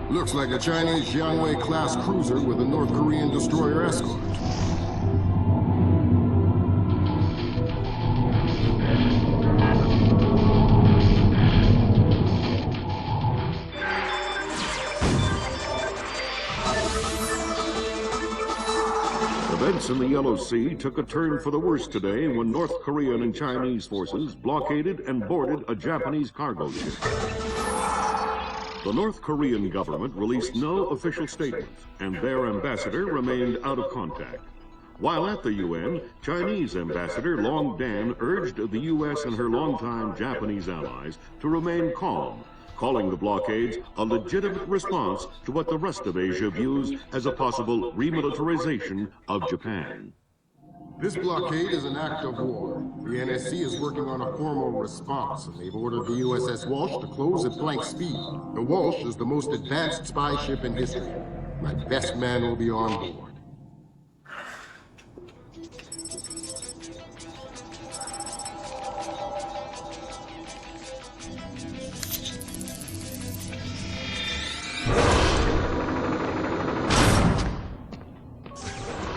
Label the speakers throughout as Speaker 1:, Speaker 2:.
Speaker 1: Looks like a Chinese Jiangwei-class cruiser with a North Korean destroyer escort.
Speaker 2: Events in the Yellow Sea took a turn for the worse today when North Korean and Chinese forces blockaded and boarded a Japanese cargo ship. The North Korean government released no official statement, and their ambassador remained out of contact. While at the UN, Chinese Ambassador Long Dan urged the U.S. and her longtime Japanese allies to remain calm, calling the blockades a legitimate response to what the rest of Asia views as a possible remilitarization of Japan.
Speaker 1: This blockade is an act of war. The NSC is working on a formal response, and they've ordered the USS Walsh to close at blank speed. The Walsh is the most advanced spy ship in history. My best man will be on board.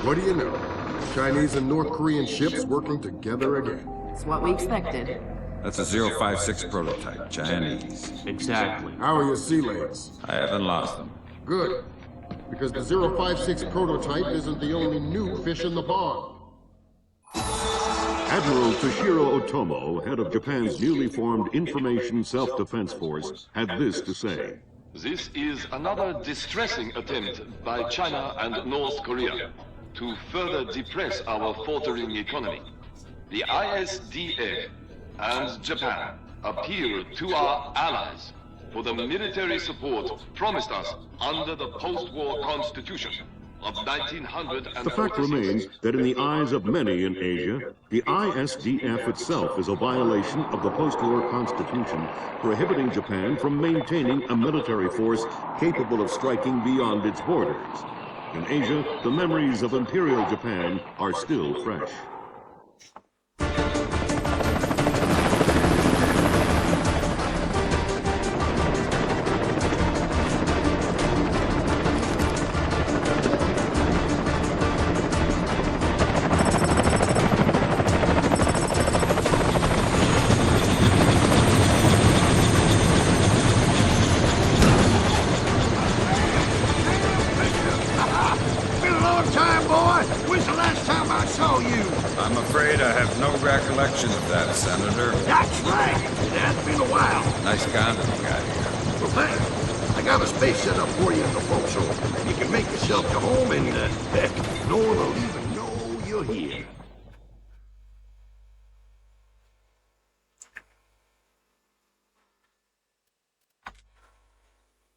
Speaker 1: What do you know? Chinese and North Korean ships working together again.
Speaker 3: It's what we expected.
Speaker 4: That's a 056 prototype, Chinese.
Speaker 5: Exactly.
Speaker 1: How are your sea legs?
Speaker 4: I haven't lost them.
Speaker 1: Good. Because the 056 prototype isn't the only new fish in the pond.
Speaker 2: Admiral Toshiro Otomo, head of Japan's newly formed Information Self-Defense Force, had this to say.
Speaker 6: This is another distressing attempt by China and North Korea to further depress our faltering economy. The ISDF and Japan appeal to our allies for the military support promised us under the post-war constitution of 1946.
Speaker 2: The fact remains that in the eyes of many in Asia, the ISDF itself is a violation of the post-war constitution, prohibiting Japan from maintaining a military force capable of striking beyond its borders. In Asia, the memories of Imperial Japan are still fresh.
Speaker 4: I'm afraid I have no recollection of that, Senator.
Speaker 5: That's right. It has been a while.
Speaker 4: Nice condom you got here.
Speaker 5: Well, thanks. I got a space set up for you in the forecastle. You can make yourself to home and, heck, no one will even know you're here.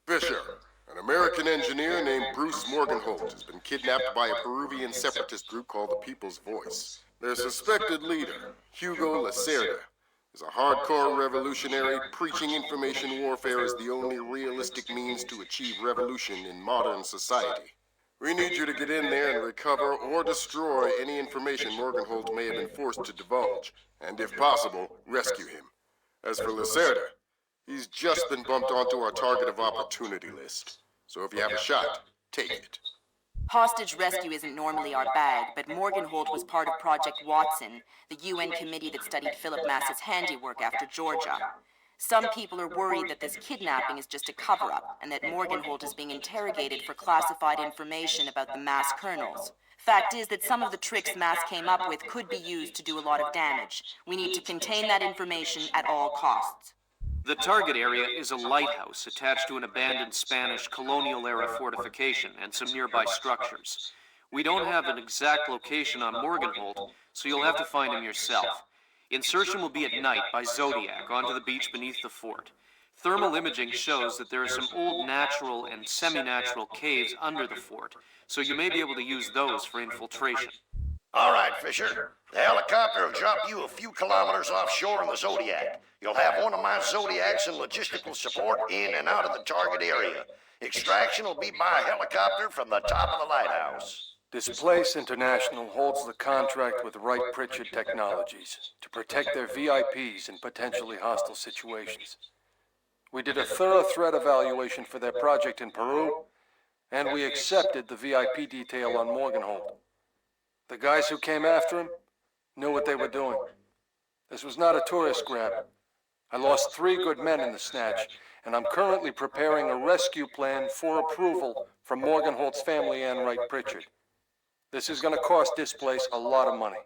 Speaker 1: Fisher, an American engineer named Bruce Morgenholt, has been kidnapped by a Peruvian separatist group called the People's Voice. Their suspected leader, Hugo Lacerda, is a hardcore revolutionary preaching information warfare as the only realistic means to achieve revolution in modern society. We need you to get in there and recover or destroy any information Morgenholt may have been forced to divulge, and if possible, rescue him. As for Lacerda, he's just been bumped onto our target of opportunity list. So if you have a shot, take it.
Speaker 3: Hostage rescue isn't normally our bag, but Morgenholt was part of Project Watson, the UN committee that studied Philip Mass's handiwork after Georgia. Some people are worried that this kidnapping is just a cover-up, and that Morgenholt is being interrogated for classified information about the Mass kernels. Fact is that some of the tricks Mass came up with could be used to do a lot of damage. We need to contain that information at all costs.
Speaker 7: The target area is a lighthouse attached to an abandoned Spanish colonial-era fortification and some nearby structures. We don't have an exact location on Morganholt, so you'll have to find him yourself. Insertion will be at night by Zodiac onto the beach beneath the fort. Thermal imaging shows that there are some old natural and semi-natural caves under the fort, so you may be able to use those for infiltration.
Speaker 5: All right, Fisher. The helicopter will drop you a few kilometers offshore in the Zodiac. You'll have one of my Zodiacs and logistical support in and out of the target area. Extraction will be by helicopter from the top of the lighthouse.
Speaker 8: Displace International holds the contract with Wright Pritchard Technologies to protect their VIPs in potentially hostile situations. We did a thorough threat evaluation for their project in Peru, and we accepted the VIP detail on Morganholt. The guys who came after him knew what they were doing. This was not a tourist grab. I lost 3 good men in the snatch, and I'm currently preparing a rescue plan for approval from Morganholt's family and Wright Pritchard. This is going to cost Displace a lot of money.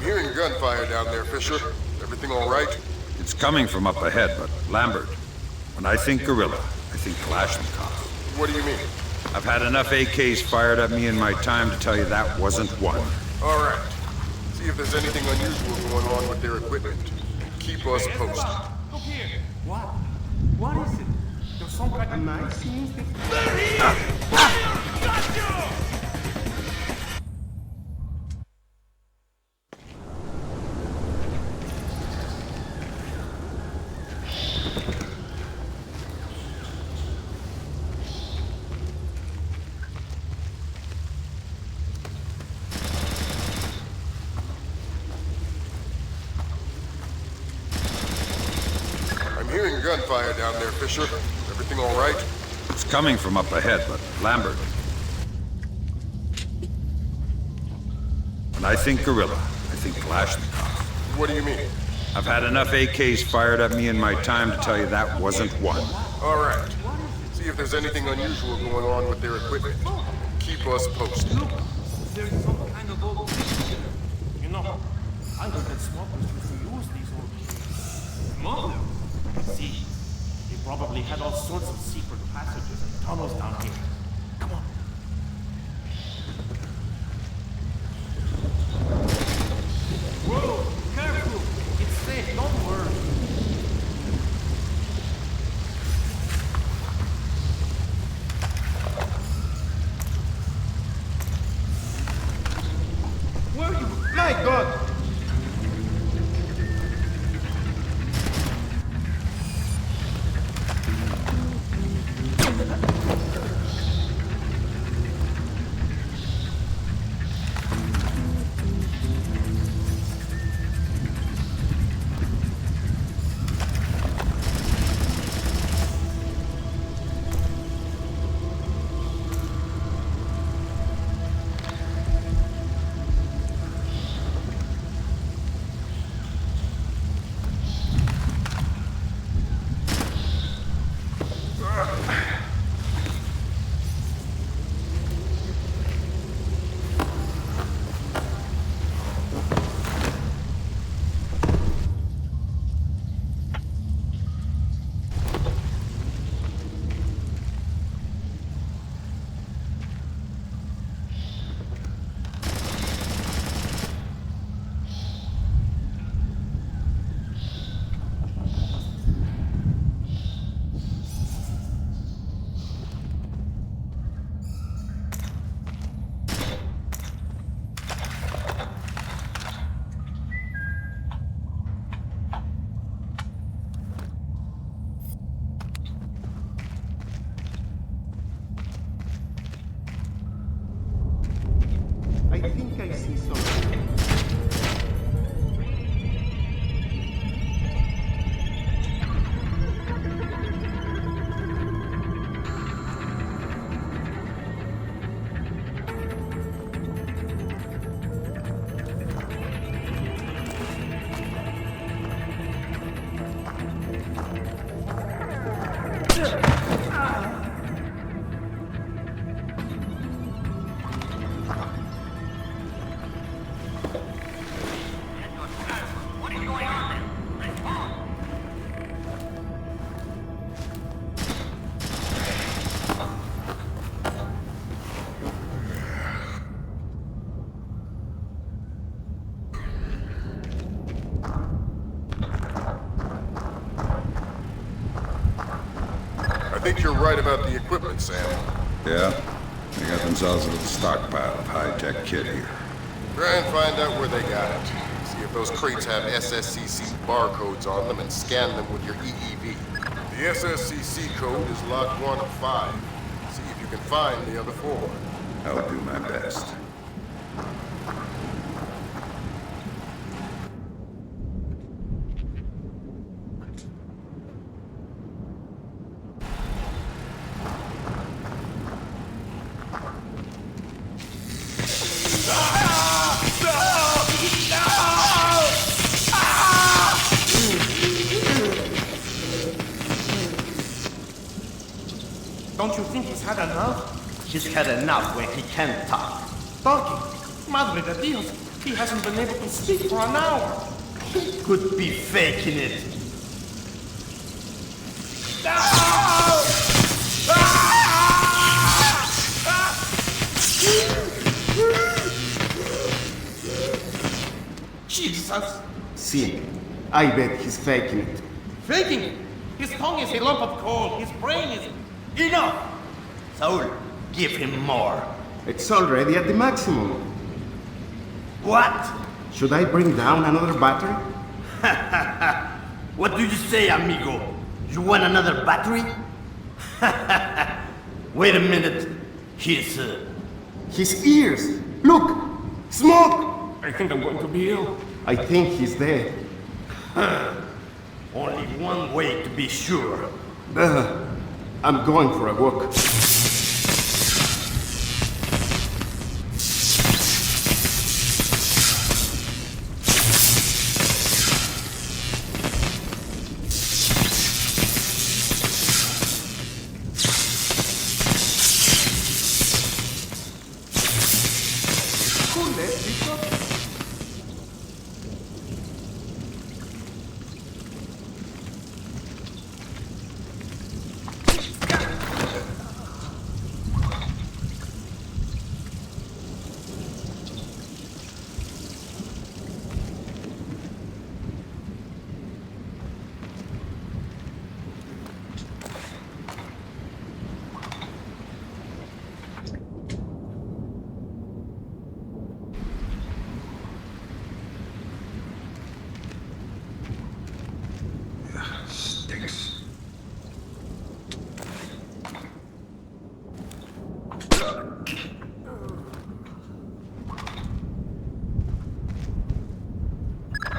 Speaker 1: Hearing gunfire down there, Fisher. Everything all right?
Speaker 4: It's coming from up ahead, but Lambert, when I think gorilla, I think Kalashnikov.
Speaker 1: What do you mean?
Speaker 4: I've had enough AKs fired at me in my time to tell you that wasn't one.
Speaker 1: All right. See if there's anything unusual going on with their equipment. Keep us posted. I'm hearing gunfire down there, Fisher. Everything all right?
Speaker 4: It's coming from up ahead, but Lambert. When I think gorilla, I think Kalashnikov.
Speaker 1: What do you mean?
Speaker 4: I've had enough AKs fired at me in my time to tell you that wasn't one.
Speaker 1: All right. See if there's anything unusual going on with their equipment. Keep us posted.
Speaker 9: There's some kind of old picture. You know, I heard that smugglers used to use these old... Smugglers? See, they probably had all sorts of secret passages and tunnels down here. Come on. Whoa, careful! It's safe, don't worry. Where are you? My God! I think I see something.
Speaker 1: I think you're right about the equipment, Sam.
Speaker 4: Yeah? They got themselves a little stockpile of high-tech kit here.
Speaker 1: Try and find out where they got it. See if those crates have SSCC barcodes on them and scan them with your EEV. The SSCC code is log 1 of 5. See if you can find the other 4.
Speaker 4: I'll do my best.
Speaker 9: Don't you think he's had enough? He's had enough when he can't talk. Talking? Madre de Dios, he hasn't been able to speak for an hour. He could be faking it. Jesus!
Speaker 10: See, I bet he's faking it.
Speaker 9: Faking it? His tongue is a lump of coal. His brain is...
Speaker 10: Enough! Saul, give him more.
Speaker 11: It's already at the maximum.
Speaker 10: What?
Speaker 11: Should I bring down another battery?
Speaker 10: What do you say, amigo? You want another battery? Wait a minute.
Speaker 11: His ears! Look! Smoke!
Speaker 9: I think I'm going to be ill.
Speaker 11: I think he's dead.
Speaker 10: Only one way to be sure.
Speaker 11: I'm going for a walk.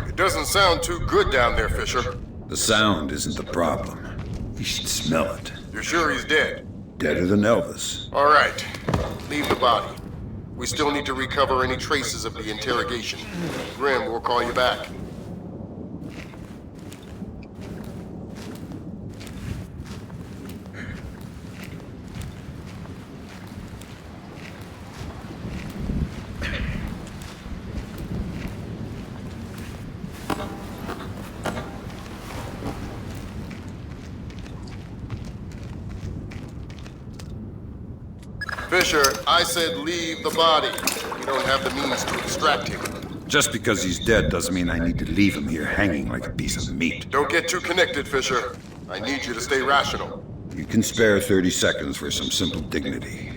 Speaker 1: It doesn't sound too good down there, Fisher.
Speaker 4: The sound isn't the problem. You should smell it.
Speaker 1: You're sure he's dead?
Speaker 4: Deader than Elvis.
Speaker 1: All right. Leave the body. We still need to recover any traces of the interrogation. Grim, we'll call you back. Fisher, I said leave the body. We don't have the means to extract him.
Speaker 4: Just because he's dead doesn't mean I need to leave him here hanging like a piece of meat.
Speaker 1: Don't get too connected, Fisher. I need you to stay rational.
Speaker 4: You can spare 30 seconds for some simple dignity.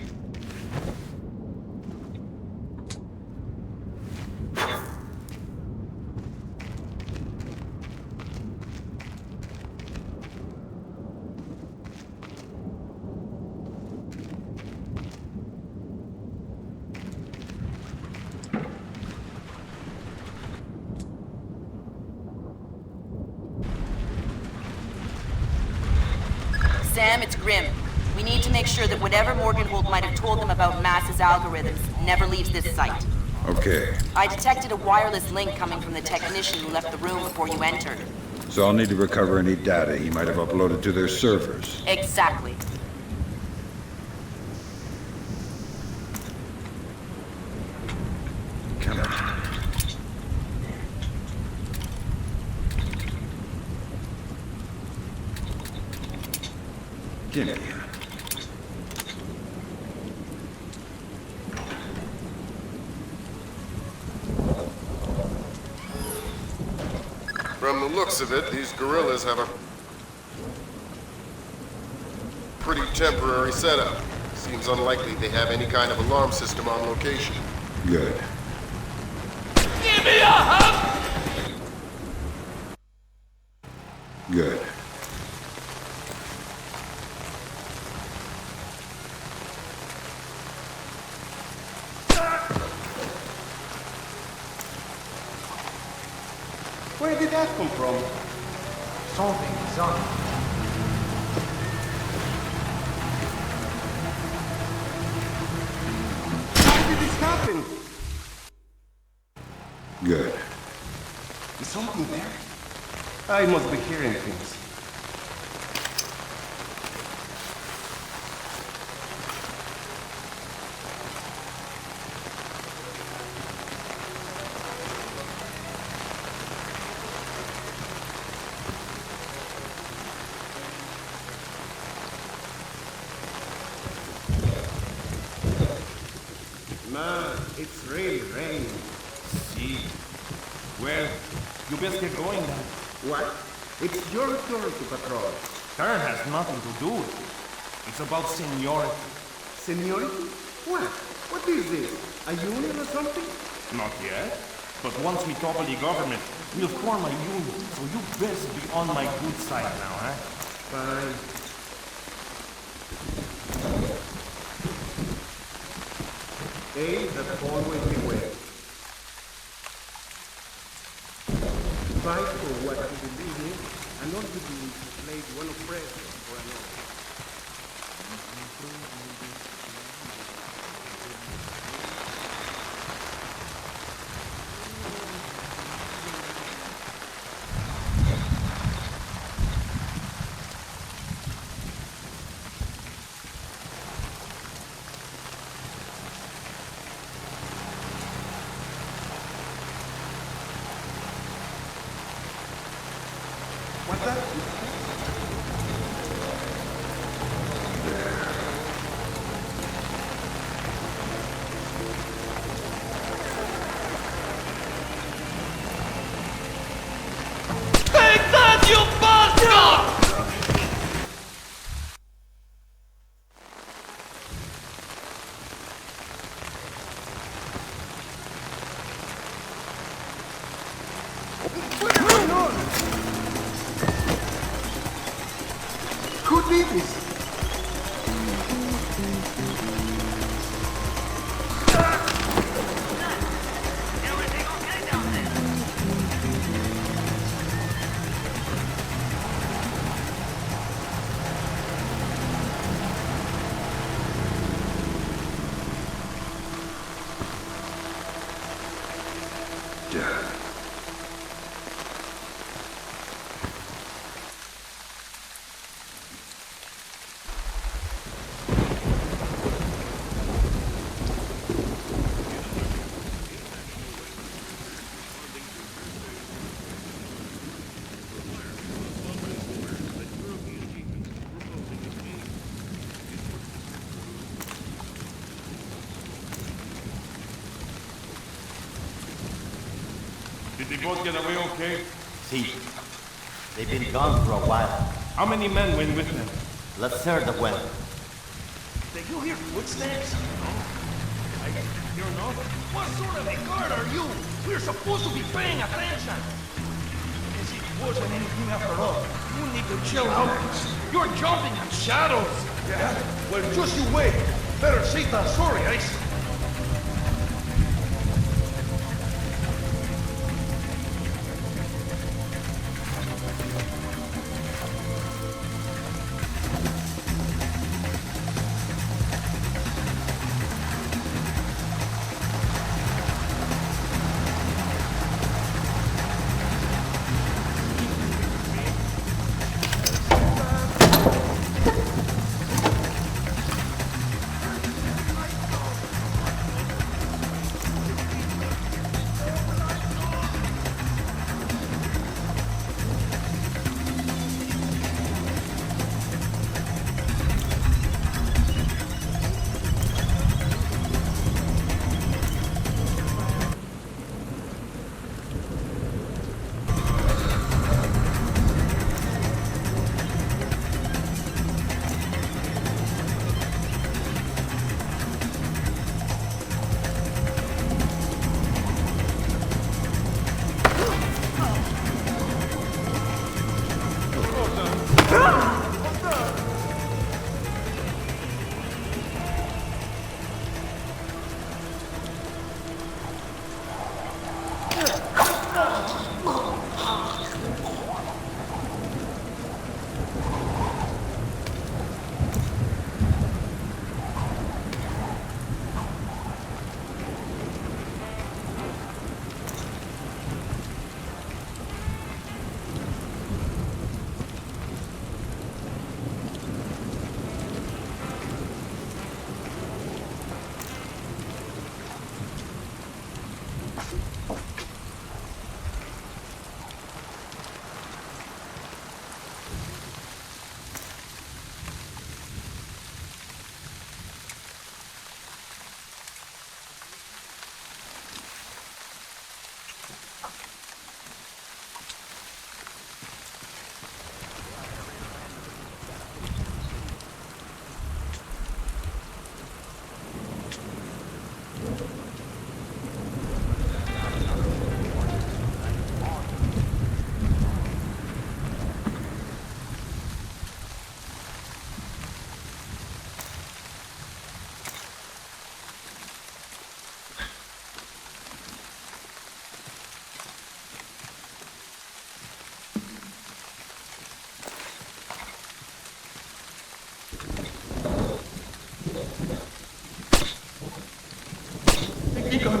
Speaker 3: Sam, it's Grim. We need to make sure that whatever Morgenhold might have told them about Mass's algorithms never leaves this site.
Speaker 4: Okay.
Speaker 3: I detected a wireless link coming from the technician who left the room before you entered.
Speaker 4: So I'll need to recover any data he might have uploaded to their servers.
Speaker 3: Exactly.
Speaker 4: Come on. Give me.
Speaker 1: From the looks of it, these guerrillas have a pretty temporary setup. Seems unlikely they have any kind of alarm system on location.
Speaker 4: Good.
Speaker 9: Give me a hug!
Speaker 4: Good.
Speaker 11: Where did that come from?
Speaker 9: Something is up.
Speaker 11: How did this happen?
Speaker 4: Good.
Speaker 11: Is something there? I must be hearing things. Man, it's really raining.
Speaker 9: See. Well, you best get going then.
Speaker 11: What? It's your turn to patrol.
Speaker 9: Turn has nothing to do with it. It's about seniority.
Speaker 11: Seniority? What? What is this? A union or something?
Speaker 9: Not yet. But once we topple the government, we'll form a union. So you best be on my good side now, huh?
Speaker 11: Fine. A that always be way. Fight for what you believe in, and not to be played one oppressor for another. What's that?
Speaker 9: Take that, you bastard!
Speaker 11: Who did this?
Speaker 9: Did they both get away okay?
Speaker 10: See, they've been gone for a while.
Speaker 9: How many men went with them?
Speaker 10: La third of went.
Speaker 9: Did you hear footsteps? No. I didn't hear no. What sort of a guard are you? We're supposed to be paying attention. As it wasn't anything after all. You need to chill out. You're jumping at shadows. Yeah? Well, just you wait. Better say that sorry, eh?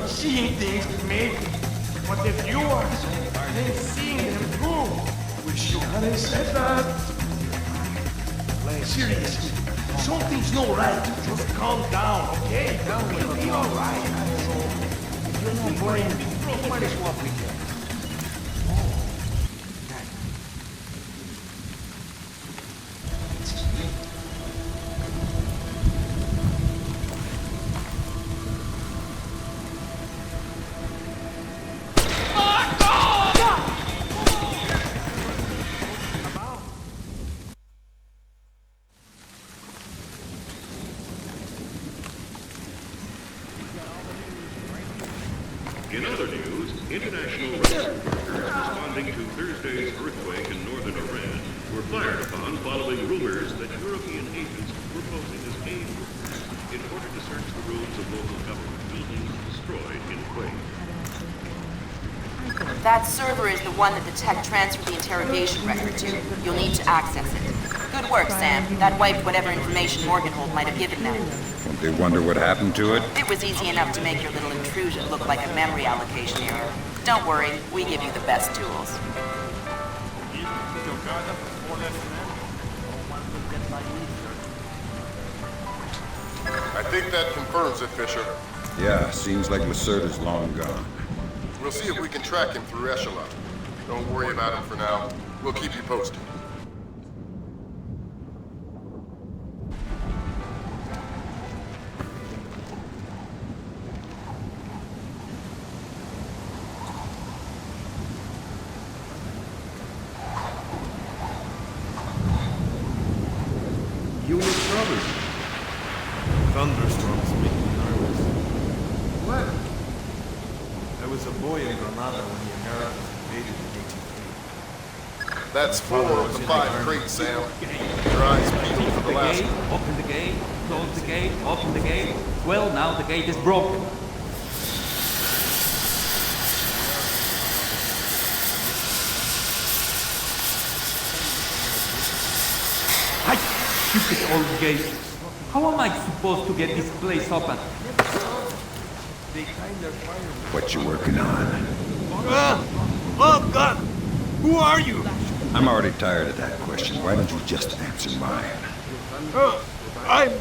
Speaker 11: seeing things, maybe. But if you are, then seeing them too. Wish you hadn't said that. Seriously, something's not right. Just calm down, okay? We'll be all right. If you're not worrying, we might as well begin.
Speaker 2: In other news, international rescue workers responding to Thursday's earthquake in northern Iran were fired upon following rumors that European agents were posing as aid workers in order to search the ruins of local government buildings destroyed in quake.
Speaker 3: That server is the one that the tech transferred the interrogation record to. You'll need to access it. Good work, Sam. That wiped whatever information Morganhold might have given them.
Speaker 4: Won't they wonder what happened to it?
Speaker 3: It was easy enough to make your little intrusion look like a memory allocation error. Don't worry, we give you the best tools.
Speaker 1: I think that confirms it, Fisher.
Speaker 4: Yeah, seems like Lacerda's long gone.
Speaker 1: We'll see if we can track him through Echelon. Don't worry about him for now. We'll keep you posted.
Speaker 11: You with trouble? Thunderstorms make me nervous. What? I was a boy in Granada when the Americans invaded in 1880.
Speaker 1: That's 4 of the 5 crates, Sam. Your eyes peeled for the last one.
Speaker 12: Open the gate, close the gate, open the gate. Well, now the gate is broken. Stupid old gate. How am I supposed to get this place open?
Speaker 4: What you working on?
Speaker 11: Oh, God! Who are you?
Speaker 4: I'm already tired of that question. Why don't you just answer mine?
Speaker 11: I'm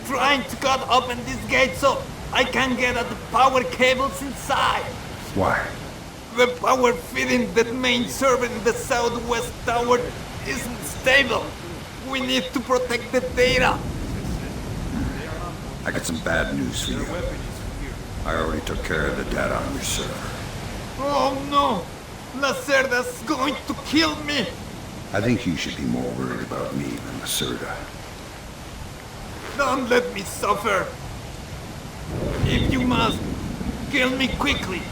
Speaker 11: trying to cut open this gate so I can get at the power cables inside.
Speaker 4: Why?
Speaker 11: The power feeding the main server in the southwest tower isn't stable. We need to protect the data.
Speaker 4: I got some bad news for you. I already took care of the data on your server.
Speaker 11: Oh no! Lacerda's going to kill me!
Speaker 4: I think you should be more worried about me than Lacerda.
Speaker 11: Don't let me suffer. If you must, kill me quickly.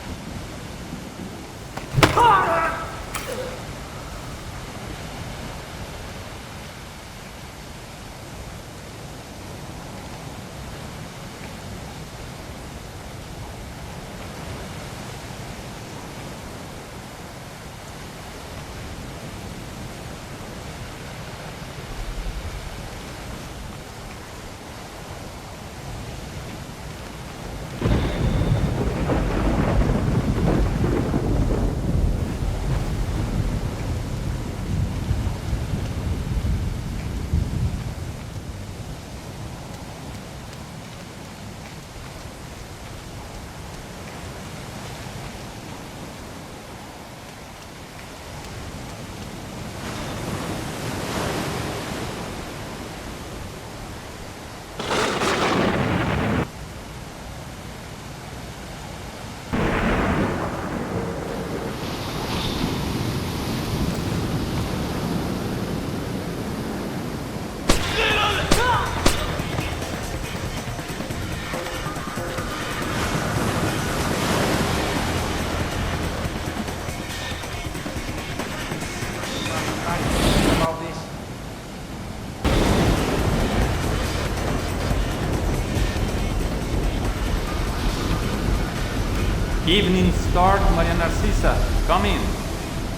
Speaker 12: Evening Star to Maria Narcisa, come in.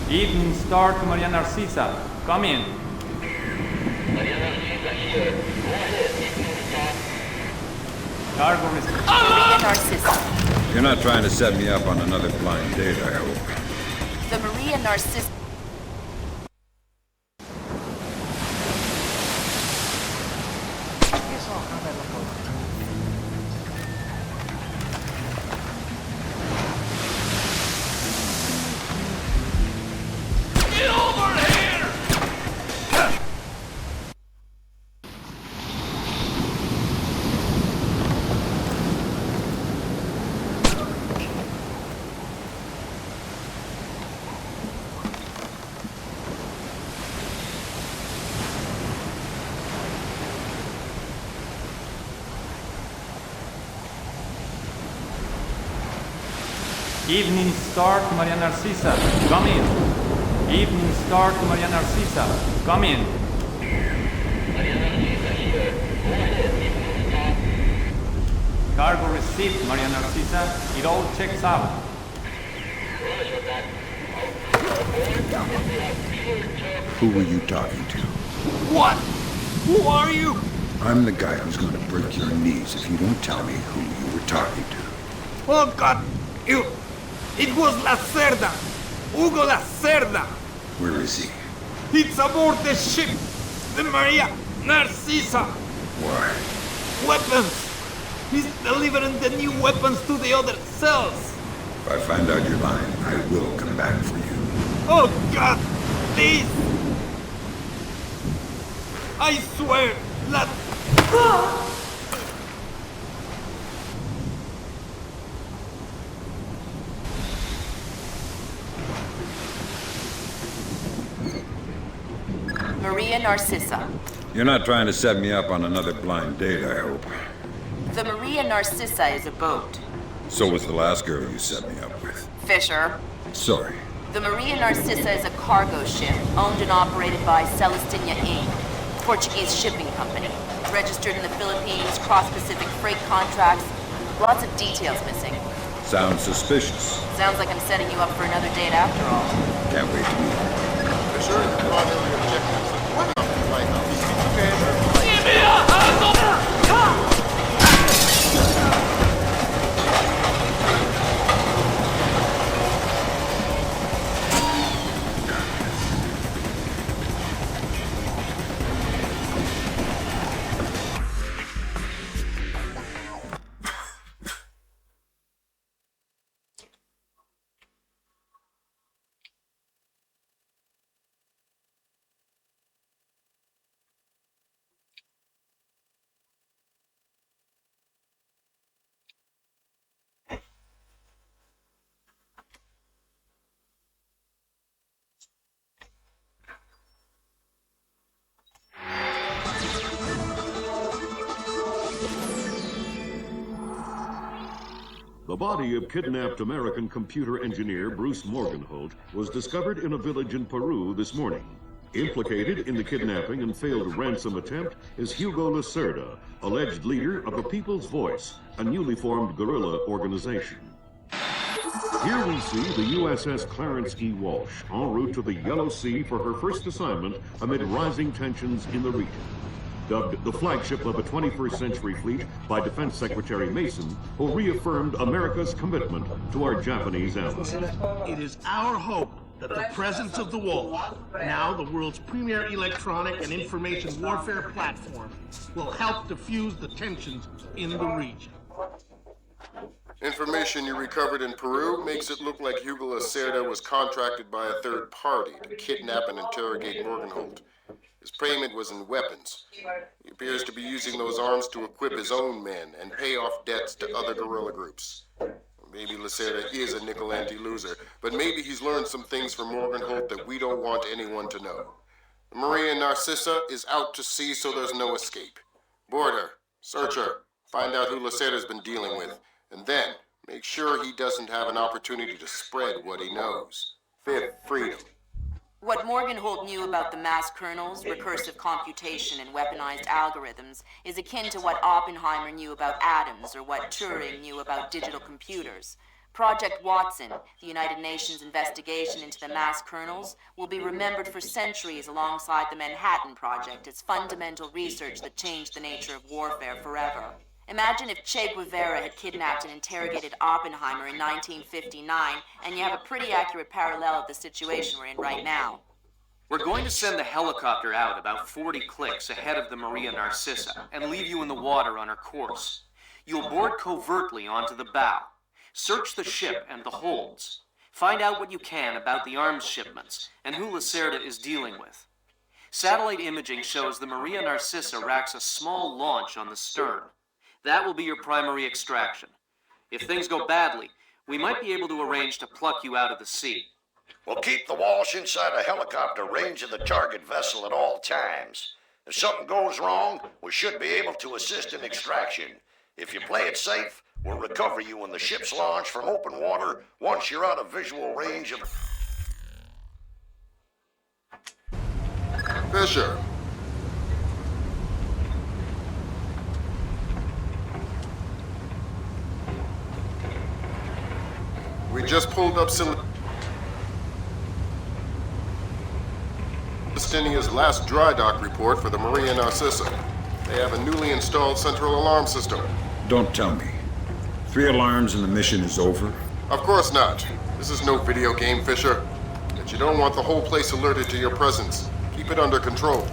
Speaker 12: Evening Star to Maria Narcisa, come in.
Speaker 13: Maria Narcisa here. Go ahead, Evening Star.
Speaker 12: Cargo receipt.
Speaker 3: Maria Narcissa.
Speaker 4: You're not trying to set me up on another blind date, I hope.
Speaker 3: The Maria Narcissa.
Speaker 12: Evening Star to Maria Narcissa. Come in. Evening Star to Maria Narcissa. Come in. Cargo receipt, Maria Narcissa. It all checks out.
Speaker 4: Who were you talking to?
Speaker 9: What? Who are you?
Speaker 4: I'm the guy who's going to break your knees if you don't tell me who you were talking to.
Speaker 9: Oh God, you... It was La Cerda. Hugo La Cerda.
Speaker 4: Where is he?
Speaker 9: It's aboard the ship. The Maria Narcissa.
Speaker 4: Why?
Speaker 9: Weapons. He's delivering the new weapons to the other cells.
Speaker 4: If I find out you're lying, I will come back for you.
Speaker 9: Oh God, please. I swear, La...
Speaker 3: Maria Narcissa.
Speaker 4: You're not trying to set me up on another blind date, I hope.
Speaker 3: The Maria Narcissa is a boat.
Speaker 4: So was the last girl you set me up with.
Speaker 3: Fisher.
Speaker 4: Sorry.
Speaker 3: The Maria Narcissa is a cargo ship owned and operated by Celestina Inc., Portuguese shipping company. Registered in the Philippines, cross-Pacific freight contracts. Lots of details missing.
Speaker 4: Sounds suspicious.
Speaker 3: Sounds like I'm setting you up for another date after all.
Speaker 4: Can't wait to meet you.
Speaker 1: Fisher, your primary objectives are one of the lighthouse.
Speaker 2: The body of kidnapped American computer engineer Bruce Morgenholt was discovered in a village in Peru this morning. Implicated in the kidnapping and failed ransom attempt is Hugo Lacerda, alleged leader of the People's Voice, a newly formed guerrilla organization. Here we see the USS Clarence E. Walsh en route to the Yellow Sea for her first assignment amid rising tensions in the region. Dubbed the flagship of a 21st century fleet by Defense Secretary Mason, who reaffirmed America's commitment to our Japanese allies.
Speaker 13: It is our hope that the presence of the Wolf, now the world's premier electronic and information warfare platform, will help diffuse the tensions in the region.
Speaker 1: Information you recovered in Peru makes it look like Hugo Lacerda was contracted by a third party to kidnap and interrogate Morgenholt. His payment was in weapons. He appears to be using those arms to equip his own men and pay off debts to other guerrilla groups. Maybe Lacerda is a nickel-ante loser, but maybe he's learned some things from Morgenholt that we don't want anyone to know. Maria Narcissa is out to sea, so there's no escape. Board her, search her, find out who Lacerda's been dealing with, and then make sure he doesn't have an opportunity to spread what he knows. Fifth freedom.
Speaker 3: What Morgenholt knew about the mass kernels, recursive computation, and weaponized algorithms is akin to what Oppenheimer knew about atoms or what Turing knew about digital computers. Project Watson, the United Nations investigation into the mass kernels, will be remembered for centuries alongside the Manhattan Project as fundamental research that changed the nature of warfare forever. Imagine if Che Guevara had kidnapped and interrogated Oppenheimer in 1959, and you have a pretty accurate parallel of the situation we're in right now.
Speaker 7: We're going to send the helicopter out about 40 clicks ahead of the Maria Narcissa and leave you in the water on her course. You'll board covertly onto the bow. Search the ship and the holds. Find out what you can about the arms shipments and who Lacerda is dealing with. Satellite imaging shows the Maria Narcissa racks a small launch on the stern. That will be your primary extraction. If things go badly, we might be able to arrange to pluck you out of the sea.
Speaker 5: We'll keep the Walsh inside a helicopter range of the target vessel at all times. If something goes wrong, we should be able to assist in extraction. If you play it safe, we'll recover you when the ship's launched from open water once you're out of visual range of...
Speaker 1: Fisher. We just pulled up Celestinia's last dry dock report for the Maria Narcissa. They have a newly installed central alarm system.
Speaker 4: Don't tell me. 3 alarms and the mission is over?
Speaker 1: Of course not. This is no video game, Fisher. But you don't want the whole place alerted to your presence. Keep it under control.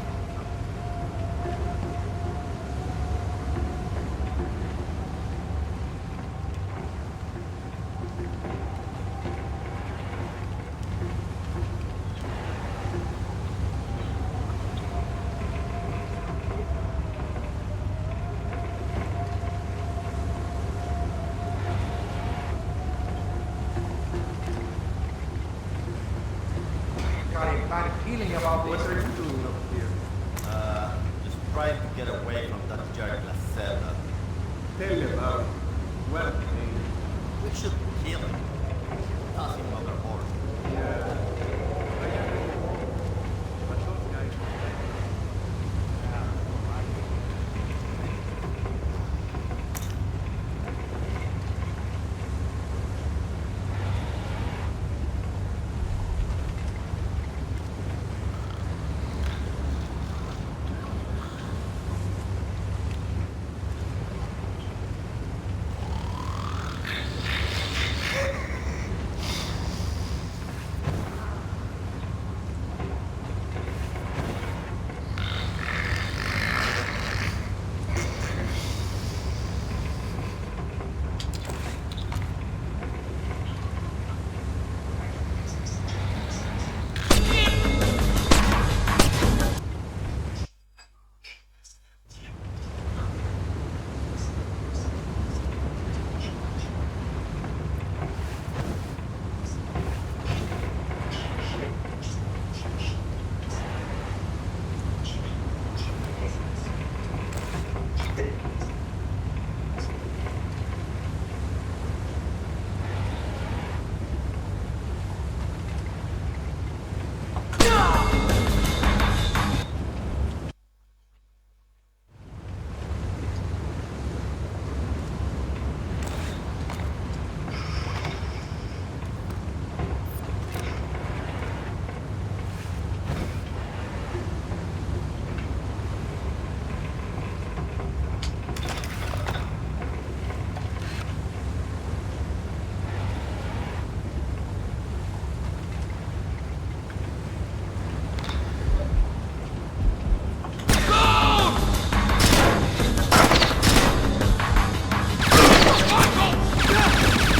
Speaker 14: Got a bad feeling about what they're doing up here.
Speaker 10: Just trying to get away from that jerk Lacerda.
Speaker 14: Tell me about it. Well,
Speaker 10: We should kill him. Toss him overboard.
Speaker 14: yeah. But those guys... Yeah, right.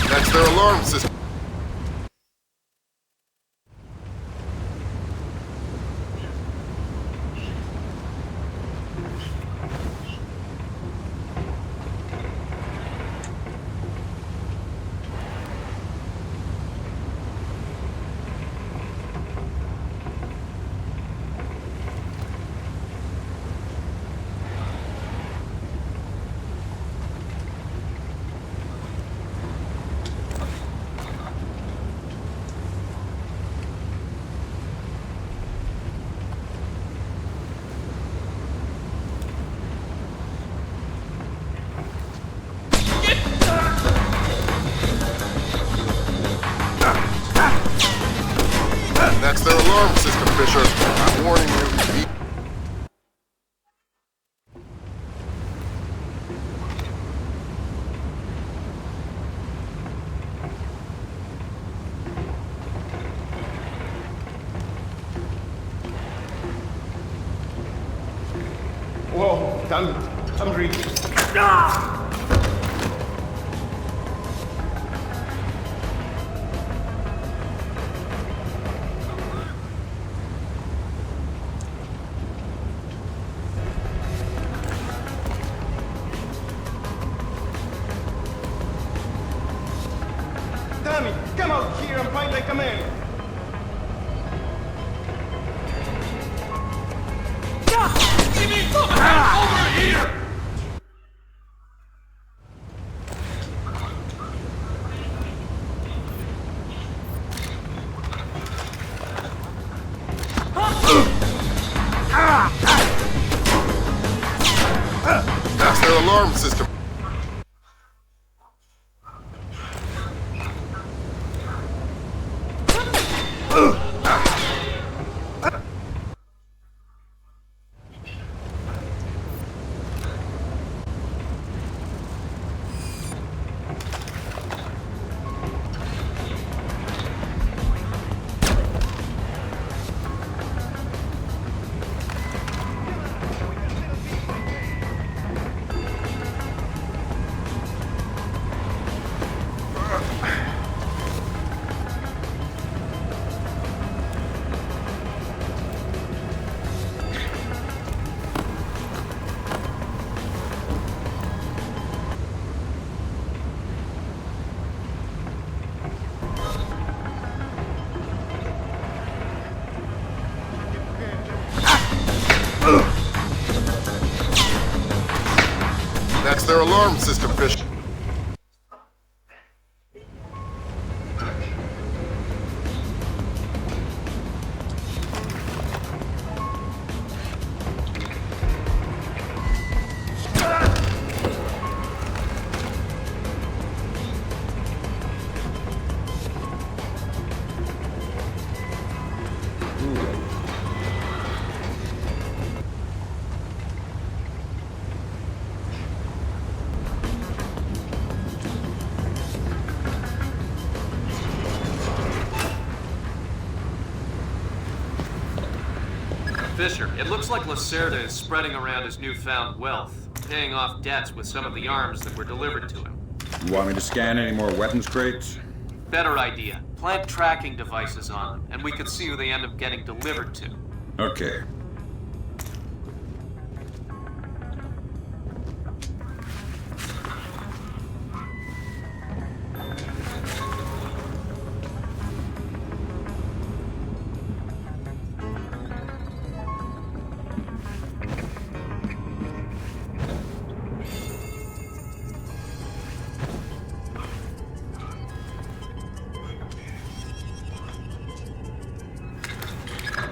Speaker 1: That's their alarm system.
Speaker 9: Damn it. I'm reading. Tommy, come out here and fight like a man.
Speaker 6: Give me some help over here!
Speaker 1: That's their alarm system. That's their alarm system, Fisher.
Speaker 7: Fisher, it looks like Lacerda is spreading around his newfound wealth, paying off debts with some of the arms that were delivered to him.
Speaker 4: You want me to scan any more weapons crates?
Speaker 7: Better idea. Plant tracking devices on them, and we could see who they end up getting delivered to.
Speaker 4: Okay.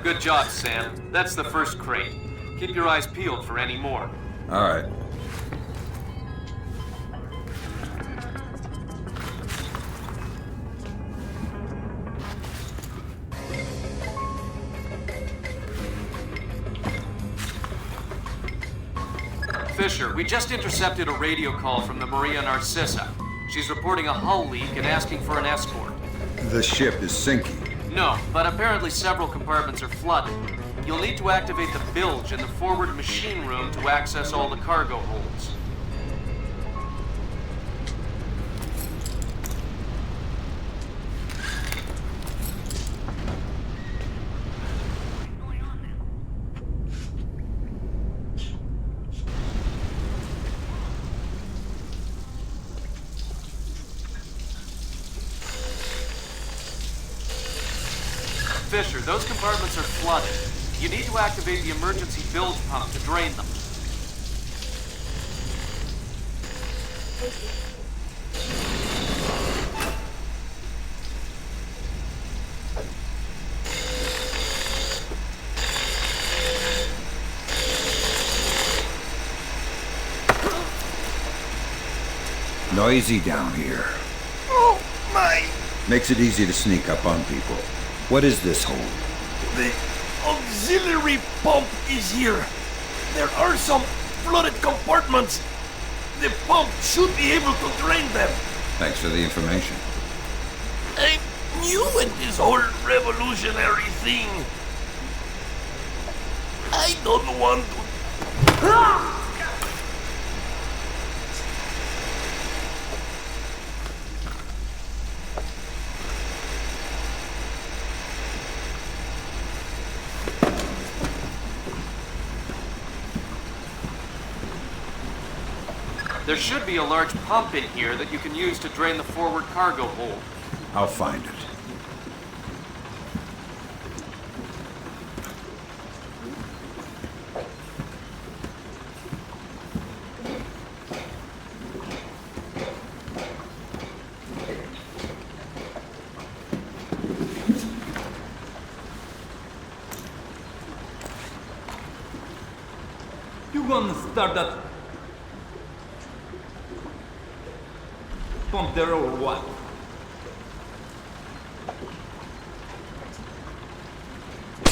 Speaker 7: Good job, Sam. That's the first crate. Keep your eyes peeled for any more.
Speaker 4: All right.
Speaker 7: Fisher, we just intercepted a radio call from the Maria Narcissa. She's reporting a hull leak and asking for an escort.
Speaker 4: The ship is sinking.
Speaker 7: No, but apparently several compartments are flooded. You'll need to activate the bilge in the forward machine room to access all the cargo holds. Fisher, those compartments are flooded. You need to activate the emergency bilge pump to drain them.
Speaker 4: Noisy down here.
Speaker 15: Oh, my!
Speaker 4: Makes it easy to sneak up on people. What is this hold?
Speaker 15: The auxiliary pump is here. There are some flooded compartments. The pump should be able to drain them.
Speaker 4: Thanks for the information.
Speaker 15: I'm new in this whole revolutionary thing. I don't want to...
Speaker 7: There should be a large pump in here that you can use to drain the forward cargo hold.
Speaker 4: I'll find it.
Speaker 14: You gonna start that pump there or what?
Speaker 15: I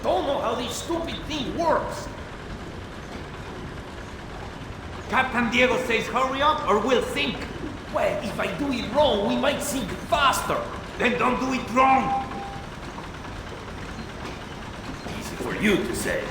Speaker 15: don't know how this stupid thing works.
Speaker 14: Captain Diego says hurry up or we'll sink.
Speaker 15: Well, if I do it wrong, we might sink faster.
Speaker 14: Then don't do it wrong.
Speaker 15: Easy for you to say.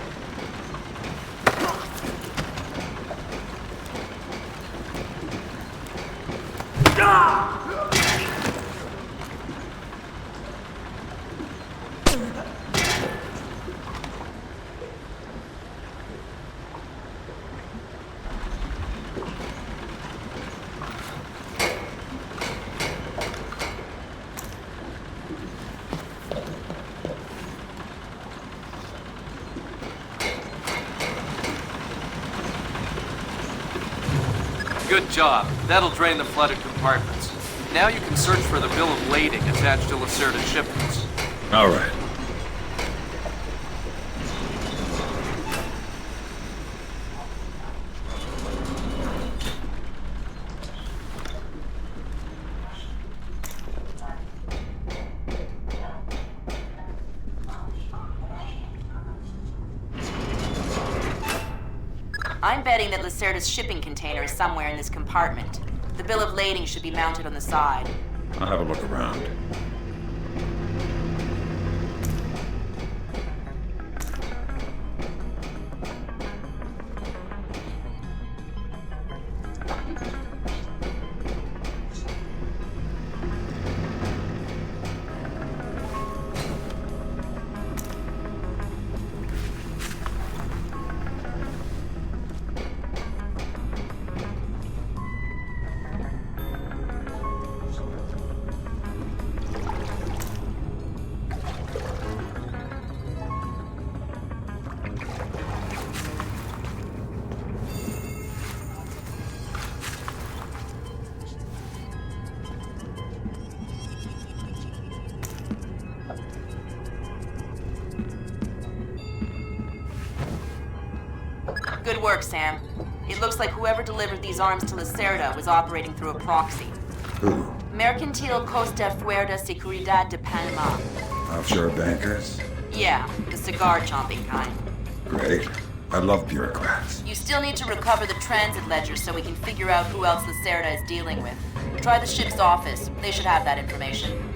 Speaker 7: Good job. That'll drain the flooded compartments. Now you can search for the bill of lading attached to Lacerda's shipments.
Speaker 4: All right.
Speaker 3: I'm betting that Lacerda's shipping container is somewhere in this compartment. The bill of lading should be mounted on the side.
Speaker 4: I'll have a look around.
Speaker 3: Good work, Sam. It looks like whoever delivered these arms to Lacerda was operating through a proxy.
Speaker 4: Who?
Speaker 3: Mercantil Costa Fuerza Seguridad de Panama.
Speaker 4: Offshore bankers?
Speaker 3: Yeah, the cigar-chomping kind.
Speaker 4: Great. I love bureaucrats.
Speaker 3: You still need to recover the transit ledger so we can figure out who else Lacerda is dealing with. Try the ship's office. They should have that information.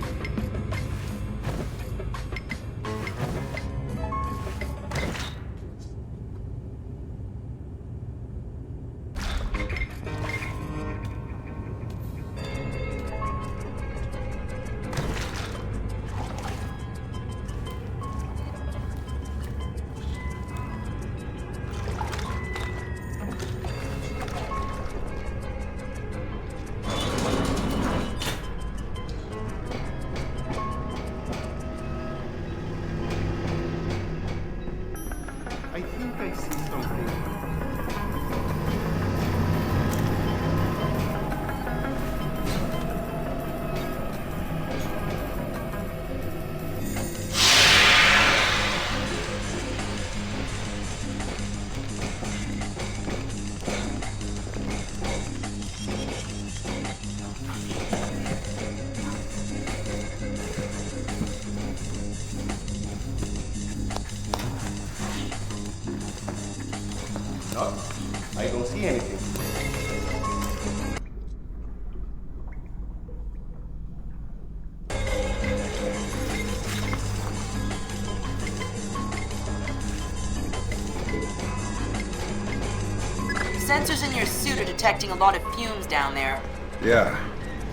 Speaker 9: I think I see something. No, I don't see anything.
Speaker 3: Sensors in your suit are detecting a lot of fumes down there.
Speaker 4: Yeah,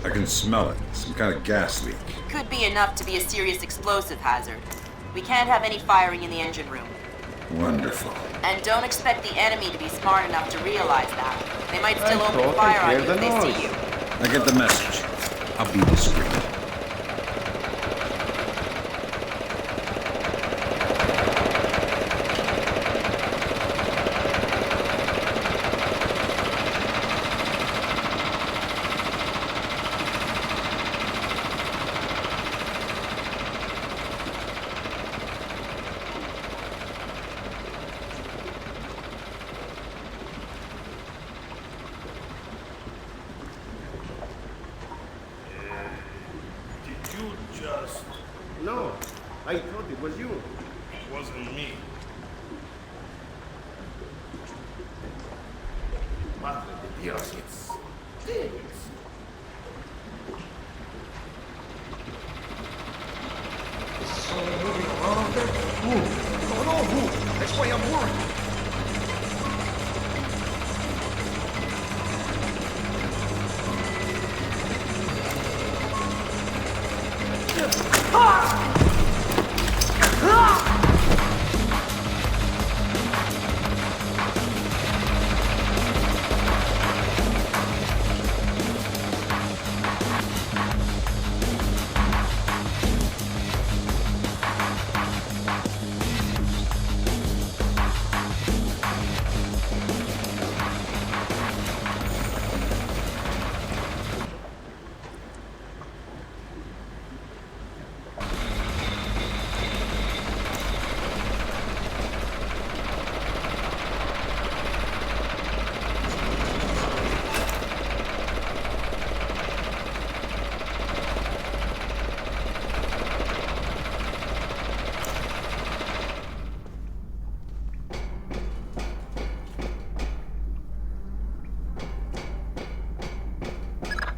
Speaker 4: I can smell it. Some kind of gas leak.
Speaker 3: Could be enough to be a serious explosive hazard. We can't have any firing in the engine room.
Speaker 4: Wonderful.
Speaker 3: And don't expect the enemy to be smart enough to realize that. They might still open fire on you if they see you.
Speaker 4: I get the message. I'll be discreet.
Speaker 10: No, I thought it was you.
Speaker 11: It wasn't me.
Speaker 10: Madre de Dios, it's things.
Speaker 15: Is someone moving around out there? Who? I don't know who. That's why I'm worried.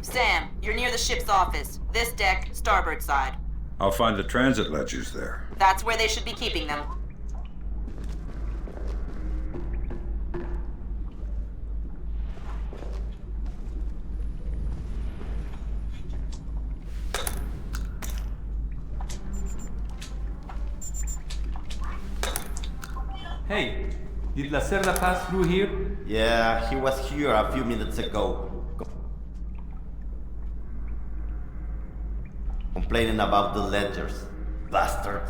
Speaker 3: Sam, you're near the ship's office. This deck, starboard side.
Speaker 4: I'll find the transit ledgers there.
Speaker 3: That's where they should be keeping them.
Speaker 12: Hey, did Lacerda pass through here?
Speaker 10: Yeah, he was here a few minutes ago. Complaining about the ledgers. Bastard.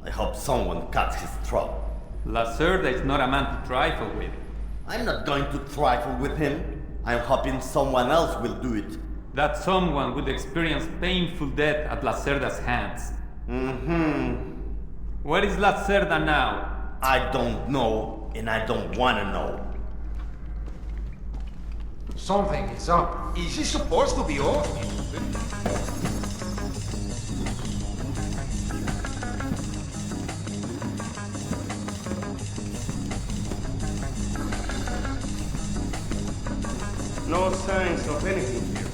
Speaker 10: I hope someone cuts his throat.
Speaker 12: Lacerda is not a man to trifle with.
Speaker 10: I'm not going to trifle with him. I'm hoping someone else will do it.
Speaker 12: That someone would experience painful death at Lacerda's hands. Where is Lacerda now?
Speaker 10: I don't know, and I don't want to know.
Speaker 14: Something is up.
Speaker 15: Is he supposed to be off?
Speaker 10: No signs of anything here.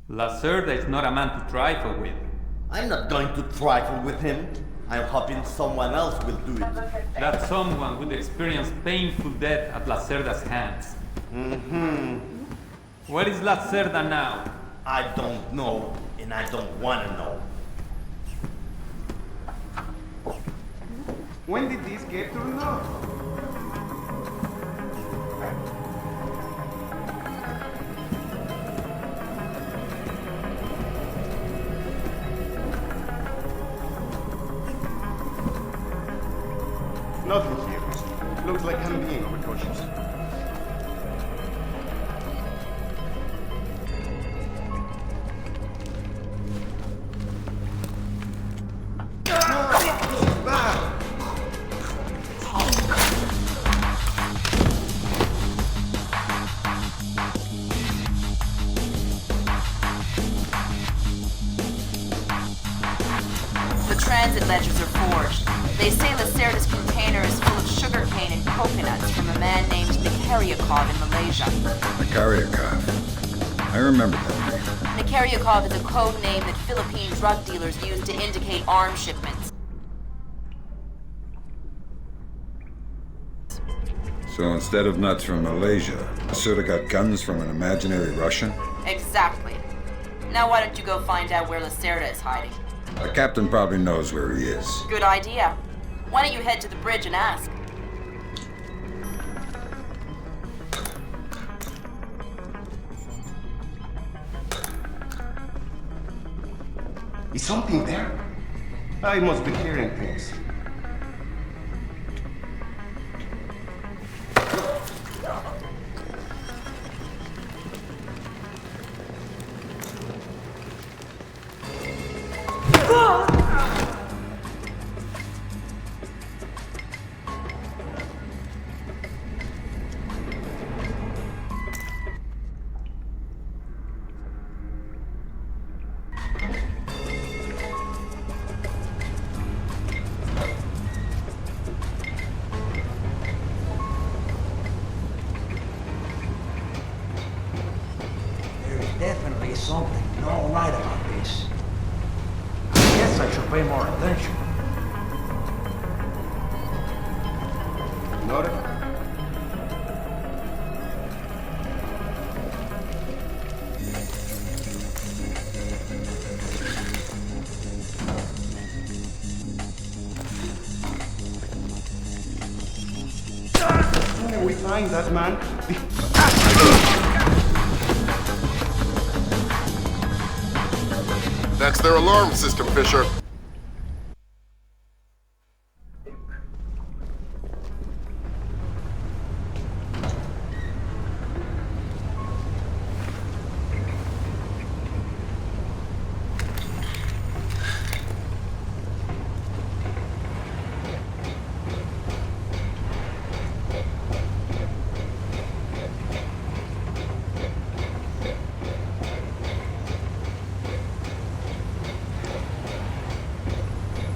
Speaker 12: Lacerda is not a man to trifle with.
Speaker 10: I'm not going to trifle with him. I'm hoping someone else will do it.
Speaker 12: That someone would experience painful death at Lacerda's hands. Where is Lacerda now?
Speaker 10: I don't know, and I don't want to know.
Speaker 14: When did this get turned off?
Speaker 10: Nothing here. Looks like I'm being overcautious.
Speaker 3: transit ledgers are forged. They say Lacerda's container is full of sugarcane and coconuts from a man named Nikaryakov in Malaysia.
Speaker 4: Nikaryakov. I remember that name.
Speaker 3: Nikaryakov is a code name that Philippine drug dealers use to indicate arms shipments.
Speaker 4: So instead of nuts from Malaysia, Lacerda got guns from an imaginary Russian?
Speaker 3: Exactly. Now why don't you go find out where Lacerda is hiding?
Speaker 4: The captain probably knows where he is.
Speaker 3: Good idea. Why don't you head to the bridge and ask?
Speaker 16: Is something there? I must be hearing things.
Speaker 14: Definitely something not right about this. I guess I should pay more attention.
Speaker 16: Noted. When we find that man,
Speaker 1: That's their alarm system, Fisher.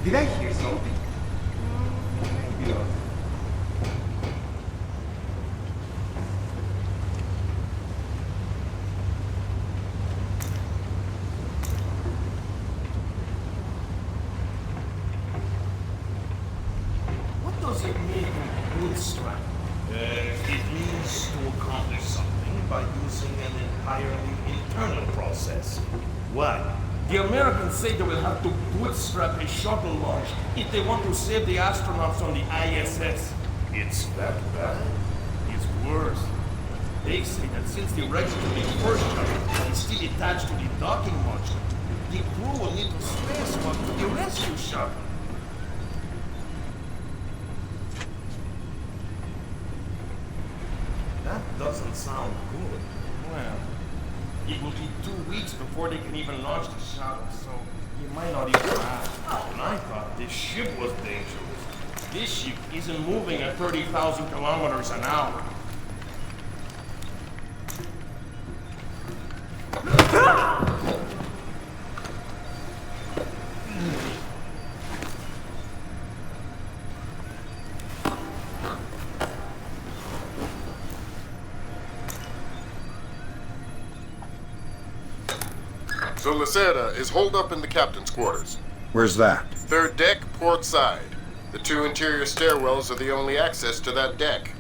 Speaker 16: did I hear something? Maybe not.
Speaker 9: What does it mean to bootstrap? It means to accomplish something by using an entirely internal process. Why? The Americans say they will have to bootstrap a shuttle launch if they want to save the astronauts on the ISS. It's that bad? It's worse. They say that since the registry first shuttle is still attached to the docking module, the crew will need to spacewalk to the rescue shuttle. That doesn't sound good. Well, it will be 2 weeks before they can even launch the shuttle, so you might not even last. And I thought this ship was dangerous. This ship isn't moving at 30,000 kilometers an hour.
Speaker 1: So Lacerda is holed up in the captain's quarters.
Speaker 4: Where's that?
Speaker 1: Third deck, port side. The 2 interior stairwells are the only access to that deck.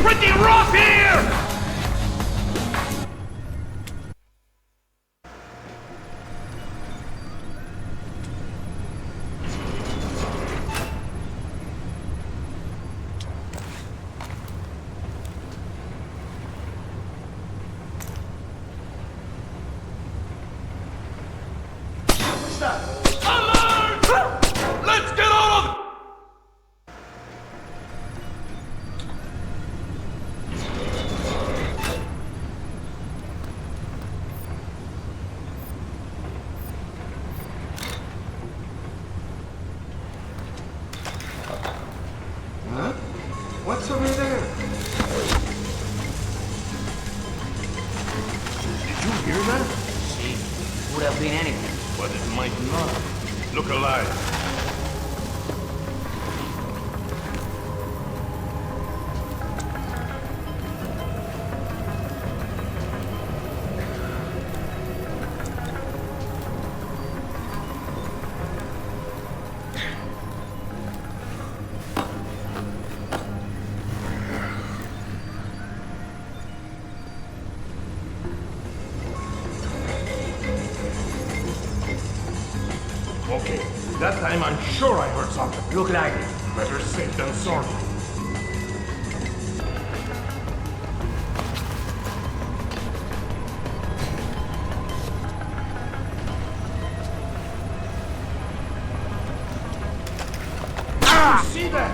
Speaker 15: pretty rough here!
Speaker 16: What's over there?
Speaker 15: Did you hear that?
Speaker 14: See, would have been anything.
Speaker 15: But it might not. Look alive. Okay, that time I'm sure I heard something.
Speaker 14: Look like it.
Speaker 15: Better safe than sorry. See that?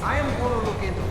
Speaker 14: I am going to look into this.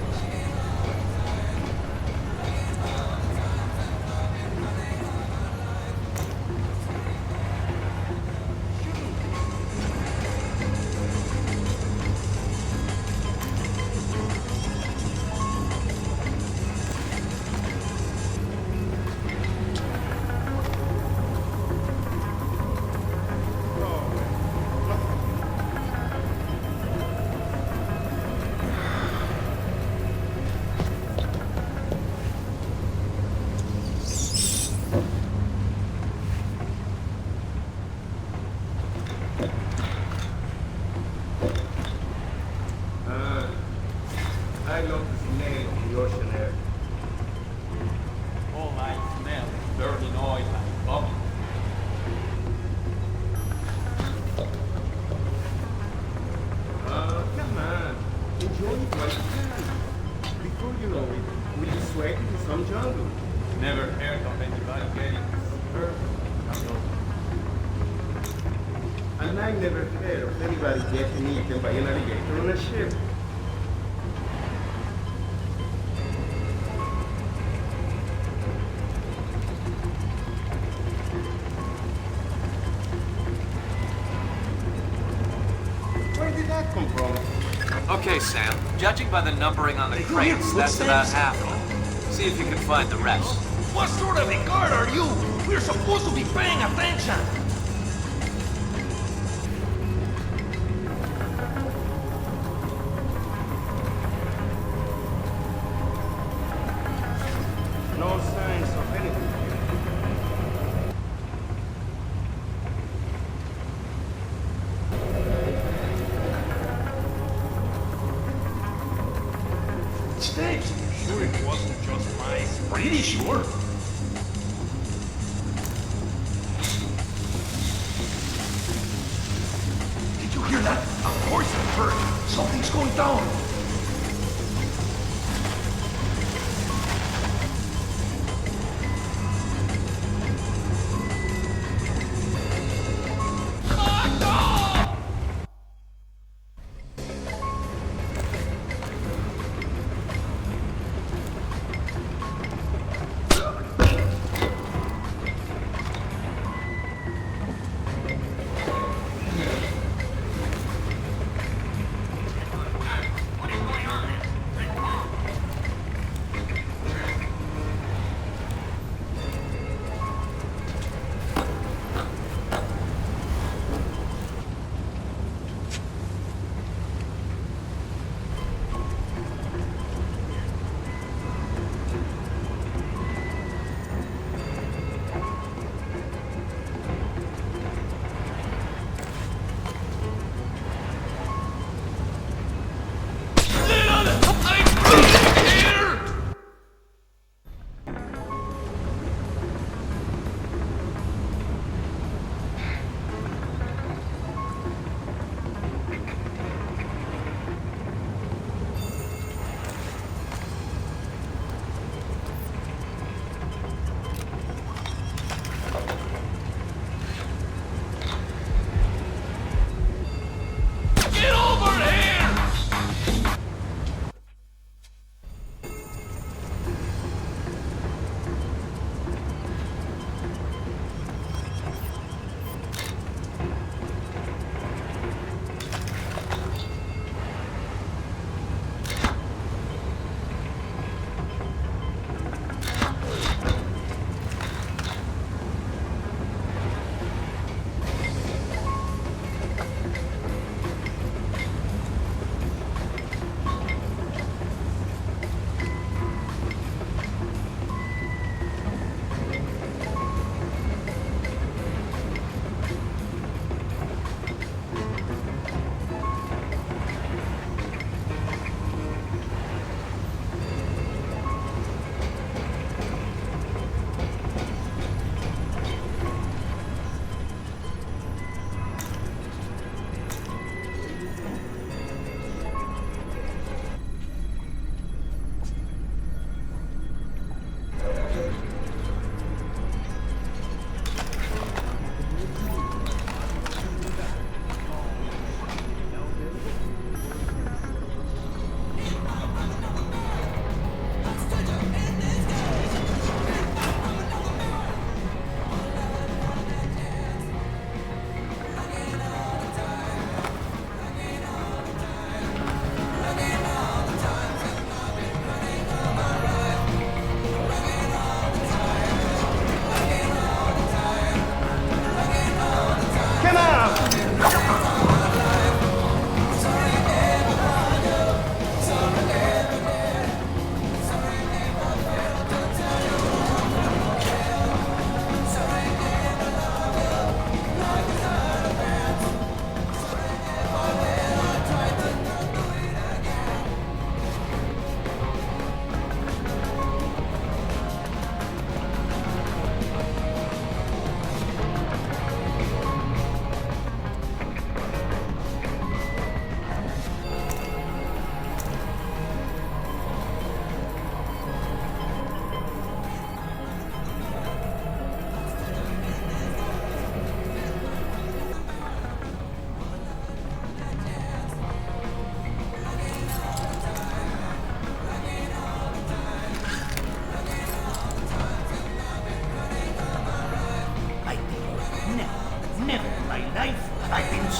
Speaker 16: I love the smell of the ocean air.
Speaker 12: Oh, I smell burning oil like bubble.
Speaker 16: Come on. Enjoy it while you can. Before you know it, we'll be sweating in some jungle.
Speaker 12: Never heard of anybody getting hurt.
Speaker 16: And I never heard of anybody getting eaten by an alligator on a ship. Where did that come from?
Speaker 7: Okay, Sam. Judging by the numbering on the crates, that's about half of them. See if you can find the rest.
Speaker 15: What sort of a guard are you? We're supposed to be paying attention.
Speaker 16: No signs of anything here.
Speaker 15: Snakes? Sure it wasn't just mice. Pretty sure. down!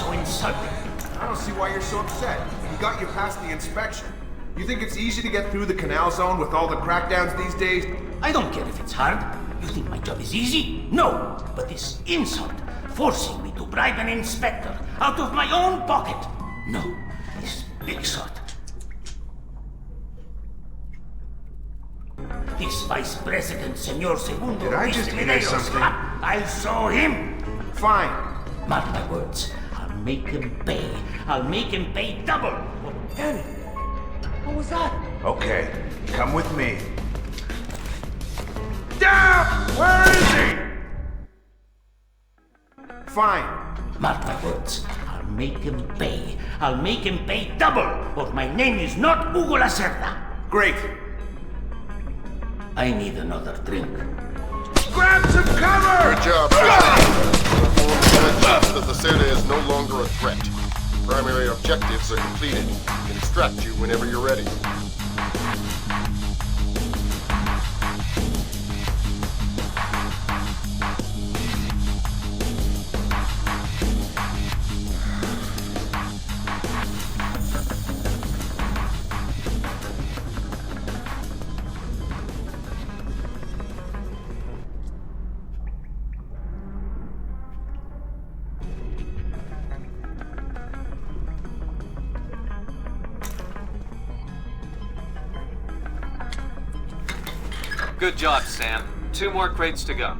Speaker 17: I don't see why you're so upset. We got you past the inspection. You think it's easy to get through the canal zone with all the crackdowns these days?
Speaker 14: I don't care if it's hard. You think my job is easy? No. But this insult, forcing me to bribe an inspector out of my own pocket. No, this big sort. This Vice President, Senor Segundo...
Speaker 17: Did I just hear something?
Speaker 14: I'll show him!
Speaker 17: Fine.
Speaker 14: Mark my words. I'll make him pay. I'll make him pay double.
Speaker 17: Danny,
Speaker 14: What was that?
Speaker 17: okay, come with me. Down! Where is he? Fine.
Speaker 14: Mark my words. I'll make him pay. I'll make him pay double, or my name is not Hugo Lacerda.
Speaker 17: Great.
Speaker 14: I need another drink.
Speaker 17: Grab some cover!
Speaker 1: Good job, Fisher. That Lacerda is no longer a threat. Primary objectives are completed. You can extract you whenever you're ready.
Speaker 7: Good job, Sam. 2 more crates to go.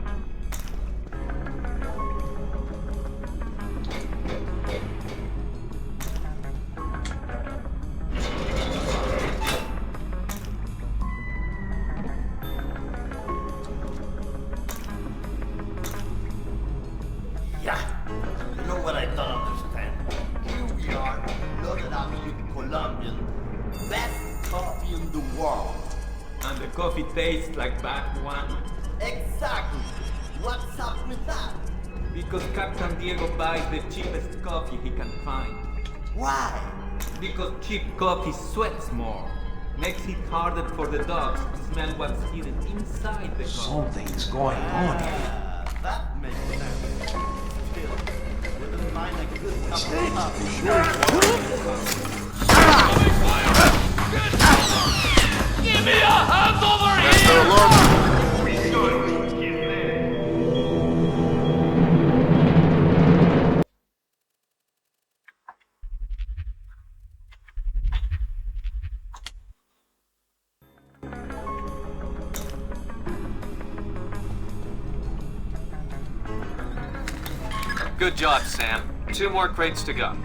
Speaker 10: Yeah. You know what I don't understand? Here we are, loaded up with Colombian. Best coffee in the world.
Speaker 12: And the coffee tastes like back one.
Speaker 10: Exactly. What's up with that?
Speaker 12: Because Captain Diego buys the cheapest coffee he can find.
Speaker 10: Why?
Speaker 12: Because cheap coffee sweats more. Makes it harder for the dogs to smell what's hidden inside the coffee.
Speaker 14: Something's going on here.
Speaker 10: That makes sense. Still, wouldn't mind a good cup of coffee.
Speaker 15: Give me a hand over here!
Speaker 1: We
Speaker 15: should get
Speaker 7: Good job, Sam. 2 more crates to go.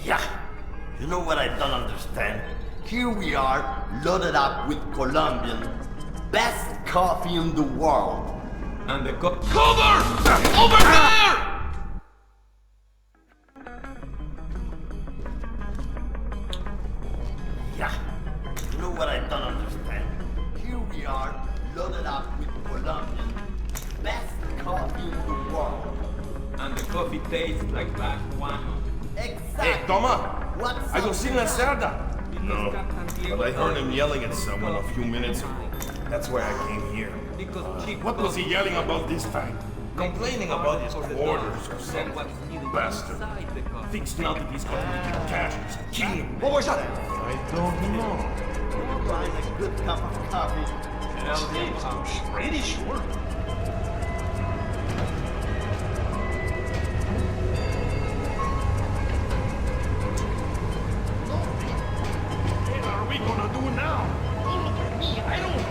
Speaker 10: Yeah. You know what I don't understand? Here we are, loaded up with Colombian. Best coffee in the world.
Speaker 12: And the
Speaker 15: Cover! Over there!
Speaker 10: Yeah. You know what I don't understand? Here we are, loaded up with Colombian. Best coffee in the world.
Speaker 12: And the coffee tastes like back one.
Speaker 10: Exactly.
Speaker 15: Hey, Toma!
Speaker 10: What's
Speaker 15: Have you
Speaker 10: up
Speaker 15: seen
Speaker 10: with that?
Speaker 15: Lacerda?
Speaker 11: No, but I heard him yelling at someone a few minutes ago. That's why I came here.
Speaker 15: What was he yelling about this time?
Speaker 11: Complaining about his quarters or something. Bastard.
Speaker 15: Thinks now that he's got to make it cash, he's killing him.
Speaker 11: What was that? I don't know.
Speaker 10: Find a good cup of coffee.
Speaker 15: I'm pretty sure. What are we gonna do now? Don't look at me, I don't know.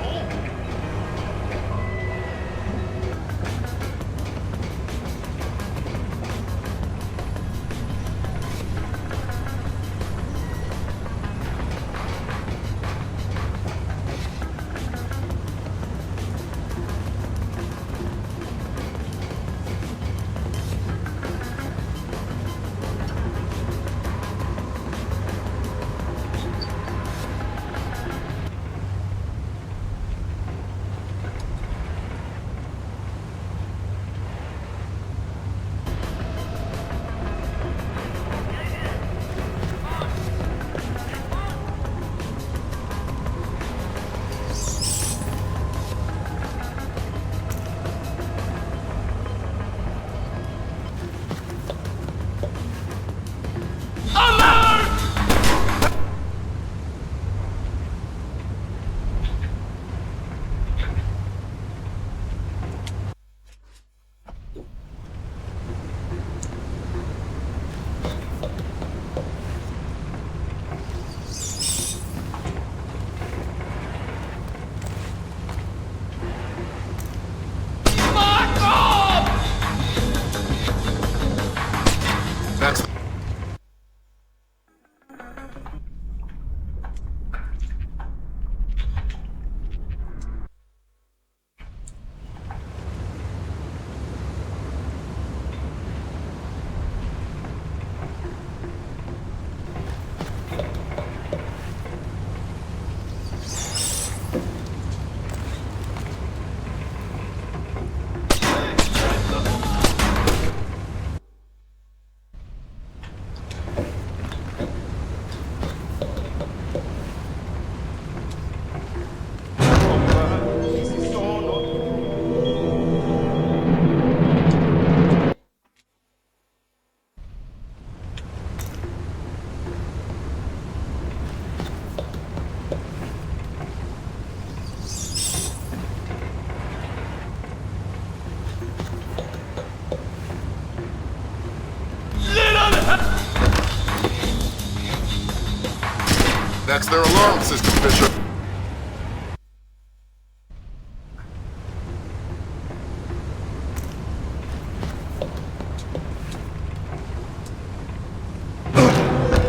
Speaker 1: That's their alarm system, Fisher.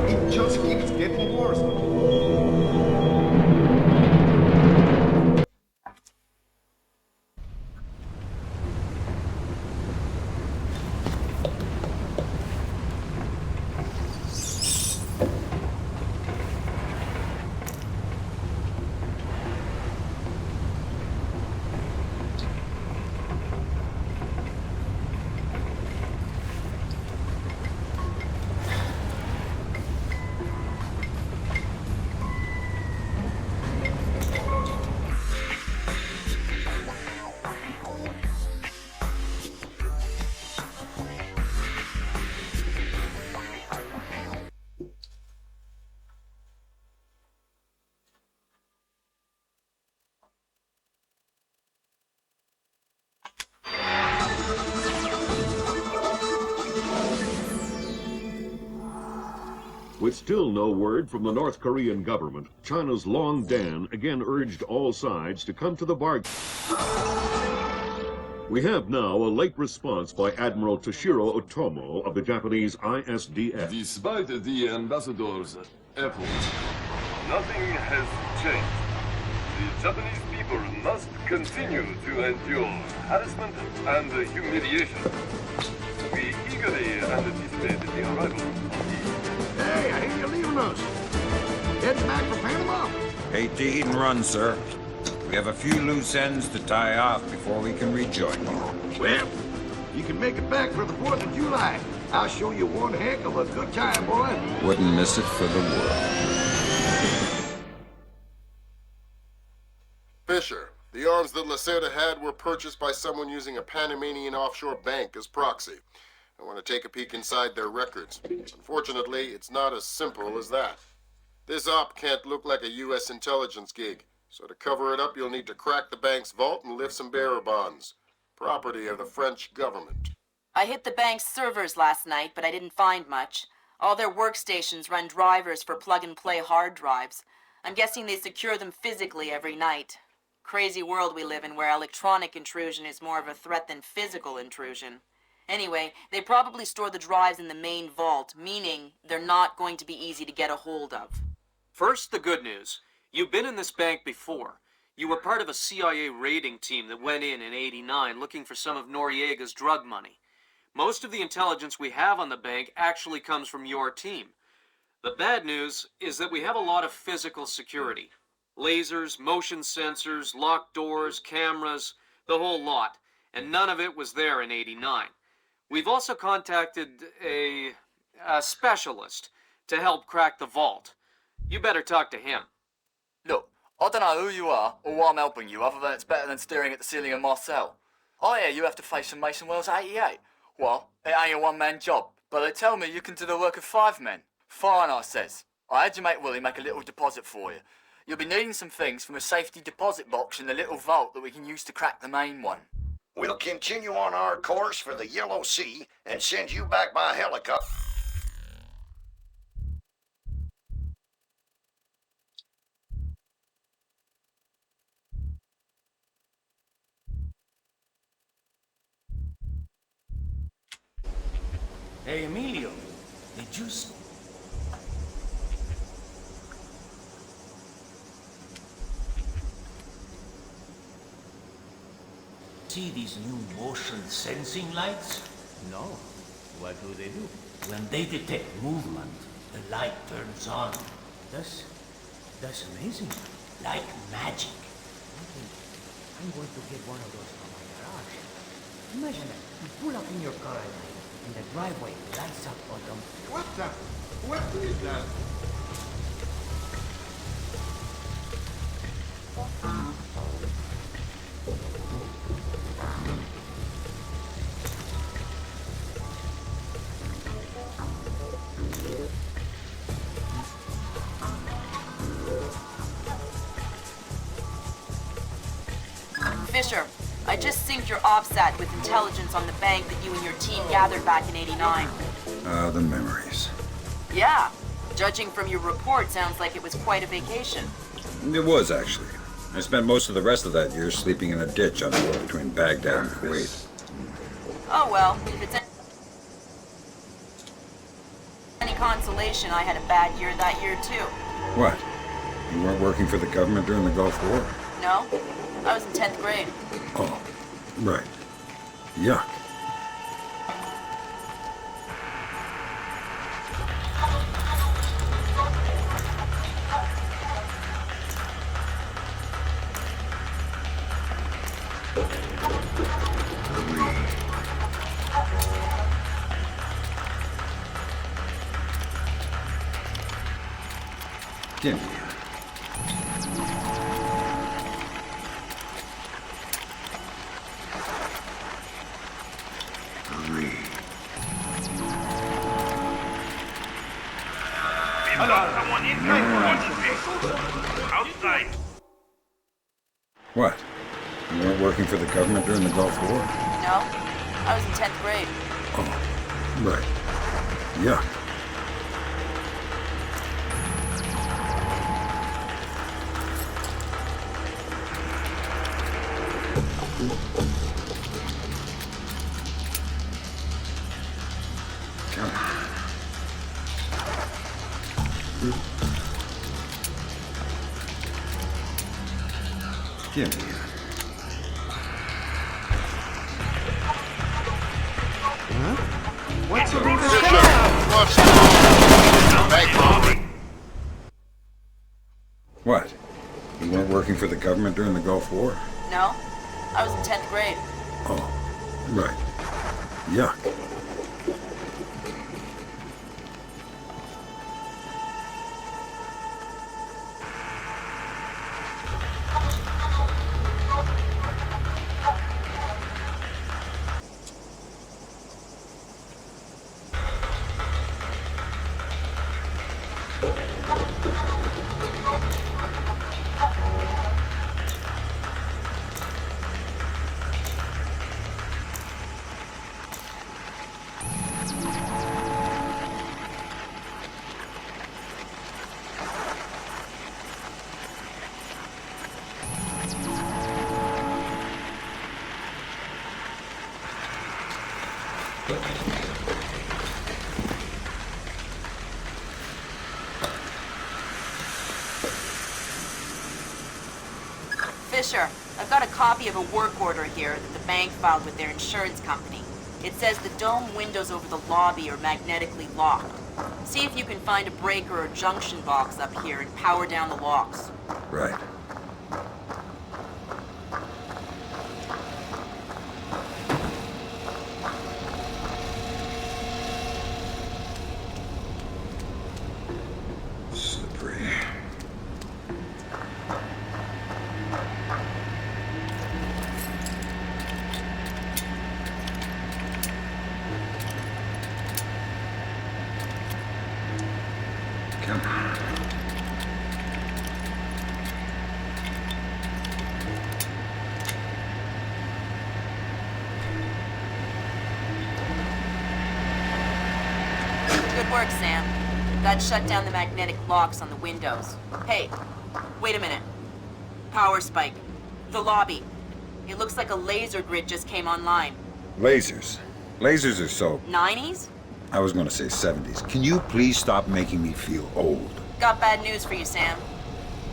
Speaker 17: It just keeps getting worse.
Speaker 2: With still no word from the North Korean government, China's Long Dan again urged all sides to come to the bargain. We have now a late response by Admiral Toshiro Otomo of the Japanese ISDF.
Speaker 6: Despite the ambassador's efforts, nothing has changed. The Japanese people must continue to endure harassment and humiliation. We eagerly anticipate the arrival of the...
Speaker 18: Hey, I hear you're leaving us. Heading back for Panama.
Speaker 4: Hate to eat and run, sir. We have a few loose ends to tie off before we can rejoin you.
Speaker 18: Well, you can make it back for the 4th of July. I'll show you one heck of a good time, boy.
Speaker 4: Wouldn't miss it for the world.
Speaker 1: Fisher, the arms that Lacerda had were purchased by someone using a Panamanian offshore bank as proxy. I want to take a peek inside their records. Unfortunately, it's not as simple as that. This op can't look like a U.S. intelligence gig, so to cover it up, you'll need to crack the bank's vault and lift some bearer bonds. Property of the French government.
Speaker 3: I hit the bank's servers last night, but I didn't find much. All their workstations run drivers for plug-and-play hard drives. I'm guessing they secure them physically every night. Crazy world we live in where electronic intrusion is more of a threat than physical intrusion. Anyway, they probably store the drives in the main vault, meaning they're not going to be easy to get a hold of.
Speaker 7: First, the good news. You've been in this bank before. You were part of a CIA raiding team that went in '89 looking for some of Noriega's drug money. Most of the intelligence we have on the bank actually comes from your team. The bad news is that we have a lot of physical security. Lasers, motion sensors, locked doors, cameras, the whole lot. And none of it was there in '89. We've also contacted a specialist to help crack the vault. You better talk to him.
Speaker 19: Look, I don't know who you are or why I'm helping you, other than it's better than staring at the ceiling of my cell. I hear you have to face some Mason Wells 88. Well, it ain't a one-man job, but they tell me you can do the work of 5 men. Fine, I says. I had your mate Willie make a little deposit for you. You'll be needing some things from a safety deposit box in the little vault that we can use to crack the main one.
Speaker 5: We'll continue on our course for the Yellow Sea and send you back by helicopter.
Speaker 14: Hey, Emilio, did you... see these new motion sensing lights?
Speaker 9: No. What do they do?
Speaker 14: When they detect movement, the light turns on.
Speaker 9: That's amazing.
Speaker 14: Like magic.
Speaker 9: I'm going to get one of those from my garage. Imagine that. You pull up in your car at night, and the driveway lights up on them.
Speaker 18: What is that?
Speaker 3: Fisher, I just synced your OPSAT with intelligence on the bank that you and your team gathered back in '89.
Speaker 4: The memories.
Speaker 3: Yeah. Judging from your report, sounds like it was quite a vacation.
Speaker 4: It was, actually. I spent most of the rest of that year sleeping in a ditch on the road between Baghdad and Kuwait.
Speaker 3: Oh well, if it's any consolation, I had a bad year that year too.
Speaker 4: What? You weren't working for the government during the Gulf War?
Speaker 3: No, I was in 10th grade.
Speaker 4: Oh, right. Yuck. Give me.
Speaker 9: Someone inside. Outside.
Speaker 4: What? You weren't working for the government during the Gulf War?
Speaker 3: No, I was in 10th grade.
Speaker 4: Oh, right. Yuck. Give me.
Speaker 17: Huh? What's the big
Speaker 4: What? You weren't working for the government during the Gulf War?
Speaker 3: No, I was in 10th grade.
Speaker 4: Oh, right. Yuck.
Speaker 3: Fisher, I've got a copy of a work order here that the bank filed with their insurance company. It says the dome windows over the lobby are magnetically locked. See if you can find a breaker or junction box up here and power down the locks.
Speaker 4: Right. Slippery. Come on.
Speaker 3: Good work, Sam. That shut down the magnetic locks on the windows. Hey, wait a minute. Power spike. The lobby. It looks like a laser grid just came online.
Speaker 4: Lasers. Lasers are so...
Speaker 3: 90s?
Speaker 4: I was going to say 70s. Can you please stop making me feel old?
Speaker 3: Got bad news for you, Sam.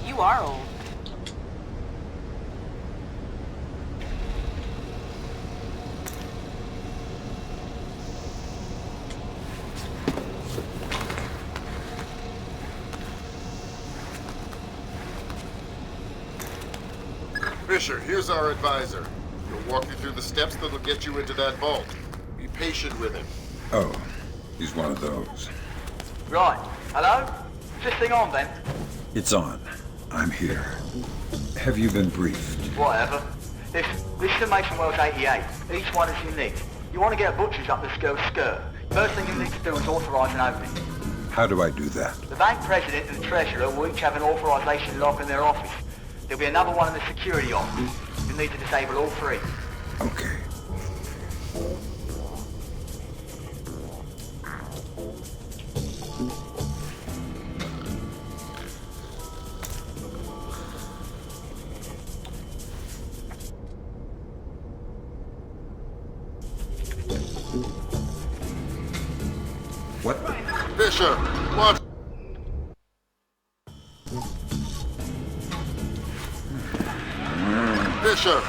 Speaker 3: You are old.
Speaker 1: Fisher, here's our advisor. He'll walk you through the steps that'll get you into that vault. Be patient with him.
Speaker 4: Oh, he's one of those.
Speaker 19: Right. Hello? Is this thing on then?
Speaker 4: It's on. I'm here. Have you been briefed?
Speaker 19: Whatever. This is the Mason Wells 88. Each one is unique. You want to get butchers up this girl's skirt. First thing you need to do is authorise an opening.
Speaker 4: How do I do that?
Speaker 19: The bank president and the treasurer will each have an authorisation lock in their office. There'll be another one in the security office. You'll need to disable all three.
Speaker 4: Okay. What?
Speaker 1: Fisher, watch. Fisher.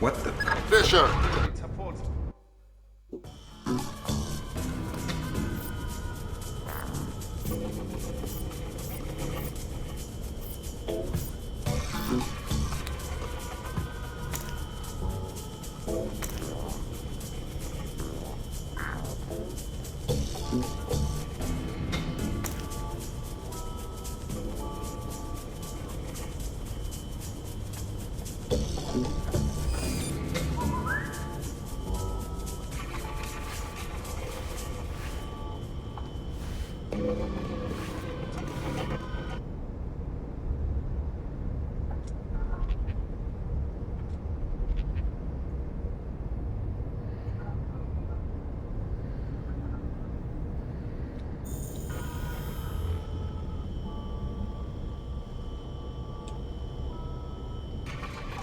Speaker 4: What the?
Speaker 1: Fisher.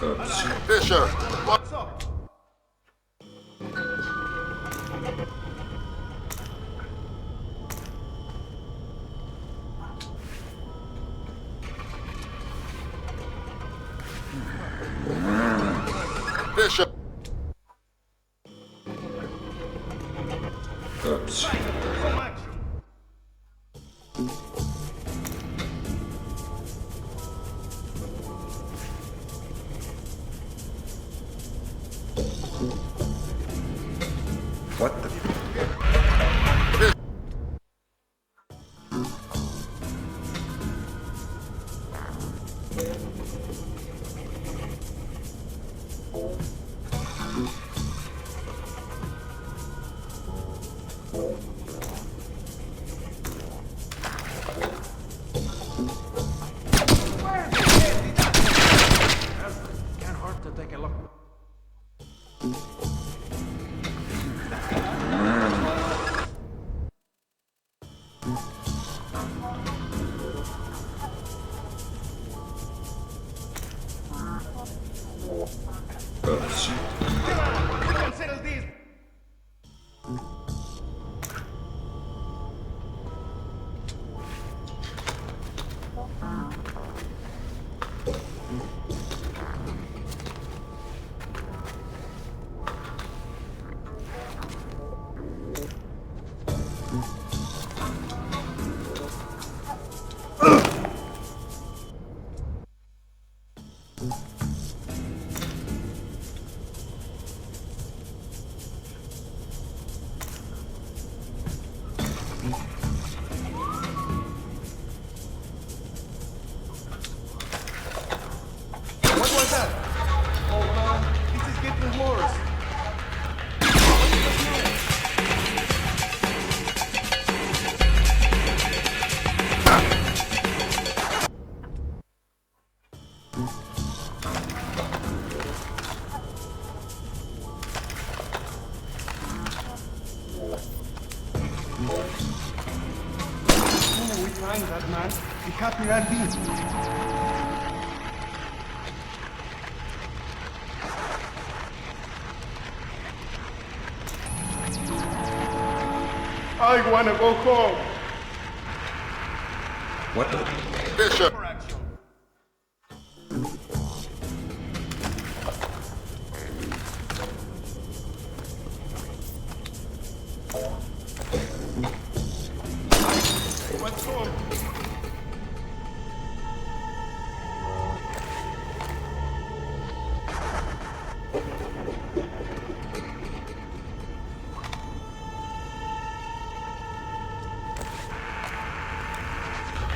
Speaker 4: Oops.
Speaker 1: Fisher.
Speaker 9: What's up?
Speaker 1: Fisher.
Speaker 4: Oops. What the?
Speaker 9: Can't hurt to take a look.
Speaker 4: Oops.
Speaker 9: We can settle this. What was that? Oh man, this is getting worse. When are we trying that, man? Be happy at least. I want to go home.
Speaker 4: What the?
Speaker 1: Fisher.
Speaker 9: What's home?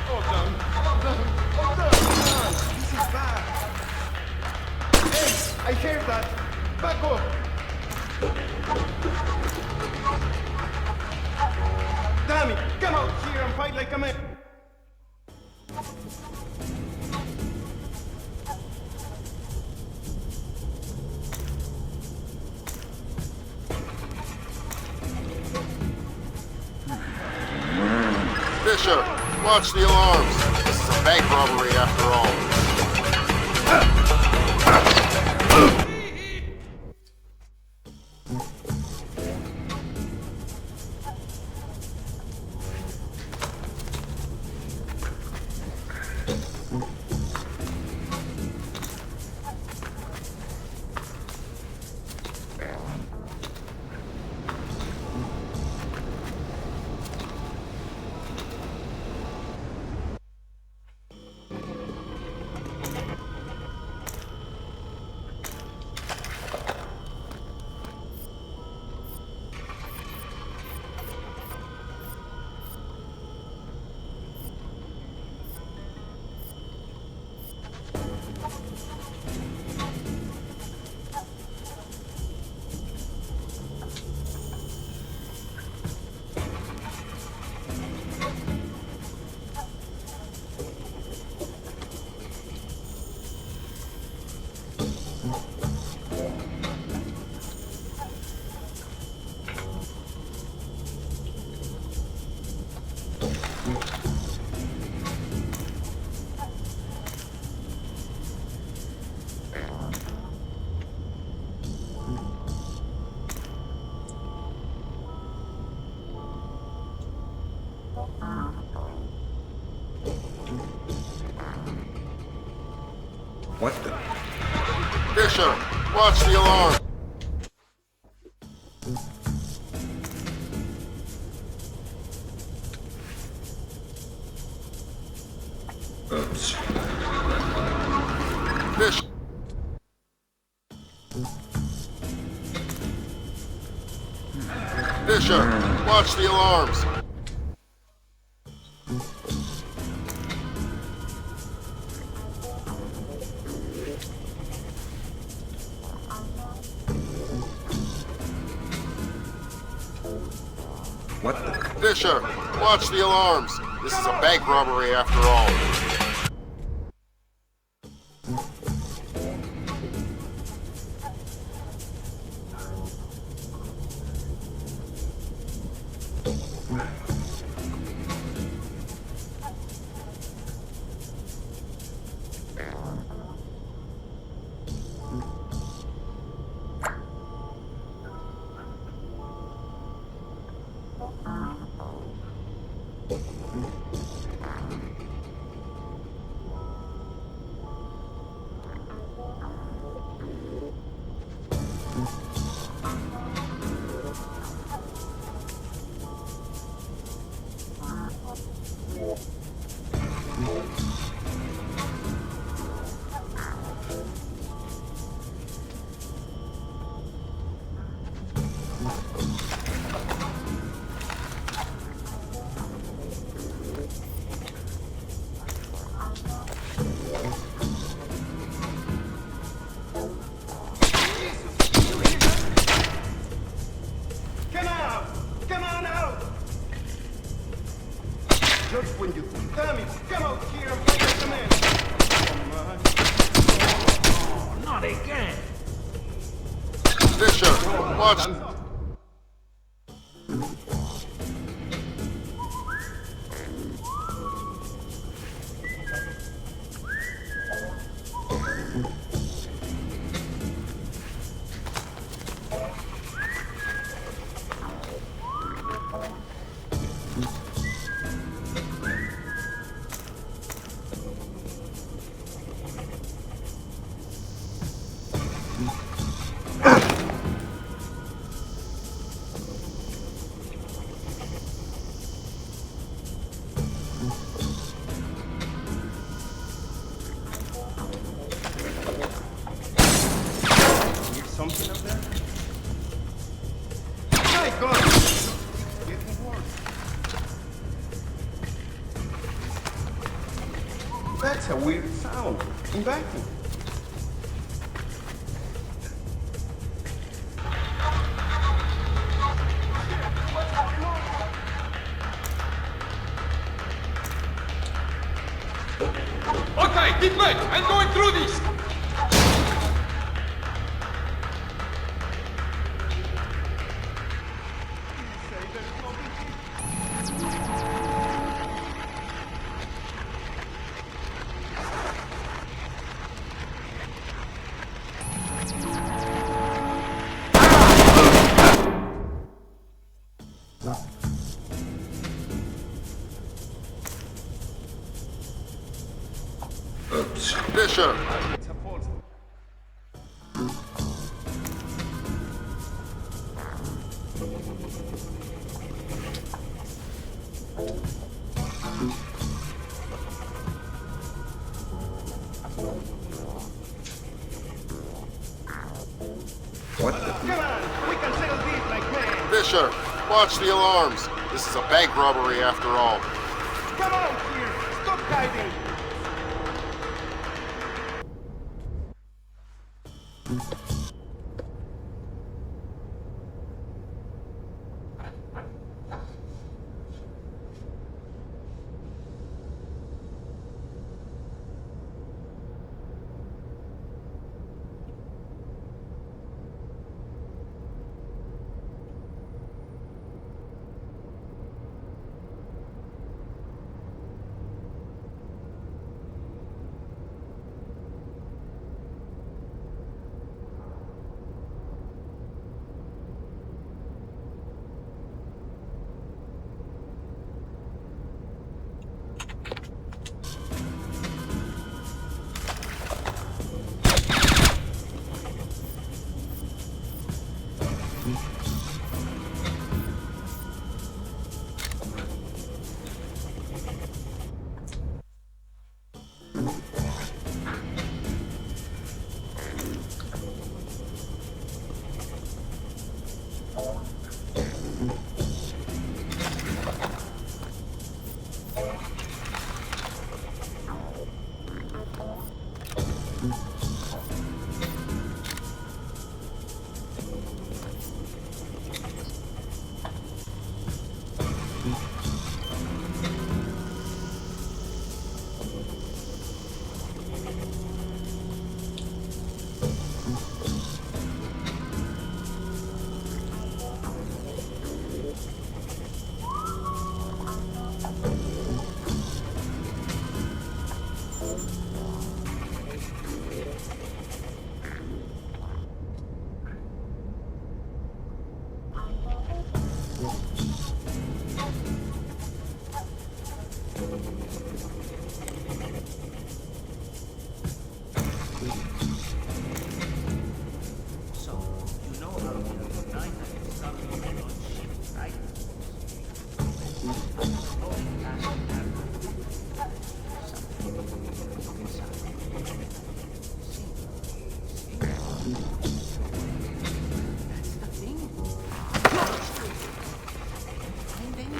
Speaker 9: Hold on, hold on, hold on, man. This is bad. Hey, I hear that. Back up. Damn it! Come out here and fight like a man!
Speaker 1: Fisher, watch the alarms. This is a bank robbery after all.
Speaker 4: What the?
Speaker 1: Fisher, watch the alarm.
Speaker 4: Oops.
Speaker 1: Fish. Fisher, watch the alarms.
Speaker 4: What the?
Speaker 1: Fisher, watch the alarms. This is a bank robbery after all.
Speaker 9: Just when you think, damn it, come out here and fight like a man. Come on.
Speaker 15: Not again.
Speaker 1: Fisher, watch.
Speaker 9: Something up there? My God! It's getting worse. That's a weird sound. In vacuum.
Speaker 15: back, get back! I'm going through this!
Speaker 1: Bishop!
Speaker 4: What the?
Speaker 1: Bishop, watch the alarms. This is a bank robbery after all.
Speaker 9: Come on here! Stop hiding!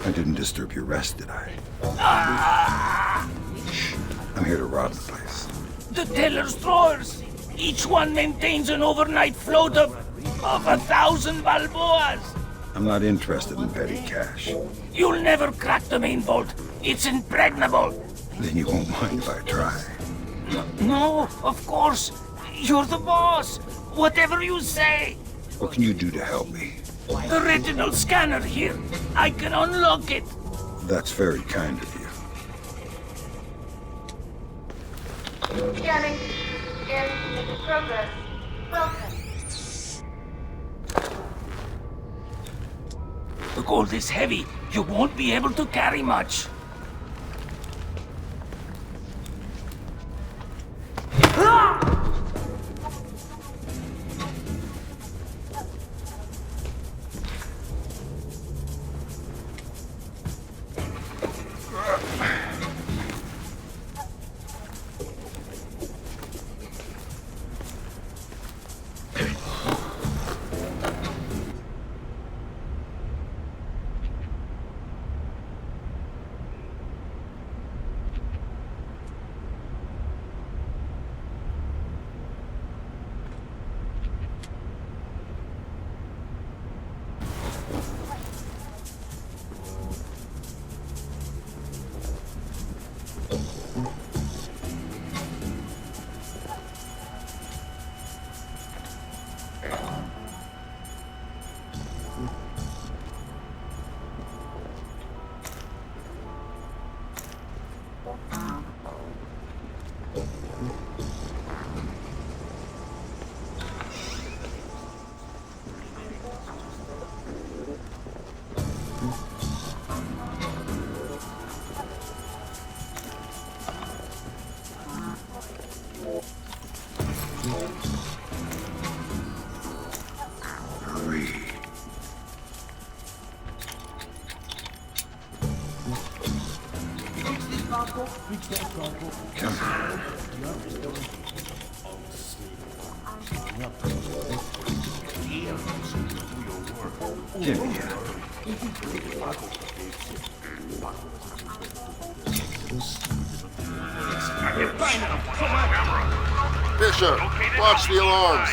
Speaker 4: I didn't disturb your rest, did I? Shh. I'm here to rob the place.
Speaker 14: The teller's drawers! Each one maintains an overnight float of 1,000 balboas!
Speaker 4: I'm not interested in petty cash.
Speaker 14: You'll never crack the main vault. It's impregnable.
Speaker 4: Then you won't mind if I try.
Speaker 14: No, of course. You're the boss. Whatever you say.
Speaker 4: What can you do to help me?
Speaker 14: The retinal scanner here. I can unlock it.
Speaker 4: That's very kind of you.
Speaker 20: Scanning. In progress. Welcome.
Speaker 14: The gold is heavy. You won't be able to carry much.
Speaker 4: Come on. Give me it.
Speaker 1: Fisher, watch the alarms.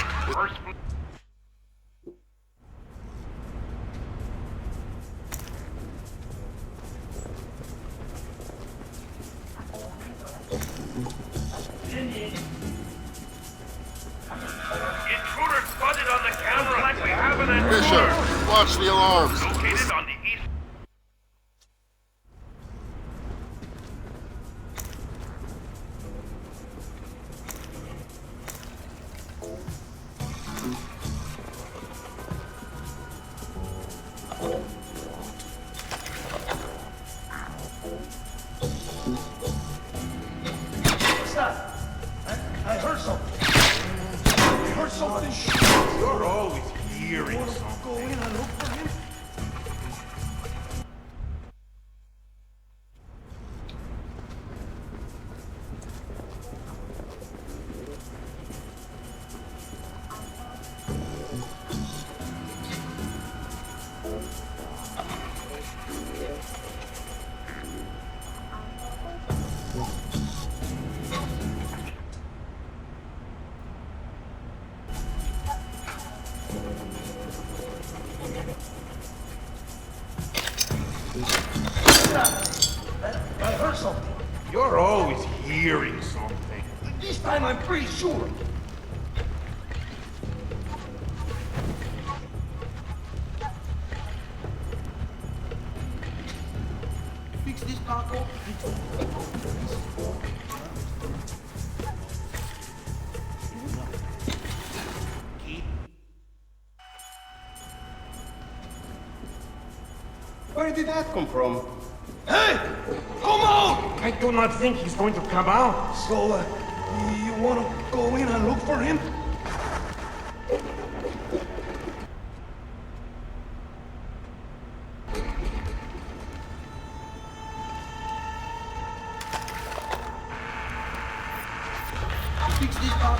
Speaker 15: Intruder spotted on the camera. Like we have an
Speaker 1: Fisher, watch the alarms.
Speaker 15: located on the east.
Speaker 14: What's that? I heard something. I heard something.
Speaker 11: You're always hearing something.
Speaker 14: Go in and look for him. I heard something.
Speaker 11: You're always hearing something.
Speaker 14: This time I'm pretty sure.
Speaker 13: Fix this, Paco.
Speaker 16: Where did that come from?
Speaker 15: Hey! Come out!
Speaker 9: I do not think he's going to come out.
Speaker 14: So, you want to go in and look for him?
Speaker 13: Fix this, Paco.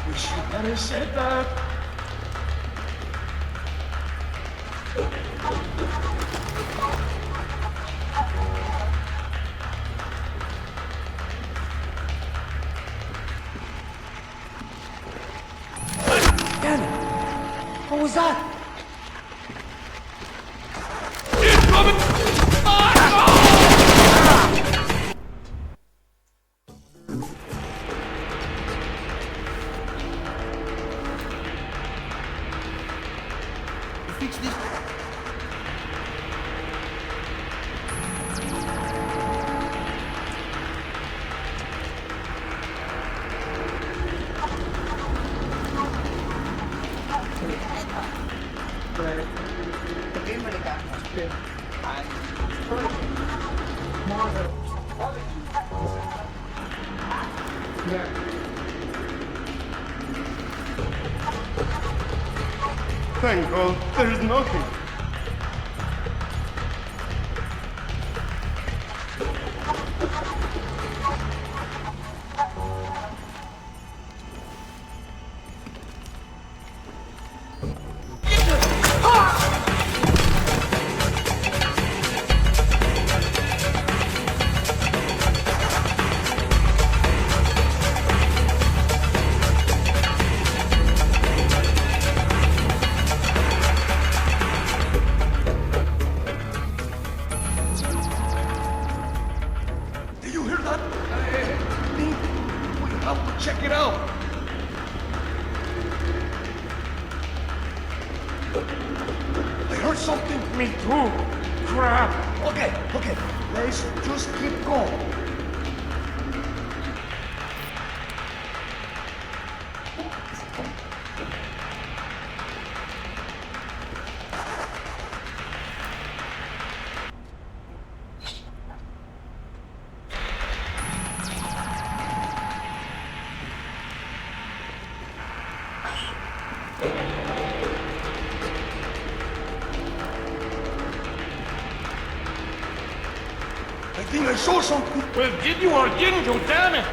Speaker 14: Wish you hadn't said that. Danny, what was that?
Speaker 13: Fix this.
Speaker 16: Thank God, there's nothing.
Speaker 14: Do you hear that? Link, we have to check it out. I heard something.
Speaker 9: Me too. Crap.
Speaker 14: Okay. Let's just keep going.
Speaker 15: I think I saw something.
Speaker 9: Well, did you or didn't you, damn it?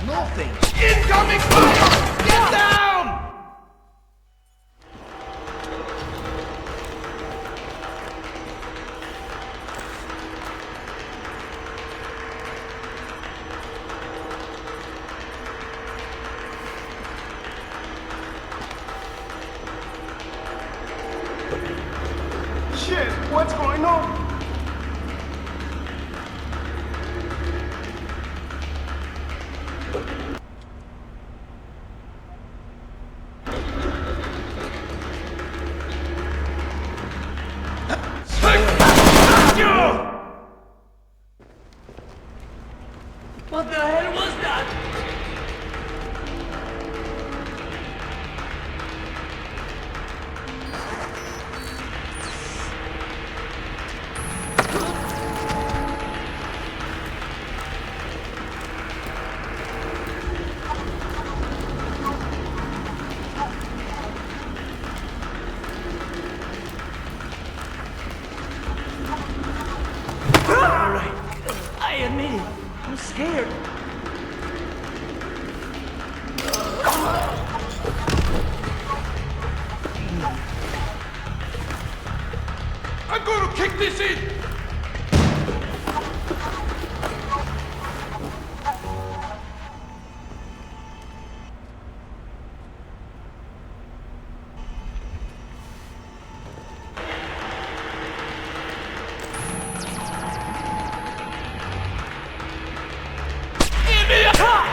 Speaker 15: Nothing. Incoming fire! Get down!
Speaker 9: Shit, what's going on?
Speaker 14: What the hell was that? Alright, I admit it. I'm scared.
Speaker 15: I'm gonna kick this in! Give me a shot!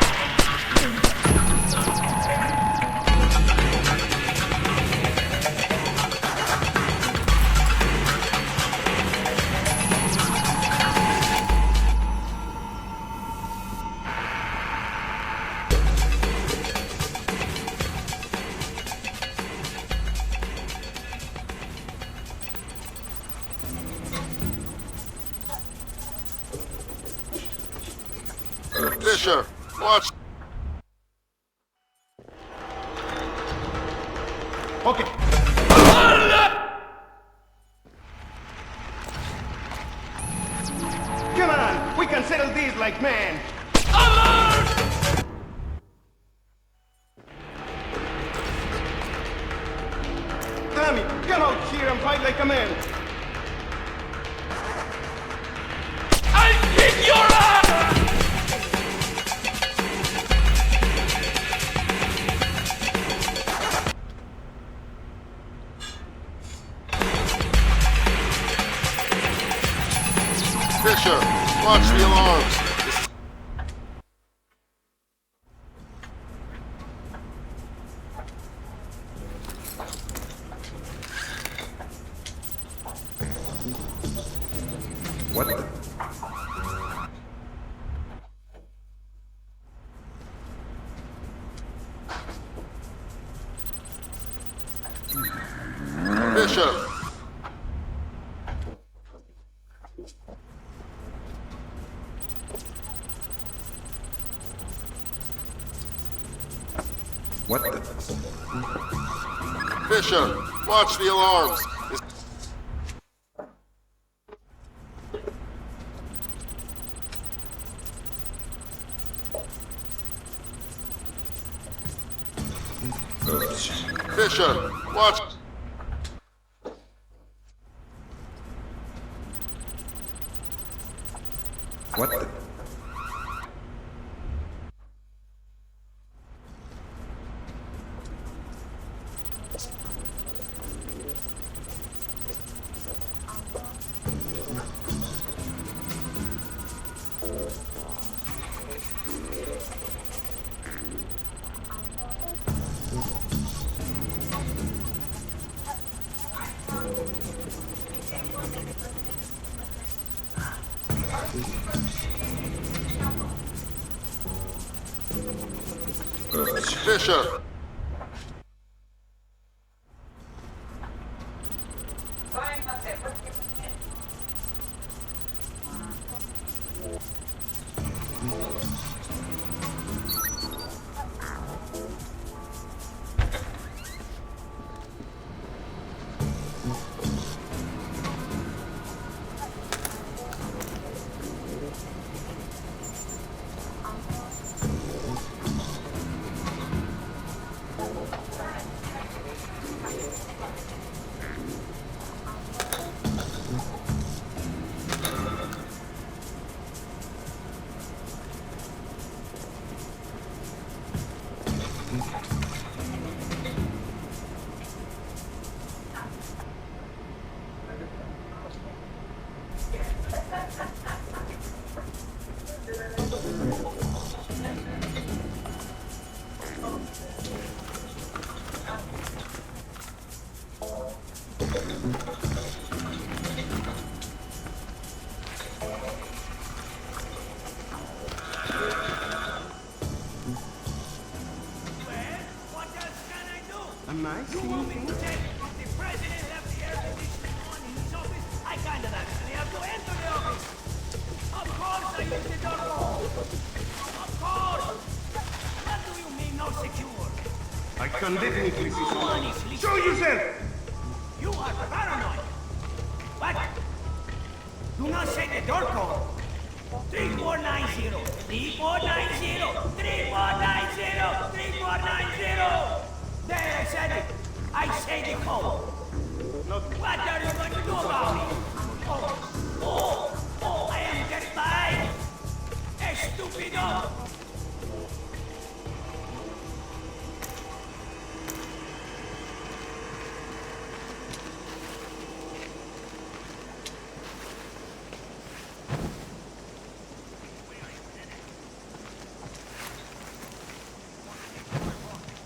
Speaker 1: Fisher, watch.
Speaker 9: Okay. Come on, we can settle this like men. Tommy, come out here and fight like a man.
Speaker 15: I'll kick your ass!
Speaker 1: Fisher, watch the alarms.
Speaker 4: What the?
Speaker 1: Fisher.
Speaker 4: What the?
Speaker 1: Fisher, watch the alarms. Fisher, watch.
Speaker 4: What the?
Speaker 1: Fisher.
Speaker 16: Am I seeing things?
Speaker 14: The president left the air conditioning on in his office. I kind of actually have to enter the office. Of course I use the door code. Of course. What do you mean no secure?
Speaker 16: I can definitely see someone.
Speaker 14: Honestly,
Speaker 16: Show yourself!
Speaker 14: you are paranoid. What? Do not say the door code. 3490. 3490. 3490. 3490. There, I said it. I say the code. What are you going to do about it? Oh, I am terrified. Estupido.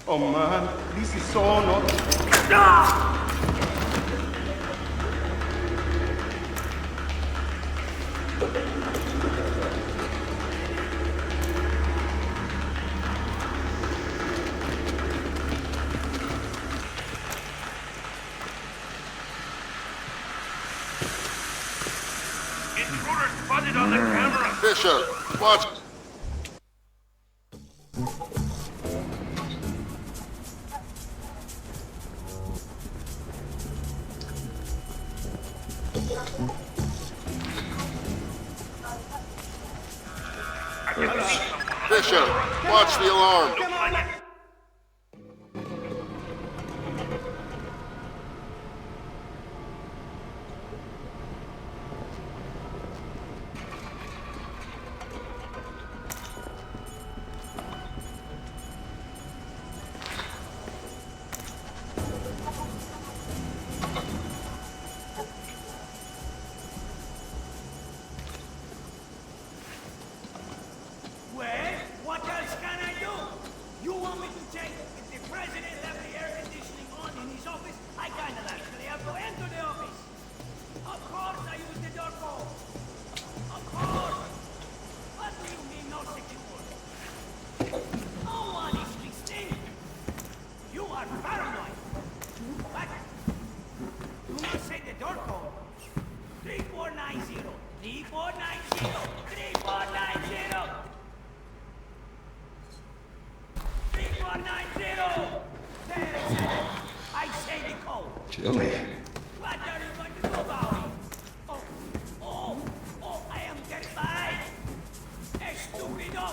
Speaker 16: Oh man, this is so not...
Speaker 13: Intruder spotted on the camera!
Speaker 1: Fisher, watch. Fisher, watch the alarm.
Speaker 14: Well, what else can I do? You want me to check if the president left the air conditioning on in his office? I kind of actually have to enter the office. Of course I use the door code. Of course. What do you mean no secure? Oh, honestly, Steve. You are paranoid. What? Do not say the door code. 3490. 3490. 3490. 3490! There, I say the code.
Speaker 4: Chilly.
Speaker 14: What are you going to do about it? Oh, I am terrified. Estupido.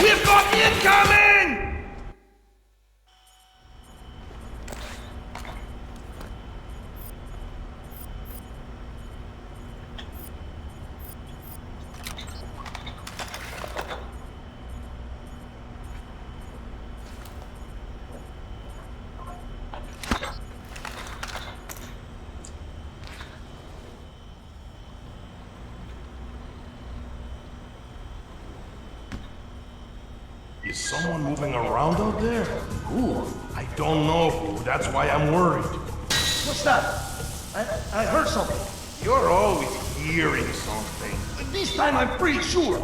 Speaker 15: We've got incoming!
Speaker 13: Is someone moving around out there? Who? I don't know who. That's why I'm worried.
Speaker 14: What's that? I heard something.
Speaker 13: You're always hearing something.
Speaker 14: This time I'm pretty sure.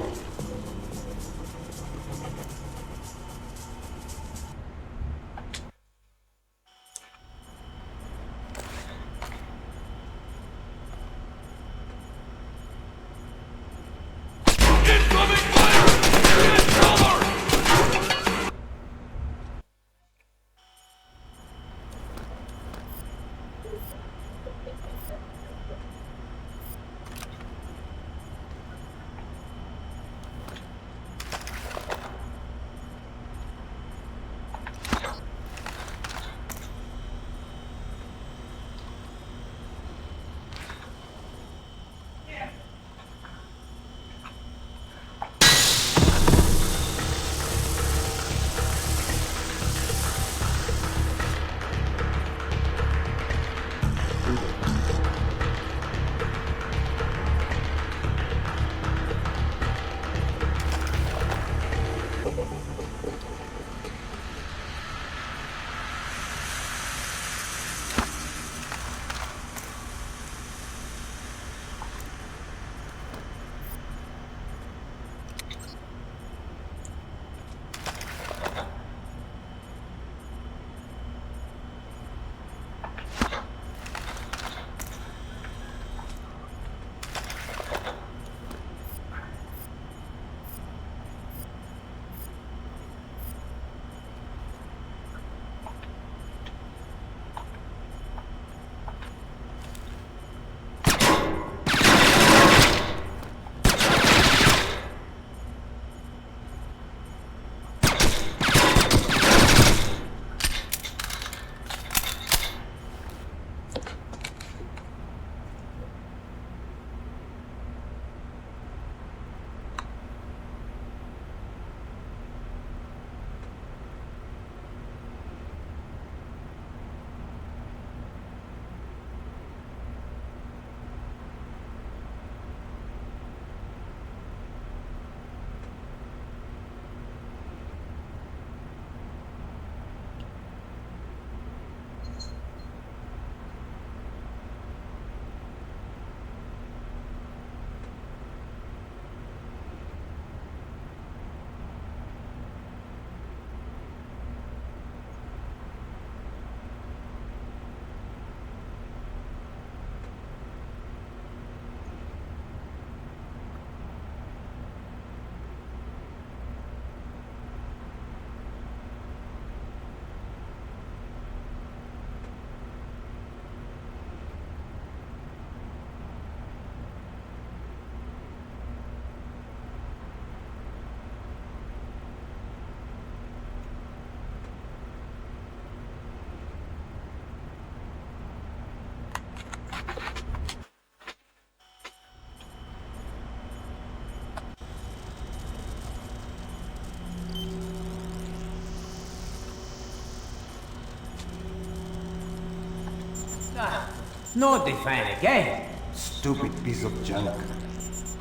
Speaker 14: No define again.
Speaker 16: Stupid piece of junk.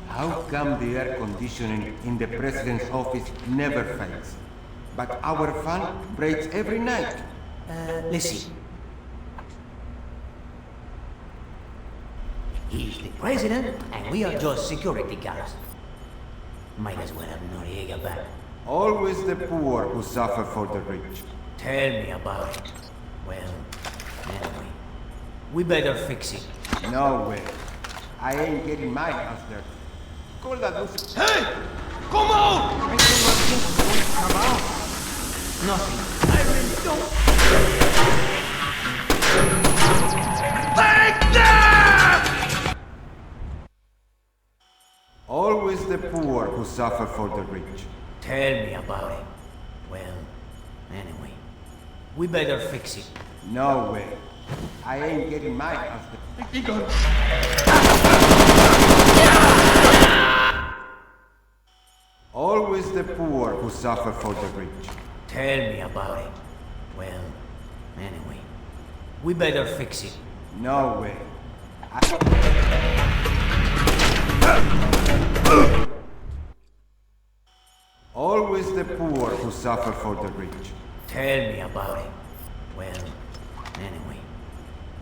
Speaker 16: How come the air conditioning in the president's office never fails, but our fan breaks every night?
Speaker 14: Listen. He's the president, and we are just security guards. Might as well have Noriega back.
Speaker 16: Always the poor who suffer for the rich.
Speaker 14: Tell me about it. Well, anyway, we better fix it.
Speaker 16: No way. I ain't getting my house dirty. Call that Lucy.
Speaker 15: Hey! Come out!
Speaker 16: Come out.
Speaker 14: Nothing. I really don't.
Speaker 15: Take that!
Speaker 16: Always the poor who suffer for the rich.
Speaker 14: Tell me about it. Well, anyway, we better fix it.
Speaker 16: No way. I ain't getting my house dirty. Always the poor who suffer for the rich.
Speaker 14: Tell me about it. Well, anyway, we better fix it.
Speaker 16: No way. Always the poor who suffer for the rich.
Speaker 14: Tell me about it. Well, anyway,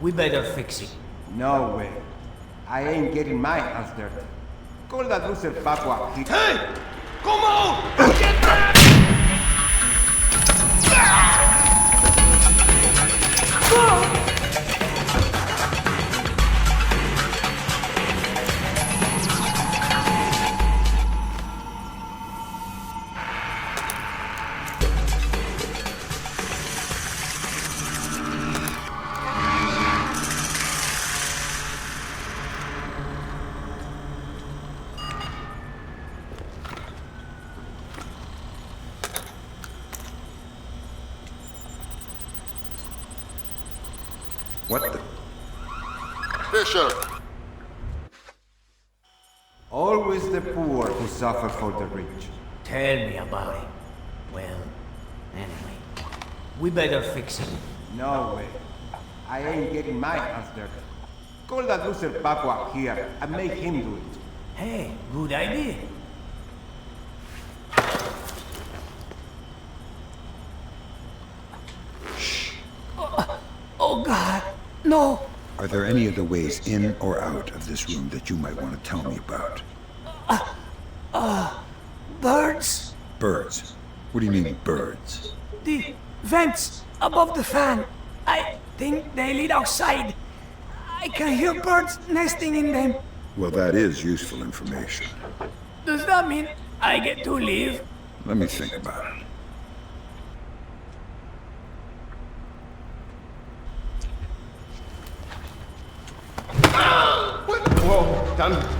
Speaker 14: we better fix it.
Speaker 16: No way. I ain't getting my house dirty. Call that loser Paco up here.
Speaker 15: Hey! Come out! Get back!
Speaker 4: What the?
Speaker 1: Fisher!
Speaker 16: Always the poor who suffer for the rich.
Speaker 14: Tell me about it. Well, anyway, we better fix it.
Speaker 16: No way. I ain't getting my house dirty. Call that loser Paco up here and make him do it.
Speaker 14: Hey, good idea. Oh God, no!
Speaker 4: Are there any other ways in or out of this room that you might want to tell me about?
Speaker 15: Birds?
Speaker 4: Birds? What do you mean, birds?
Speaker 15: The vents above the fan. I think they lead outside. I can hear birds nesting in them.
Speaker 4: Well, that is useful information.
Speaker 15: Does that mean I get to leave?
Speaker 4: Let me think about it.
Speaker 13: Whoa, done.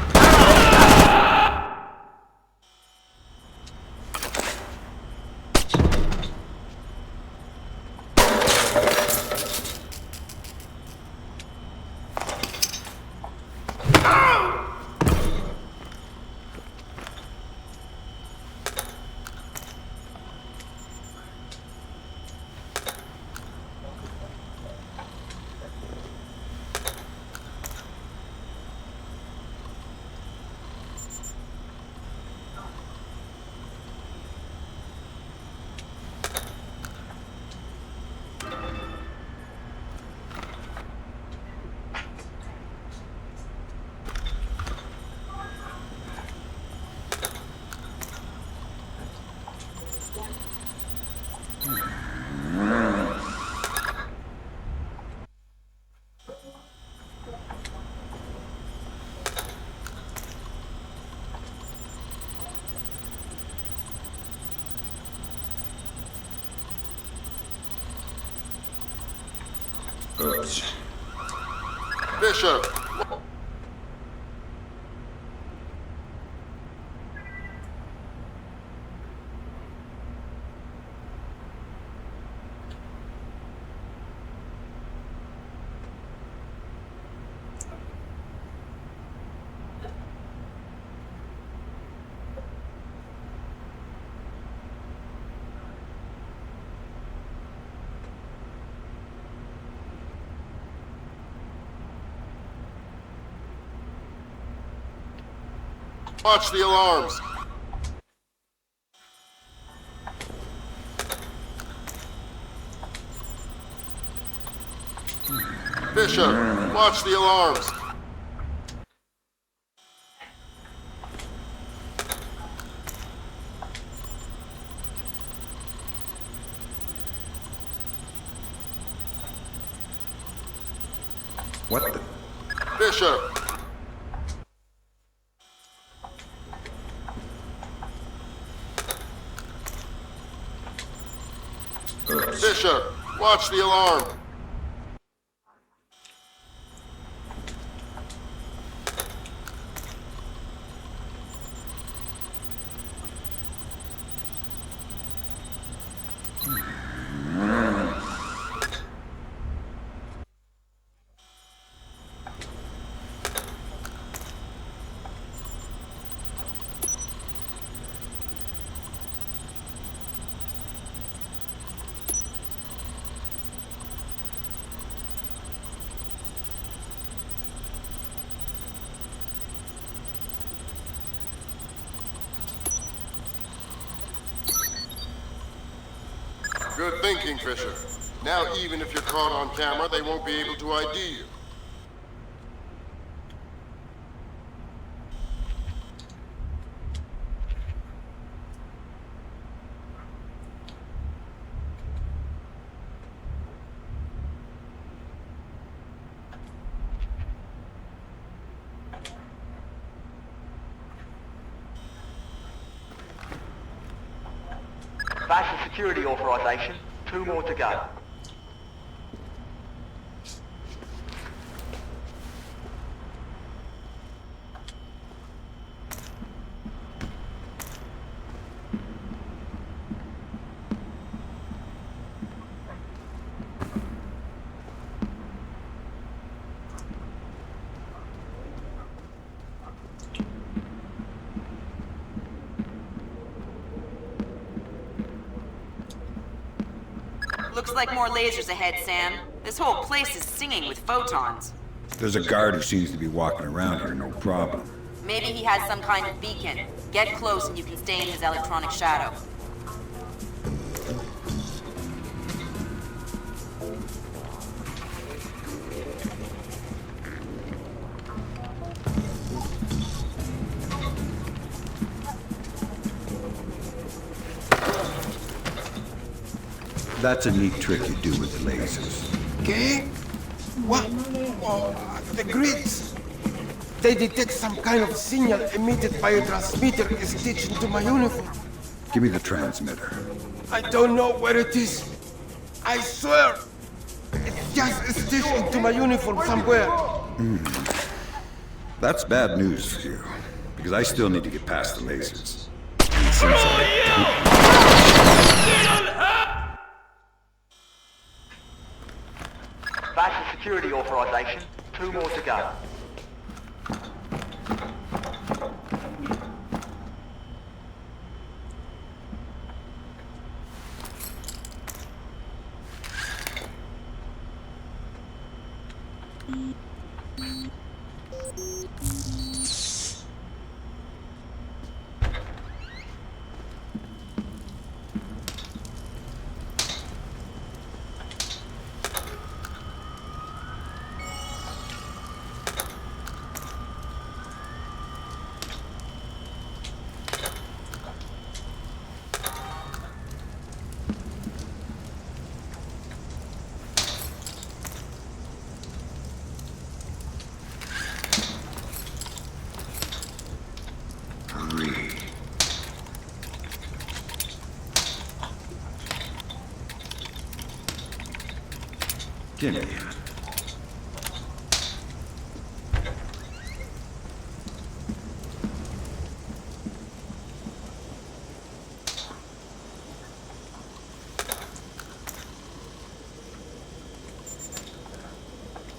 Speaker 4: Oops.
Speaker 1: Bishop! Watch the alarms. Fisher, watch the alarms.
Speaker 4: What the?
Speaker 1: Fisher. Fisher, watch the alarm. Good thinking, Fisher. Now, even if you're caught on camera, they won't be able to ID you.
Speaker 19: That's the security authorization. 2 more to go.
Speaker 3: Looks like more lasers ahead, Sam. This whole place is singing with photons.
Speaker 4: There's a guard who seems to be walking around here, no problem.
Speaker 3: Maybe he has some kind of beacon. Get close and you can stay in his electronic shadow.
Speaker 4: That's a neat trick you do with the lasers.
Speaker 16: Okay? What? Oh, the grids. They detect some kind of signal emitted by a transmitter stitched into my uniform.
Speaker 4: Give me the transmitter.
Speaker 16: I don't know where it is. I swear. It's just stitched into my uniform somewhere.
Speaker 4: That's bad news for you, because I still need to get past the lasers. And since
Speaker 19: That's the security authorization. 2 more to go.
Speaker 4: Give me it.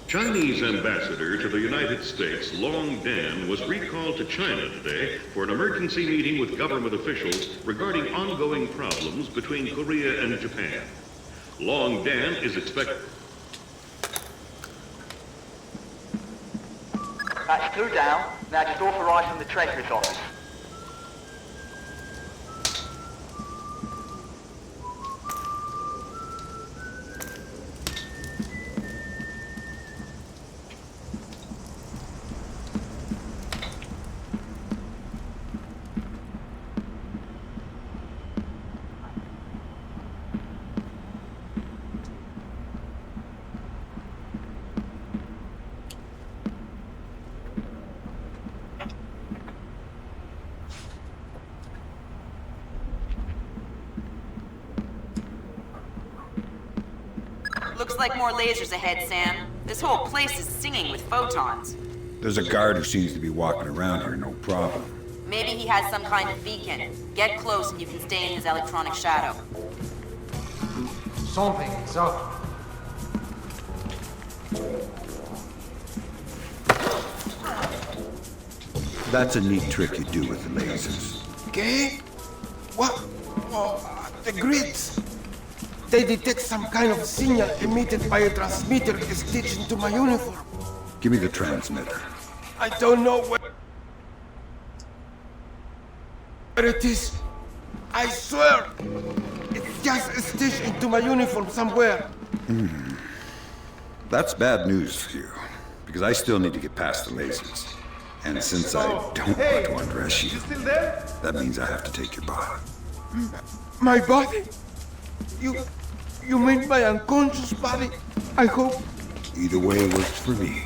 Speaker 2: Chinese ambassador to the United States, Long Dan, was recalled to China today for an emergency meeting with government officials regarding ongoing problems between Korea and Japan. Long Dan is expected...
Speaker 19: That's 2 down. Now just authorising the Treasury's office.
Speaker 3: Looks like more lasers ahead, Sam. This whole place is singing with photons.
Speaker 4: There's a guard who seems to be walking around here, no problem.
Speaker 3: Maybe he has some kind of beacon. Get close and you can stay in his electronic shadow.
Speaker 21: Something is up.
Speaker 4: That's a neat trick you do with the lasers.
Speaker 16: Okay? What? Oh, the grids. They detect some kind of signal emitted by a transmitter stitched into my uniform.
Speaker 4: Give me the transmitter.
Speaker 16: I don't know where it is. I swear. It's just stitched into my uniform somewhere.
Speaker 4: That's bad news for you, because I still need to get past the lasers. And since I don't want to undress you, that means I have to take your body.
Speaker 16: My body? You mean my unconscious body? I hope.
Speaker 4: Either way works for me.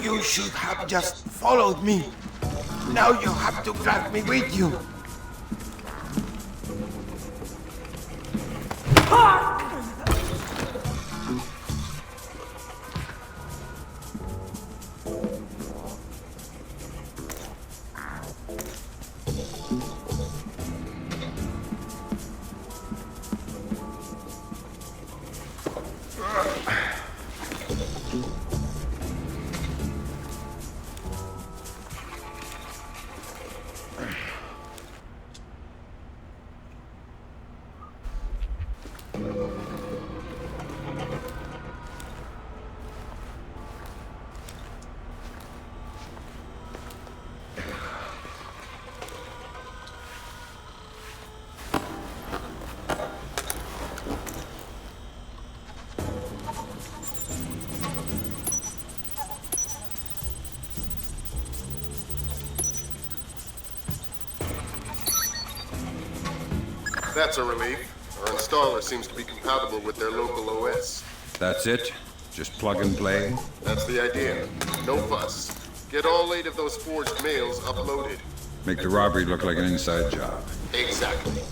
Speaker 16: You should have just followed me. Now you have to drag me with you.
Speaker 1: That's a relief. Our installer seems to be compatible with their local OS.
Speaker 4: That's it? Just plug and play?
Speaker 1: That's the idea. No fuss. Get all 8 of those forged mails uploaded.
Speaker 4: Make the robbery look like an inside job.
Speaker 1: Exactly.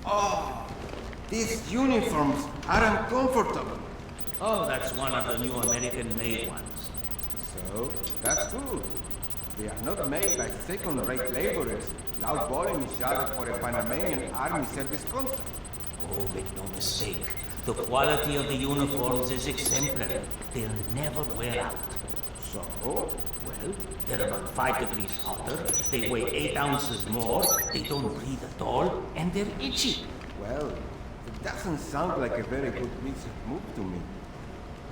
Speaker 16: Oh, these uniforms are uncomfortable.
Speaker 21: Oh, that's one of the new American-made ones.
Speaker 16: So, that's good. They are not made by second-rate laborers, lowballing each other for a Panamanian army service contract.
Speaker 21: Oh, make no mistake. The quality of the uniforms is exemplary. They'll never wear out.
Speaker 16: So?
Speaker 21: Well, they're about 5 degrees hotter, they weigh 8 ounces more, they don't breathe at all, and they're itchy.
Speaker 16: Well, it doesn't sound like a very good business move to me.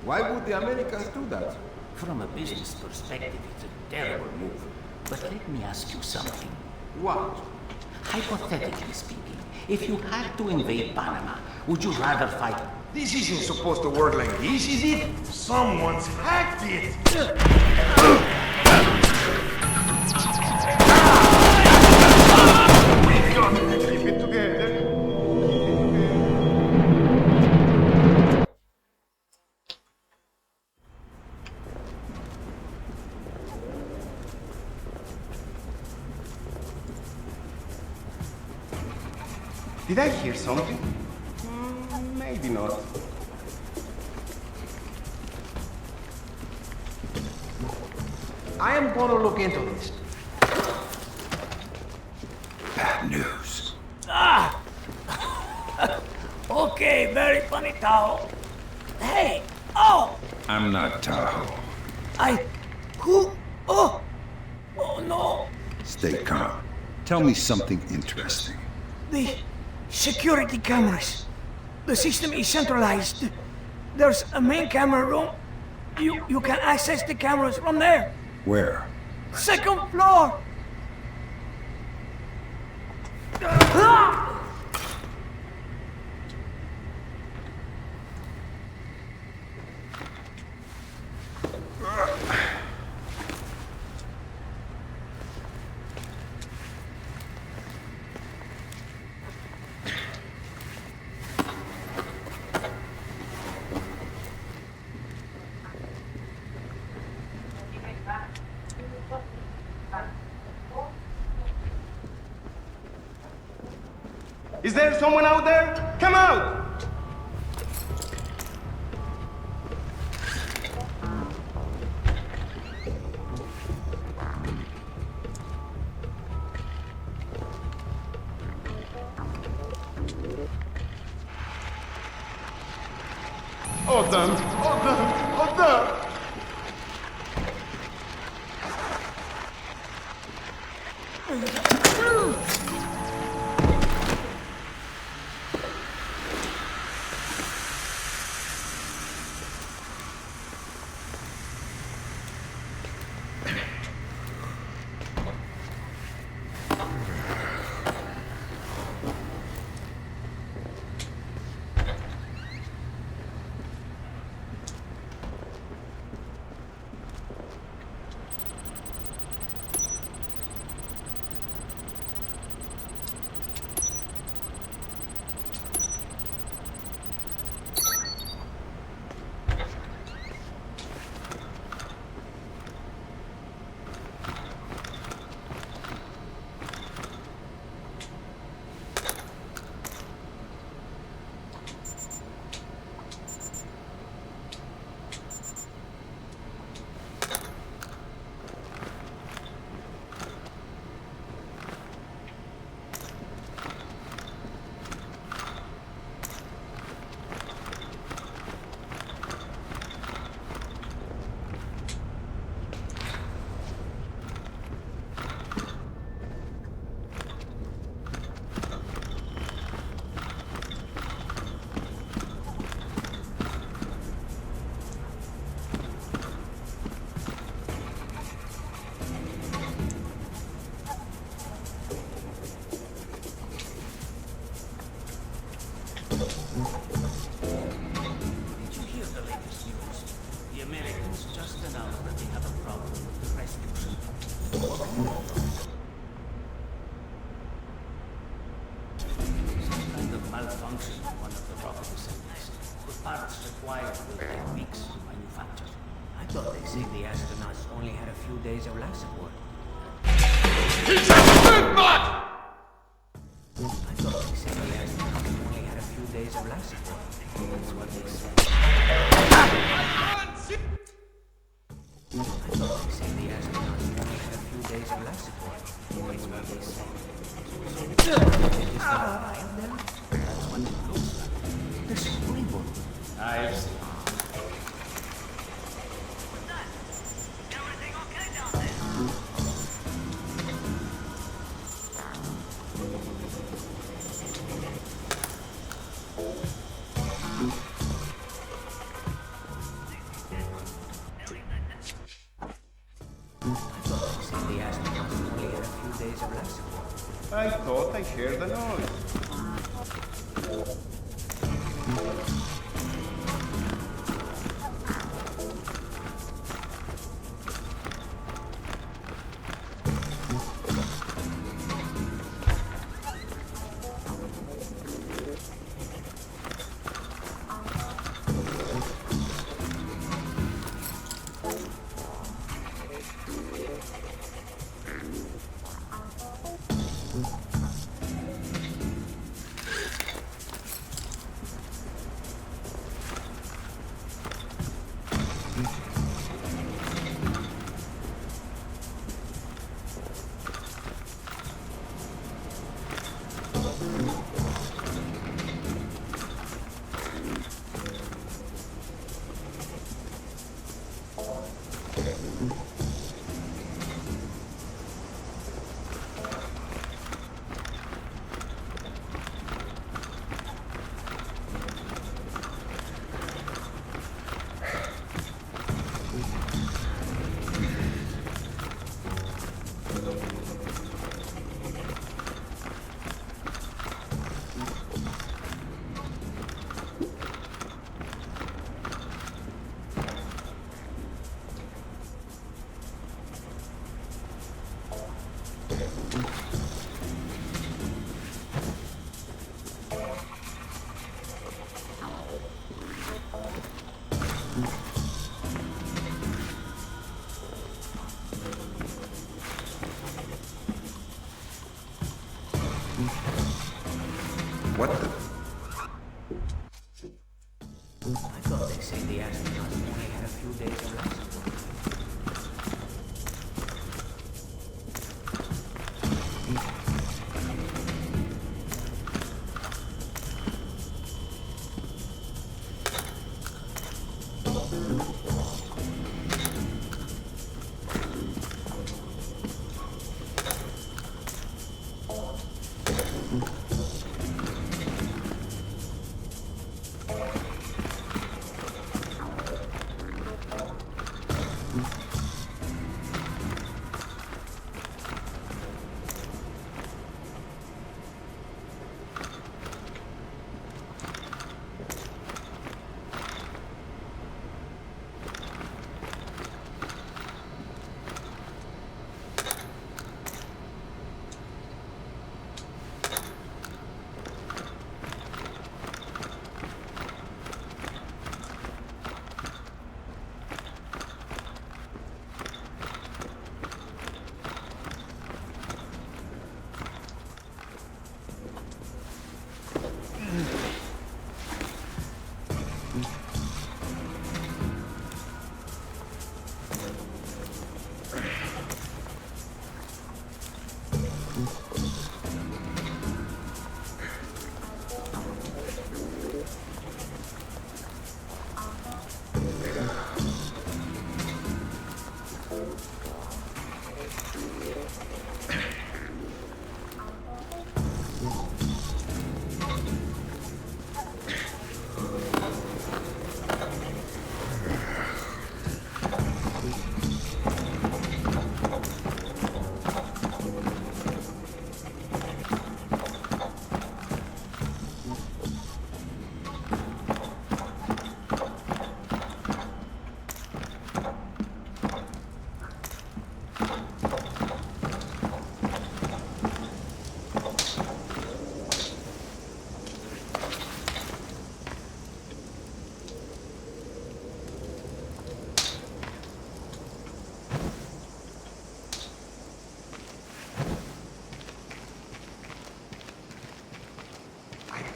Speaker 16: Why would the Americans do that?
Speaker 21: From a business perspective, it's a terrible move. But let me ask you something.
Speaker 16: What?
Speaker 21: Hypothetically speaking, if you had to invade Panama, would you rather fight?
Speaker 17: This isn't supposed to work like this, is it? Someone's hacked it! We've got to keep it together.
Speaker 22: Did I hear something? Maybe not.
Speaker 21: I am going to look into this.
Speaker 4: bad news.
Speaker 14: Ah! Okay, very funny, Tahoe. Hey! Oh!
Speaker 4: I'm not Tahoe.
Speaker 14: Who? Oh! Oh no!
Speaker 4: Stay calm. Tell me something interesting.
Speaker 14: The security cameras. The system is centralized. There's a main camera room. You can access the cameras from there.
Speaker 4: Where?
Speaker 14: Second floor! Ah!
Speaker 22: Is there someone out there? Come out! All done. All done. All done.
Speaker 21: malfunction in one of the rocket assemblies. The parts required will take weeks to manufacture. I thought they said the astronauts only had a few days of life support.
Speaker 15: He's a Slipknot!
Speaker 21: I thought they said the astronauts only had a few days of life support. That's what they said. I thought they said the astronauts only had a few days of life support. That's what they said. They just got fired there? That's what it looks like. The Splinter.
Speaker 22: I've seen. I thought I heard the noise.
Speaker 4: What the?
Speaker 21: I thought they said the astronauts only had a few days of life support.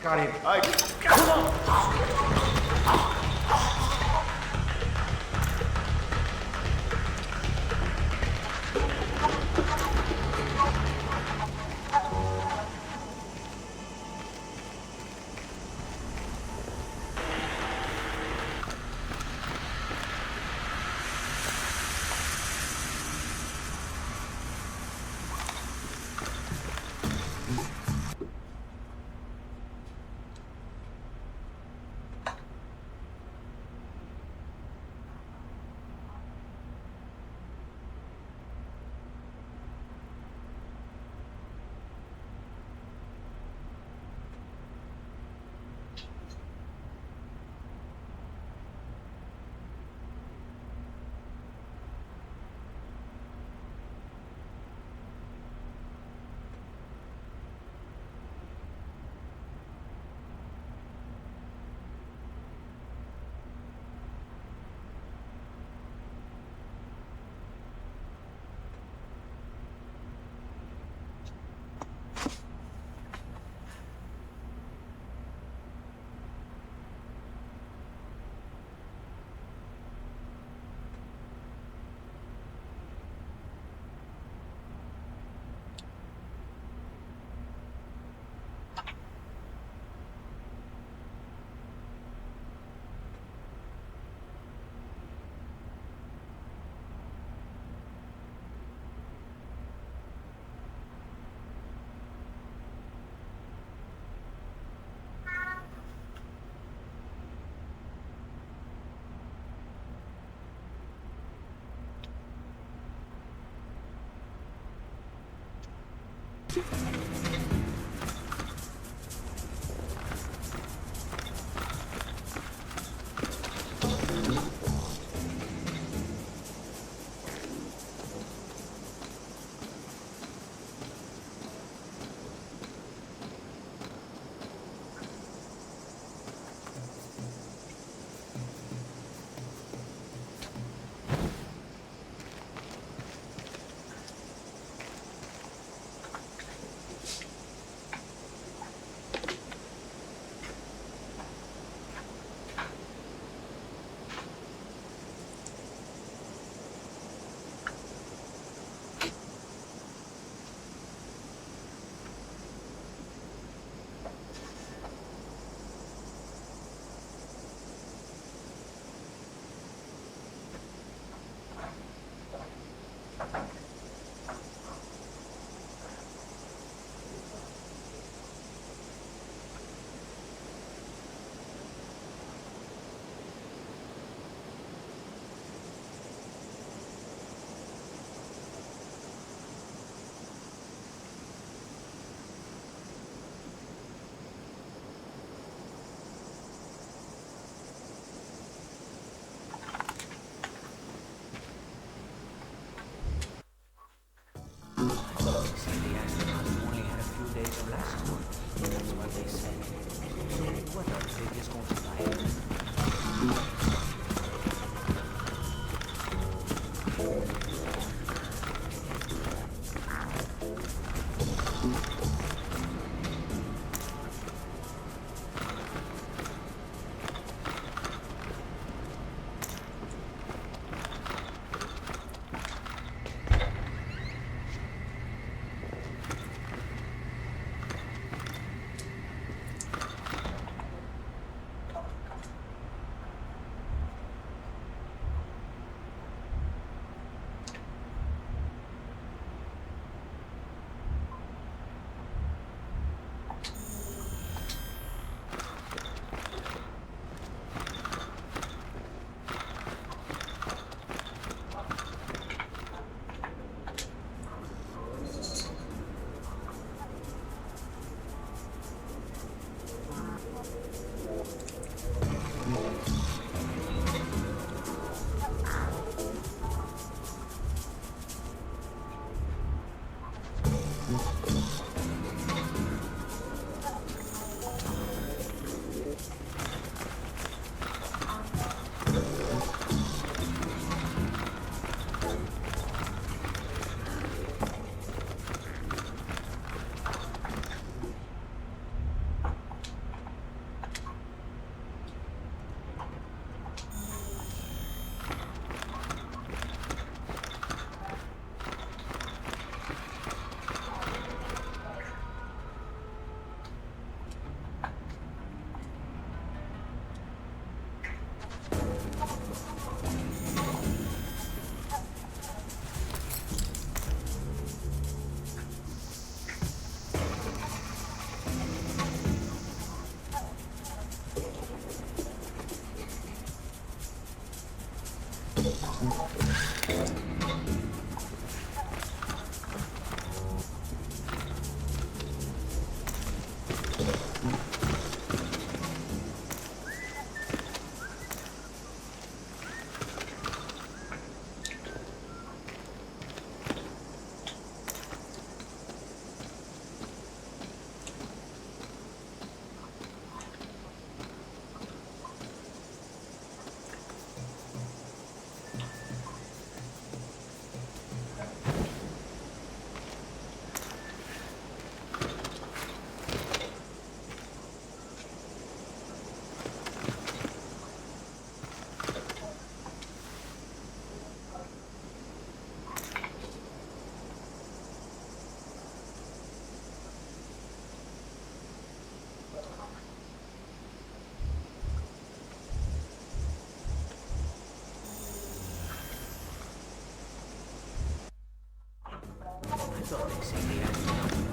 Speaker 17: Got him.
Speaker 15: Come on!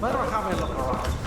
Speaker 13: Better have a look around.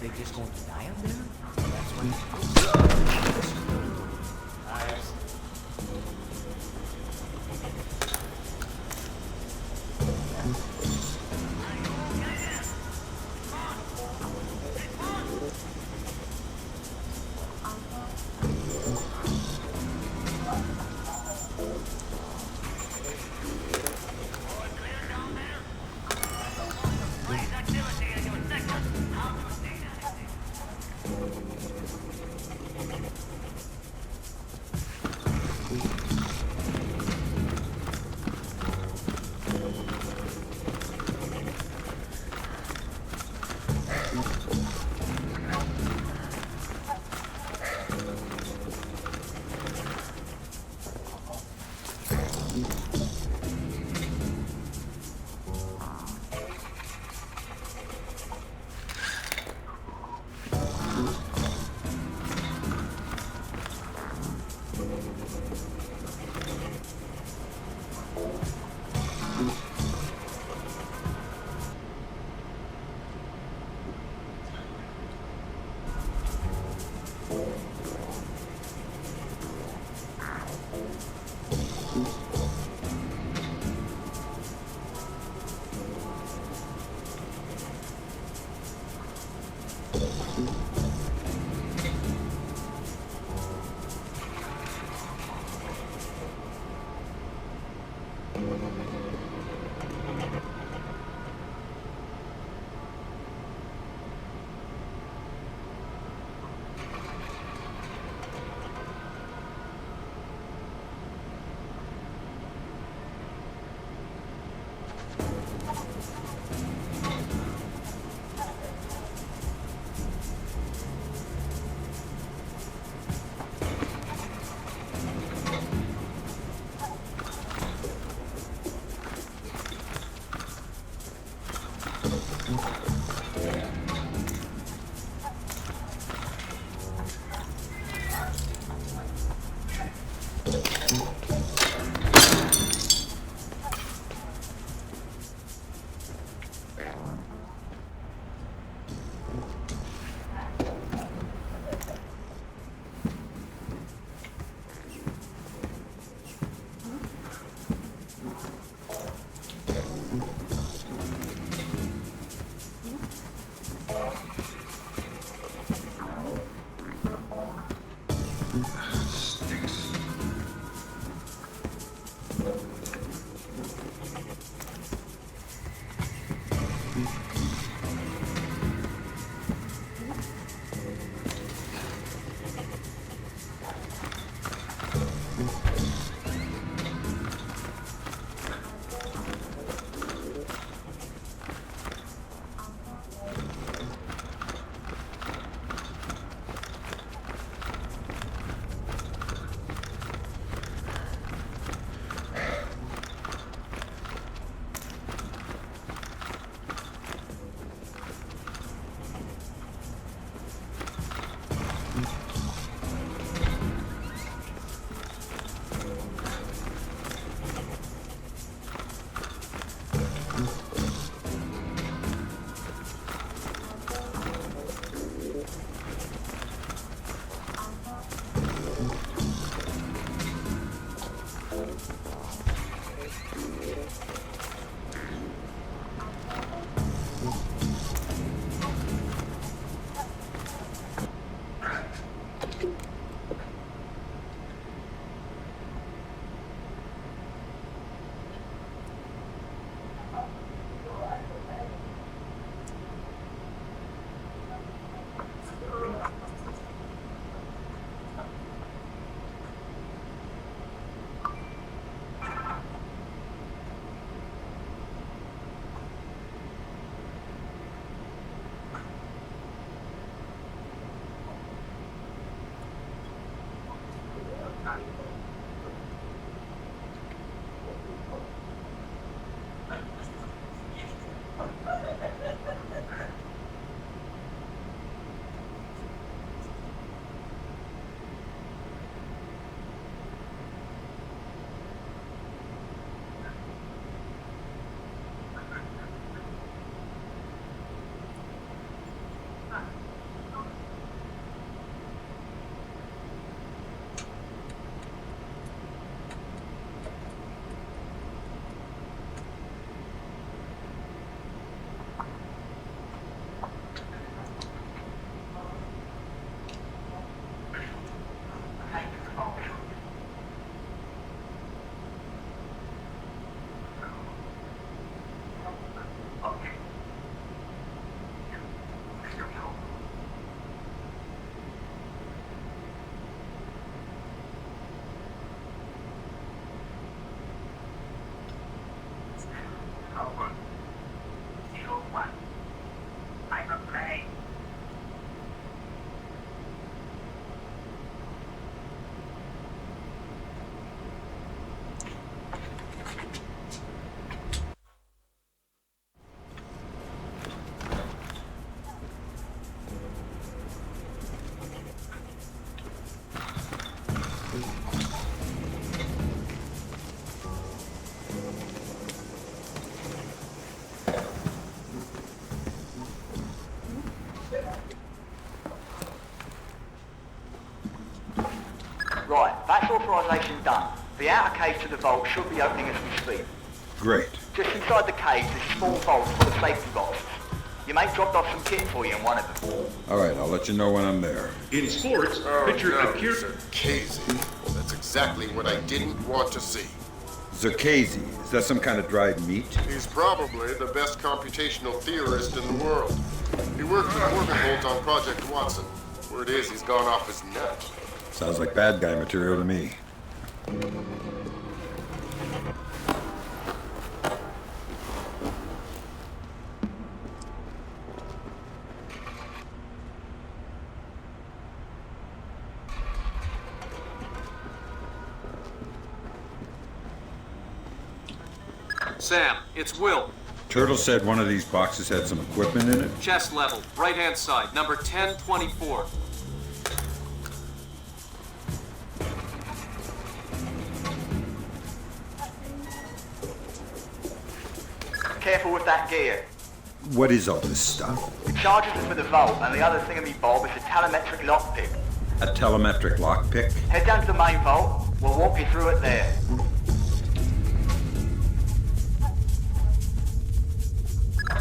Speaker 21: They just going to die up there? That's what it looks
Speaker 19: Right, that's authorisation done. The outer cage to the vault should be opening as we speak.
Speaker 4: Great.
Speaker 19: Just inside the cage, there's a small vault full of safety boxes. Your mate dropped off some kit for you in one of them.
Speaker 4: All right, I'll let you know when I'm there.
Speaker 1: In sports, pitcher Akira Casey. Well, that's exactly what I didn't want to see.
Speaker 4: Zerkazy, is that some kind of dried meat?
Speaker 1: He's probably the best computational theorist in the world. He worked with Morgenholt on Project Watson. Word is he's gone off his nut.
Speaker 4: Sounds like bad guy material to me.
Speaker 7: Sam, it's Will.
Speaker 4: Turtle said one of these boxes had some equipment in it?
Speaker 7: Chest level, right-hand side, number 1024.
Speaker 19: Careful with that gear.
Speaker 4: What is all this stuff?
Speaker 19: The charges are for the vault, and the other thingamy-bob is a telemetric lockpick.
Speaker 4: A telemetric lockpick?
Speaker 19: Head down to the main vault. We'll walk you through it there.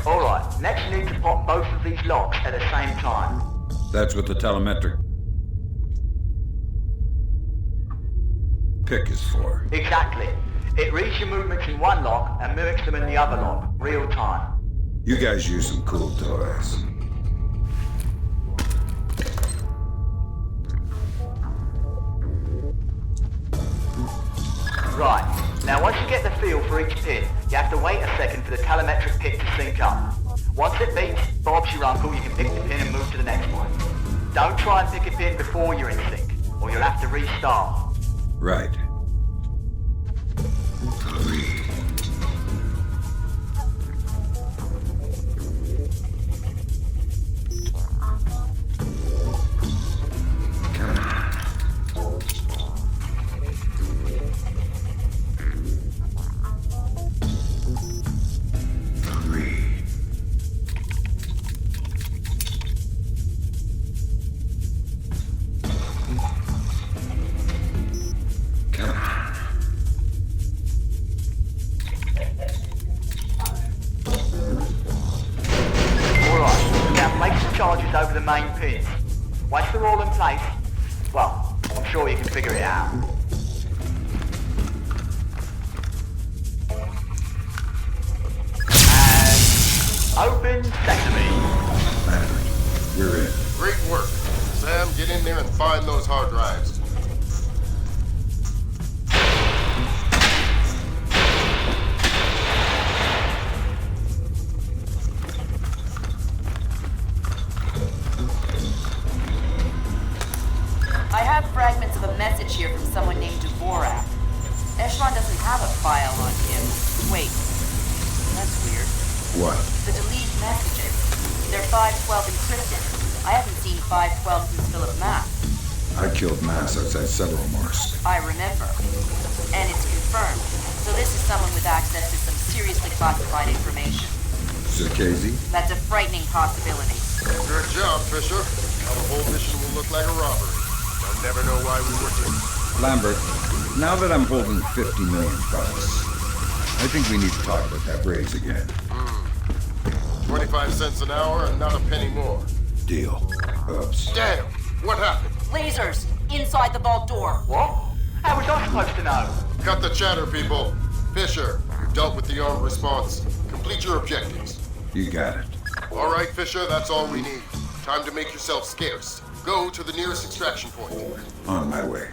Speaker 19: Alright, next you need to pop both of these locks at the same time.
Speaker 4: That's what the telemetric pick is for.
Speaker 19: Exactly. It reads your movements in one lock and mimics them in the other lock, real time.
Speaker 4: You guys use some cool toys.
Speaker 19: Right. Now once you get the feel for each pin, you have to wait a second for the telemetric pick to sync up. Once it beeps, Bob's your uncle, you can pick the pin and move to the next one. Don't try and pick a pin before you're in sync, or you'll have to restart.
Speaker 4: Right. 3. Come on. 3. Come on.
Speaker 19: Alright, now place the charges over the main pins. Once they're all in place, well, I'm sure you can figure it out. And open sesame.
Speaker 4: Lambert, you're in.
Speaker 1: Great work. Sam, get in there and find those hard drives.
Speaker 3: I have fragments of a message here from someone named Dvorak. Echelon doesn't have a file on him. Wait, that's weird.
Speaker 4: What?
Speaker 3: The delete messages. They're 512 encrypted. I haven't seen 512 since Philip Mass.
Speaker 4: I killed Mass outside Severomorsk.
Speaker 3: I remember. And it's confirmed. So this is someone with access to some seriously classified information.
Speaker 4: Circazy?
Speaker 3: That's a frightening possibility.
Speaker 1: Good job, Fisher. Now the whole mission will look like a robbery. I'll never know why we were here.
Speaker 4: Lambert, now that I'm holding $50 million, I think we need to talk about that raise again.
Speaker 1: 25 cents an hour and not a penny more.
Speaker 4: Deal. Oops.
Speaker 1: Damn! What happened?
Speaker 3: Lasers! Inside the vault door!
Speaker 19: What? How was I supposed to know?
Speaker 1: Cut the chatter, people. Fisher, you've dealt with the armed response. Complete your objectives.
Speaker 4: You got it.
Speaker 1: All right, Fisher, that's all we need. Time to make yourself scarce. Go to the nearest extraction point.
Speaker 4: On my way.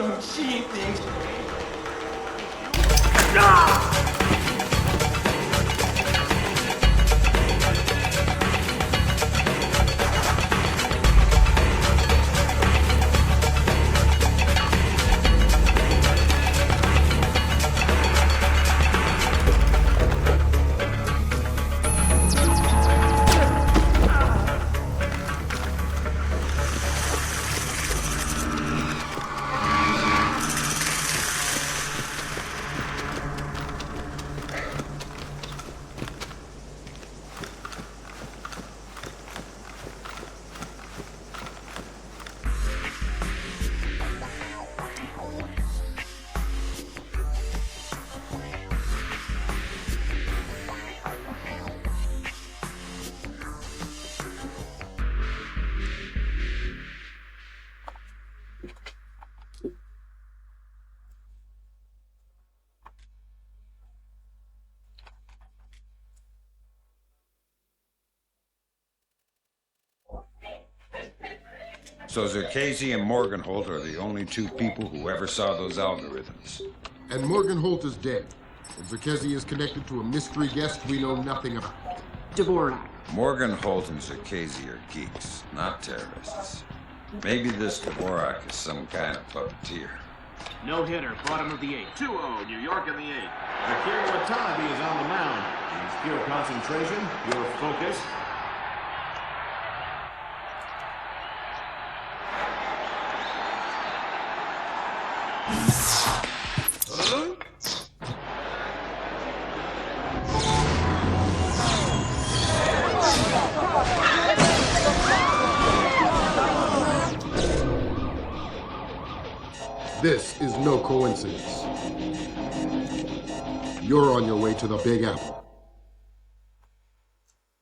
Speaker 15: don't see things.
Speaker 4: So Zerkasi and Morgenholt are the only two people who ever saw those algorithms.
Speaker 1: And Morgenholt is dead. And Zerkasi is connected to a mystery guest we know nothing about.
Speaker 8: Dvorak.
Speaker 4: Morgenholt and Zerkasi are geeks, not terrorists. Maybe this Dvorak is some kind of puppeteer.
Speaker 9: No hitter, bottom of the 8th.
Speaker 12: 2-0, New York in the 8th. Akira Watanabe is on the mound. He's pure concentration, pure focus.
Speaker 1: This is no coincidence. You're on your way to the Big Apple.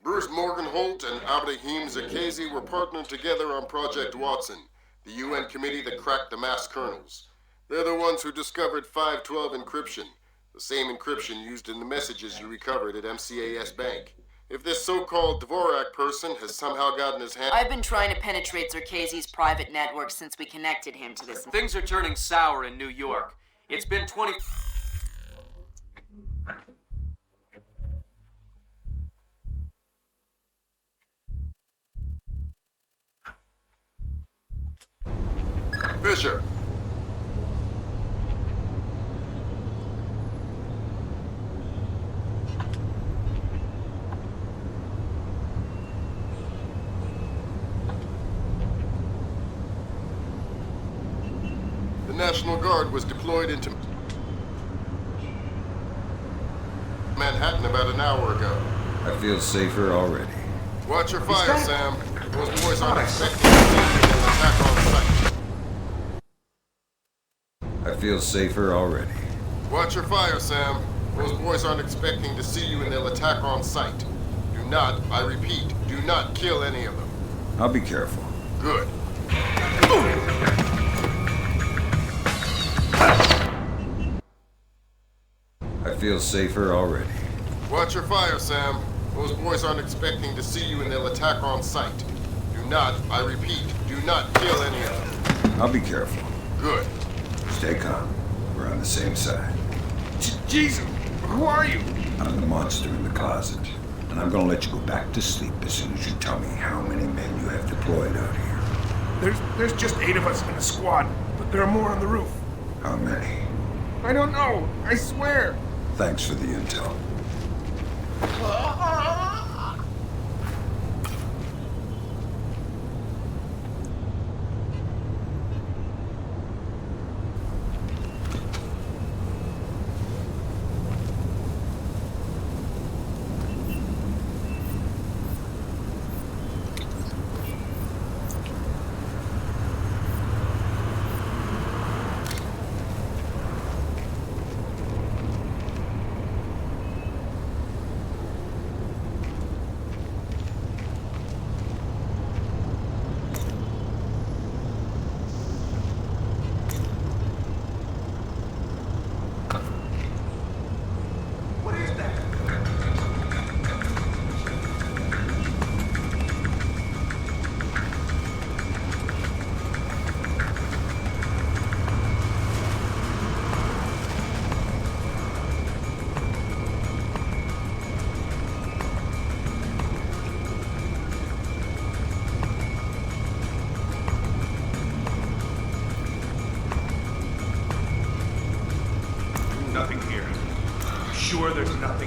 Speaker 1: Bruce Morgenholt and Abraham Zerkasi were partnered together on Project Watson, the UN committee that cracked the mass kernels. They're the ones who discovered 512 encryption, the same encryption used in the messages you recovered at MCAS Bank. If this so-called Dvorak person has somehow gotten his hand...
Speaker 3: I've been trying to penetrate Zerkasi's private network since we connected him to this...
Speaker 7: Things are turning sour in New York. It's been 20...
Speaker 1: Fisher! The National Guard was deployed into Manhattan about an hour ago.
Speaker 4: I feel safer already.
Speaker 1: Watch your fire, Sam. Those boys aren't expecting to see you in an attack on sight.
Speaker 4: I feel safer already.
Speaker 1: Watch your fire, Sam. Those boys aren't expecting to see you and they'll attack on sight. Do not, I repeat, do not kill any of them.
Speaker 4: I'll be careful.
Speaker 1: Good.
Speaker 4: I feel safer already.
Speaker 1: Watch your fire, Sam. Those boys aren't expecting to see you and they'll attack on sight. Do not, I repeat, do not kill any of them.
Speaker 4: I'll be careful.
Speaker 1: Good.
Speaker 4: Stay calm. We're on the same side.
Speaker 15: Jesus, who are you?
Speaker 4: I'm the monster in the closet. And I'm gonna let you go back to sleep as soon as you tell me how many men you have deployed out here.
Speaker 15: There's just 8 of us in the squad, but there are more on the roof.
Speaker 4: How many?
Speaker 15: I don't know, I swear.
Speaker 4: Thanks for the intel.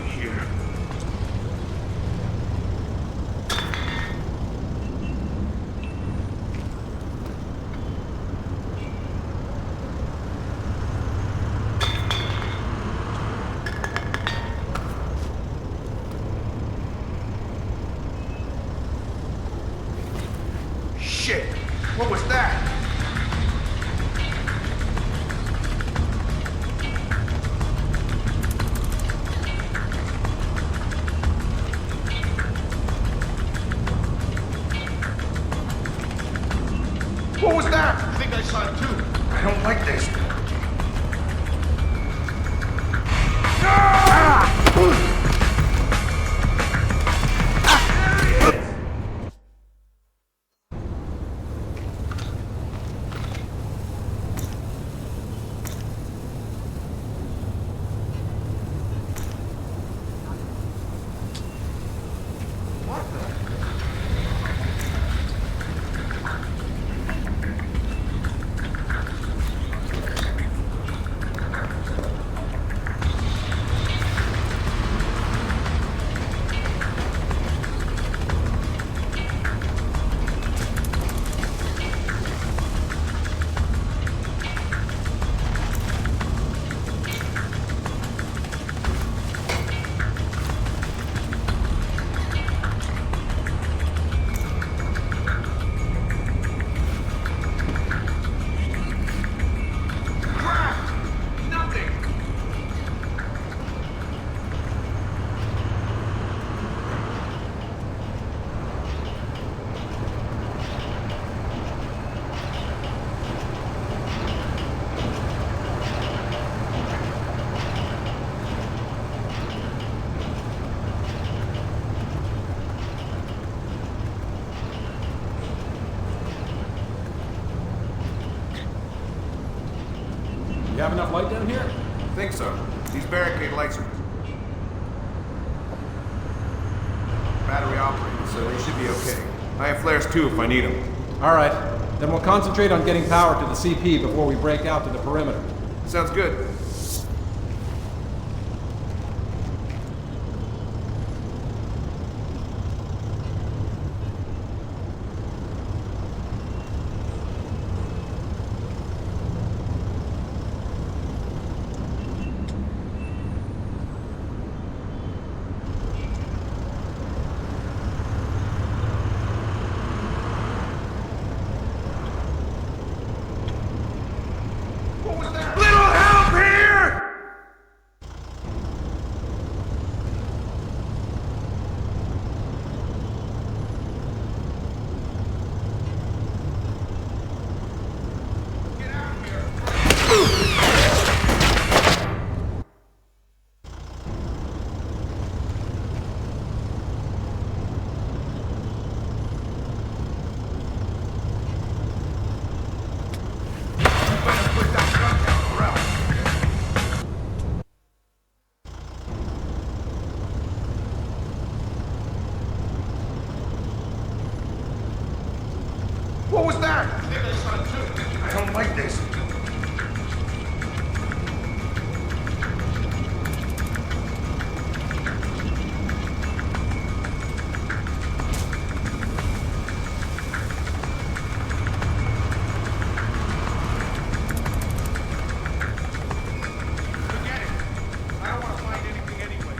Speaker 13: doing here?
Speaker 17: Shit! What was that? What was that?
Speaker 13: I think I saw it too.
Speaker 17: I don't like this.
Speaker 8: You have enough light down here?
Speaker 17: Think so. These barricade lights are battery operated, so they should be okay. I have flares too if I need them.
Speaker 8: All right. Then we'll concentrate on getting power to the CP before we break out to the perimeter.
Speaker 17: Sounds good. What was that?
Speaker 13: I think I saw it too.
Speaker 17: I don't like this.
Speaker 13: Forget it. I don't want to find anything anyway.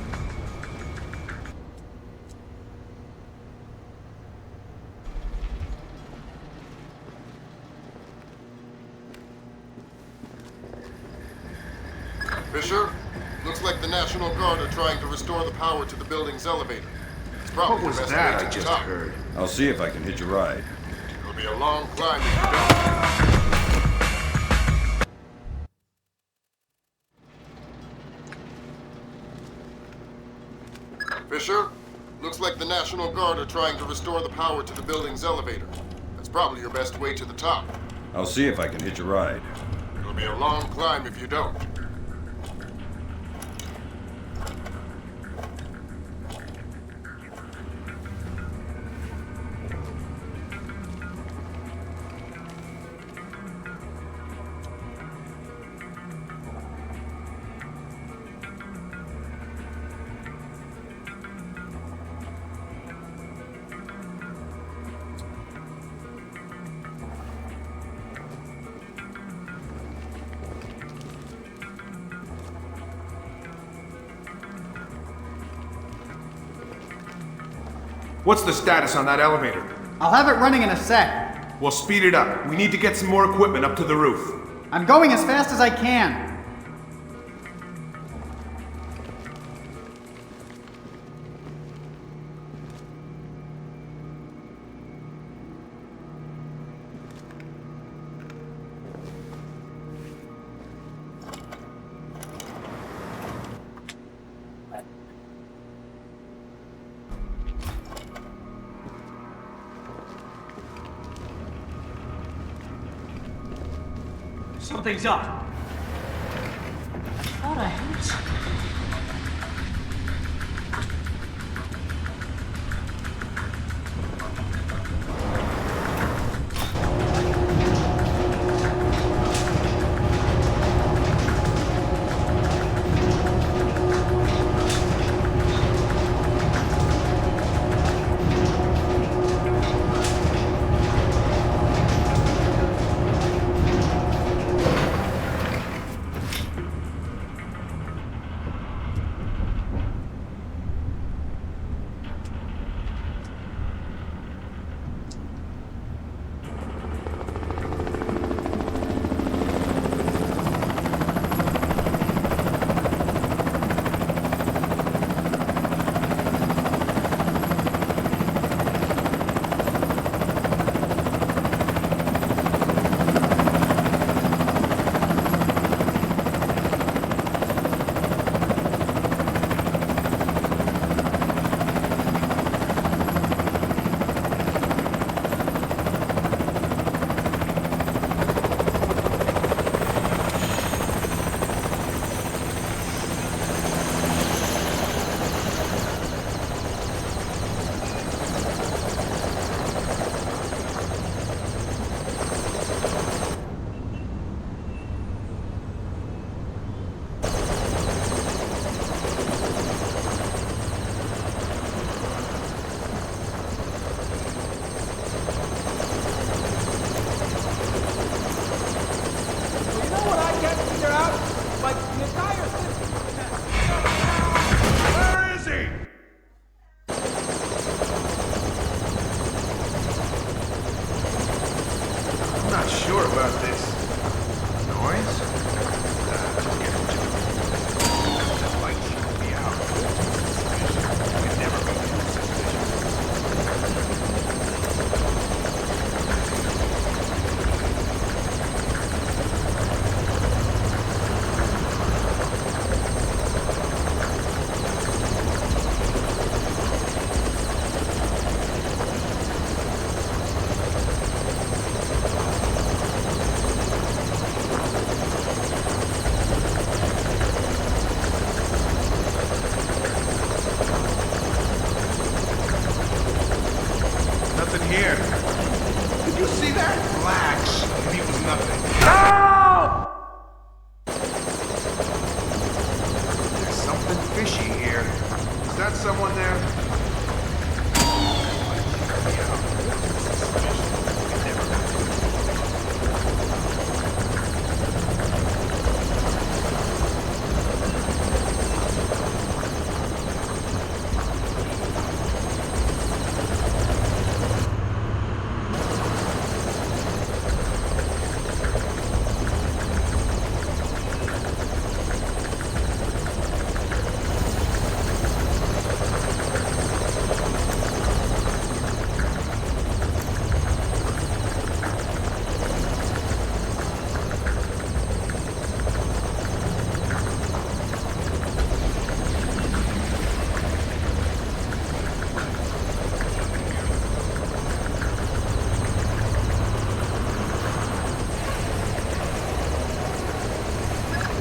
Speaker 1: Fisher, looks like the National Guard are trying to restore the power to the building's elevator. It's probably
Speaker 17: What was
Speaker 1: the best
Speaker 17: that
Speaker 1: way
Speaker 17: I
Speaker 1: to
Speaker 17: just
Speaker 1: the top.
Speaker 17: heard?
Speaker 4: I'll see if I can hitch a ride.
Speaker 1: It'll be a long climb if you don't. Fisher, looks like the National Guard are trying to restore the power to the building's elevator. That's probably your best way to the top.
Speaker 4: I'll see if I can hitch a ride.
Speaker 1: It'll be a long climb if you don't.
Speaker 17: What's the status on that elevator?
Speaker 6: I'll have it running in a sec.
Speaker 17: Well, speed it up. We need to get some more equipment up to the roof.
Speaker 6: I'm going as fast as I can.
Speaker 14: Something's up. I thought I heard something.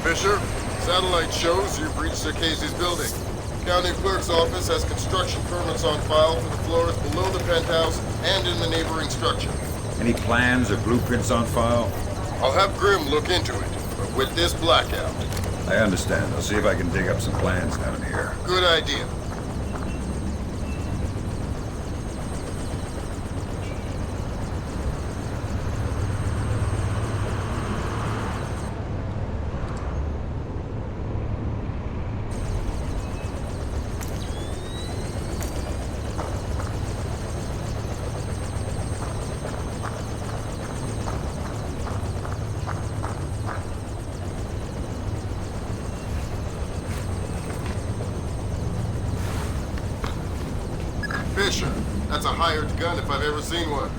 Speaker 1: Fisher, satellite shows you've reached Casey's building. County clerk's office has construction permits on file for the floors below the penthouse and in the neighboring structure.
Speaker 4: Any plans or blueprints on file?
Speaker 1: I'll have Grim look into it, but with this blackout.
Speaker 4: I understand. I'll see if I can dig up some plans down here.
Speaker 1: Good idea. Fisher. That's a hired gun if I've ever seen one.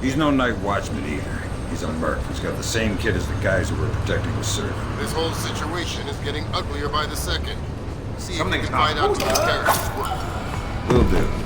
Speaker 4: He's no night watchman either. He's a merc. He's got the same kit as the guys who were protecting the servant.
Speaker 1: This whole situation is getting uglier by the second. See if you
Speaker 17: Something's
Speaker 1: can
Speaker 17: not
Speaker 1: find out who the characters were.
Speaker 4: Will do.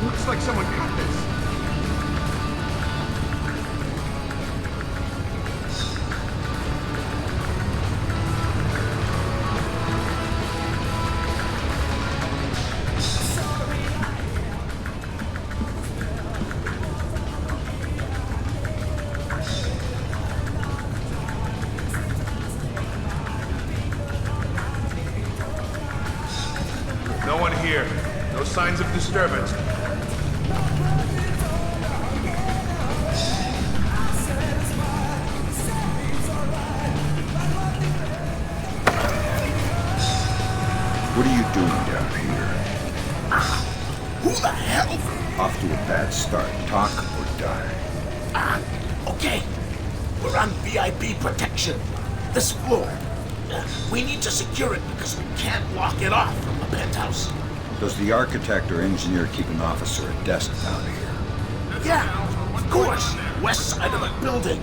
Speaker 17: Looks like someone cut this. No one here. No signs of disturbance.
Speaker 4: What are you doing down here?
Speaker 15: Who the hell?
Speaker 4: Off to a bad start. Talk or die.
Speaker 15: Okay. We're on VIP protection. This floor. We need to secure it because we can't lock it off from the penthouse.
Speaker 4: Does the architect or engineer keep an officer at desk down here?
Speaker 15: Yeah, of course. West side of the building.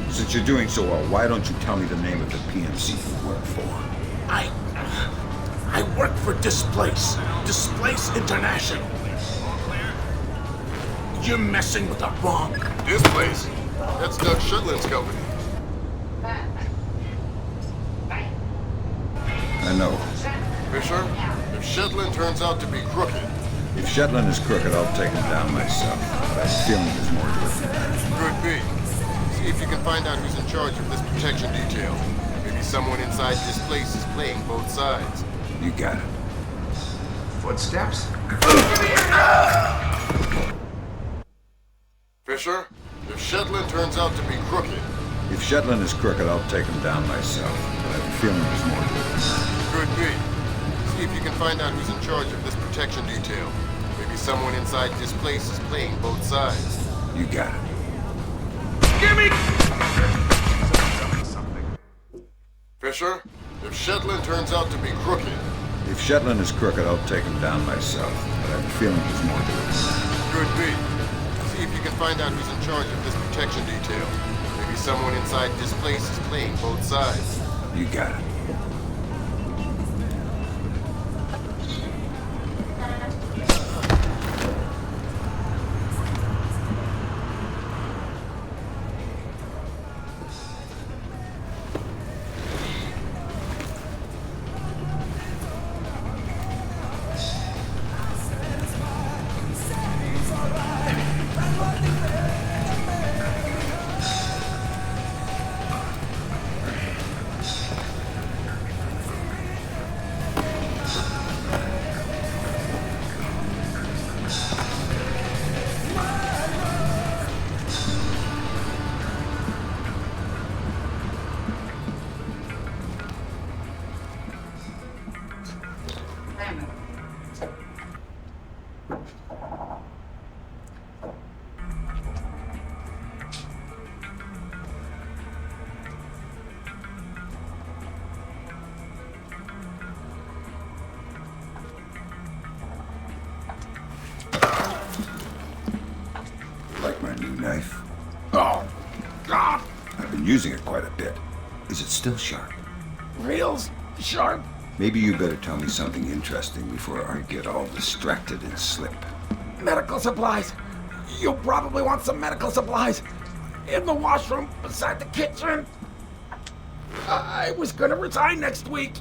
Speaker 4: Since you're doing so well, why don't you tell me the name of the PMC you work for?
Speaker 15: I work for Displace. Displace International. You're messing with the wrong...
Speaker 1: Displace? That's Doug Shetland's company.
Speaker 4: I know.
Speaker 1: Fisher, if Shetland turns out to be crooked...
Speaker 4: If Shetland is crooked, I'll take him down myself. But I have a feeling there's more to it than that.
Speaker 1: Could be. See if you can find out who's in charge of this protection detail. Maybe someone inside this place is playing both sides.
Speaker 4: You got it.
Speaker 17: Footsteps?
Speaker 1: Fisher, if Shetland turns out to be crooked...
Speaker 4: If Shetland is crooked, I'll take him down myself. But I have a feeling there's more to it than that.
Speaker 1: Could be. See if you can find out who's in charge of this protection detail. Maybe someone inside this place is playing both sides.
Speaker 4: You got it.
Speaker 17: Gimme!
Speaker 1: Fisher, if Shetland turns out to be crooked...
Speaker 4: If Shetland is crooked, I'll take him down myself. But I have a feeling there's more to it than that.
Speaker 1: Could be. See if you can find out who's in charge of this protection detail. Maybe someone inside this place is playing both sides.
Speaker 4: You got it. Like my new knife?
Speaker 15: Oh, God!
Speaker 4: I've been using it quite a bit. Is it still sharp?
Speaker 15: Real sharp?
Speaker 4: Maybe you better tell me something interesting before I get all distracted and slip.
Speaker 15: Medical supplies. You'll probably want some medical supplies. In the washroom beside the kitchen. I was gonna resign next week.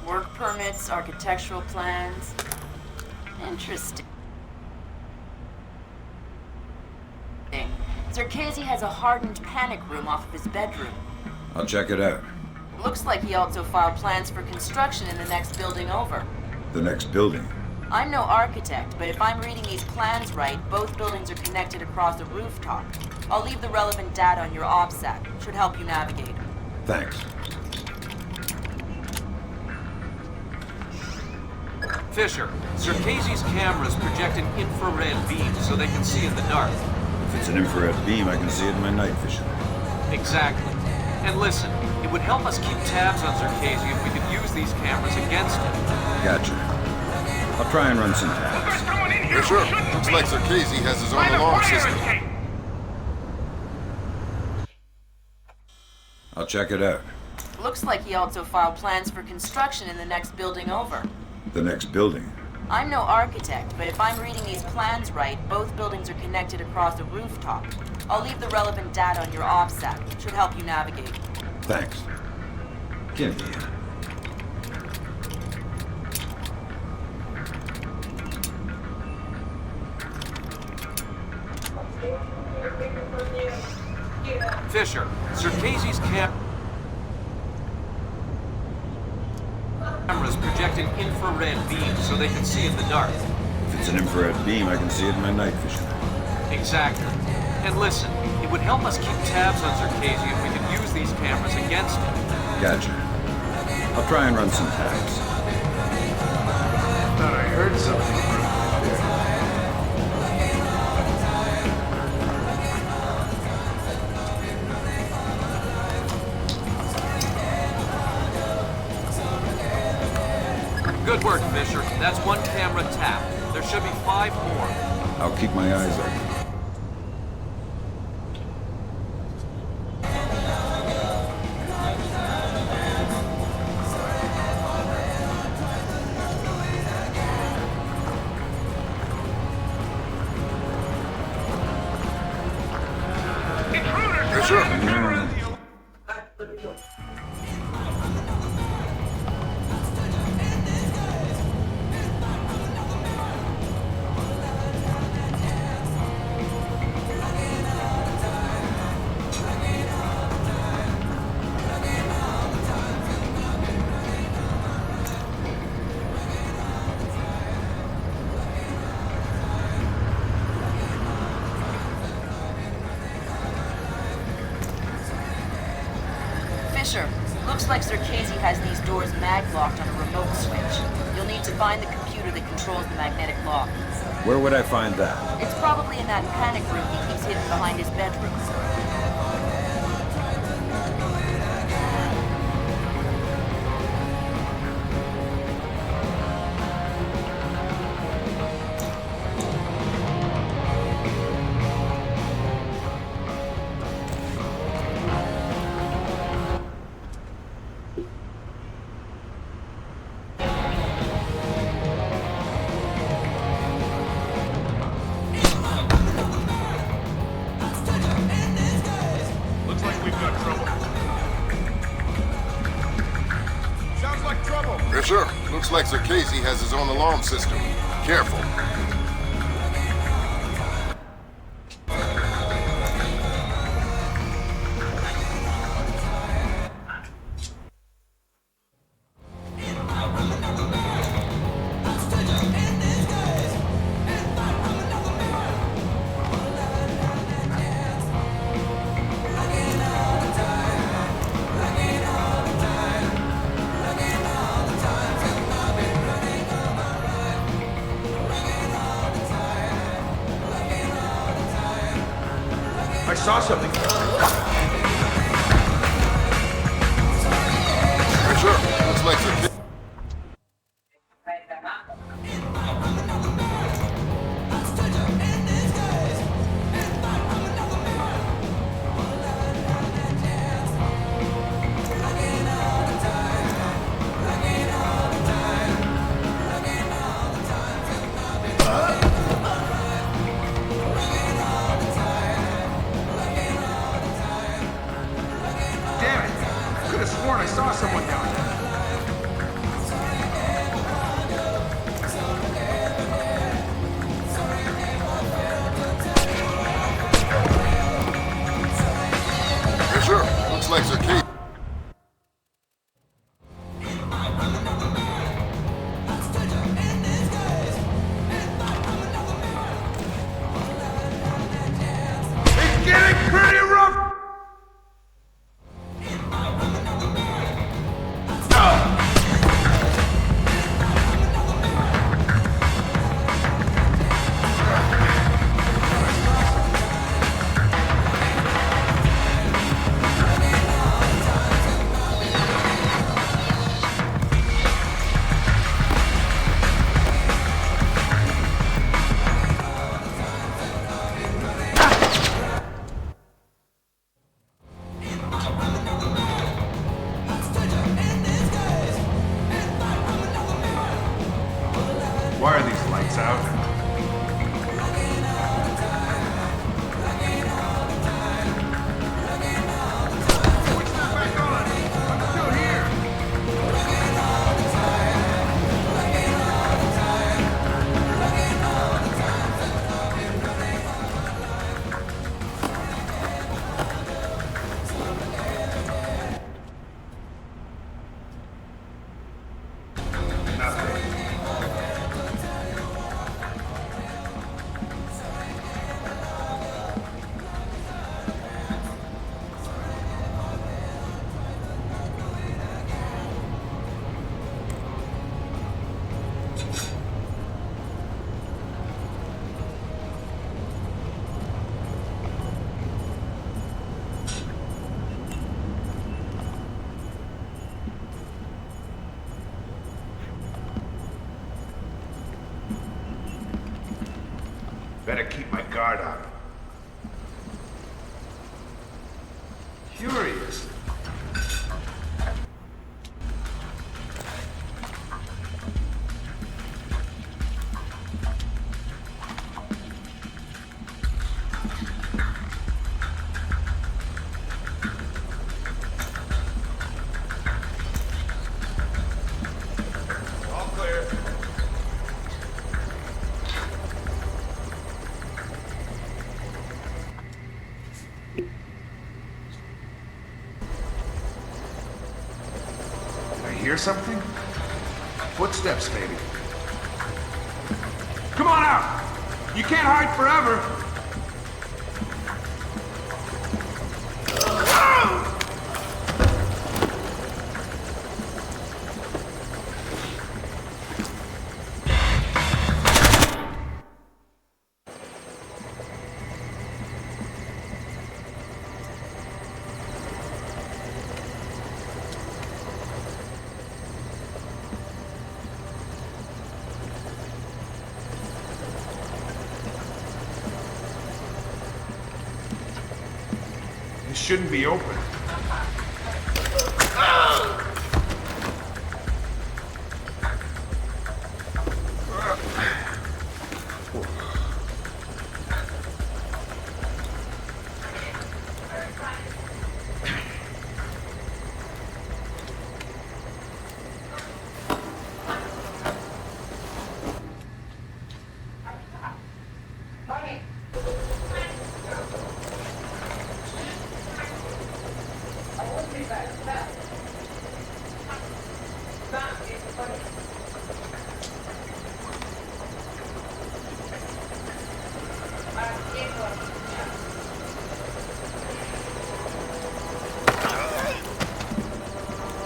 Speaker 3: Work permits, architectural plans. Interesting. Zerkezi has a hardened panic room off of his bedroom.
Speaker 4: I'll check it out.
Speaker 3: Looks like he also filed plans for construction in the next building over.
Speaker 4: The next building?
Speaker 3: I'm no architect, but if I'm reading these plans right, both buildings are connected across a rooftop. I'll leave the relevant data on your OPSAT. Should help you navigate.
Speaker 4: Thanks.
Speaker 7: Fisher, Zerkezi's cameras project an infrared beam so they can see in the dark.
Speaker 4: If it's an infrared beam, I can see it in my night vision.
Speaker 7: Exactly. And listen, it would help us keep tabs on Zerkezi if we could use these cameras against him.
Speaker 4: Gotcha. I'll try and run some tabs.
Speaker 1: Yeah, sure. Looks like Zerkezi has his own alarm system.
Speaker 4: I'll check it out.
Speaker 3: Looks like he also filed plans for construction in the next building over.
Speaker 4: The next building?
Speaker 3: I'm no architect, but if I'm reading these plans right, both buildings are connected across a rooftop. I'll leave the relevant data on your OPSAT. Should help you navigate.
Speaker 4: Thanks. Give me it.
Speaker 7: Fisher, Zerkezi's cameras project an infrared beam so they can see in the dark.
Speaker 4: If it's an infrared beam, I can see it in my night vision.
Speaker 7: Exactly. And listen, it would help us keep tabs on Zerkezi if we could use these cameras against him.
Speaker 4: Gotcha. I'll try and run some tabs.
Speaker 17: Thought I heard something from there.
Speaker 7: Good work, Fisher. That's one camera tapped. There should be 5 more.
Speaker 4: I'll keep my eyes open.
Speaker 1: Yeah, sure.
Speaker 3: Fisher, looks like Zerkezi has these doors mag-locked on a remote switch. You'll need to find the computer that controls the magnetic lock.
Speaker 4: Where would I find that?
Speaker 3: It's probably in that panic room he keeps hidden behind his bedroom.
Speaker 17: Looks like we've got trouble. Sounds like trouble.
Speaker 1: Yeah, sure. Looks like Zerkezi has his own alarm system. Careful.
Speaker 17: I saw something.
Speaker 1: Yeah, sure. Looks like Zerkezi.
Speaker 17: Damn it! I could have sworn I saw someone down there. Better keep my guard up. Curious. All clear. Hear something? Footsteps, maybe. Come on out! You can't hide forever! This shouldn't be open.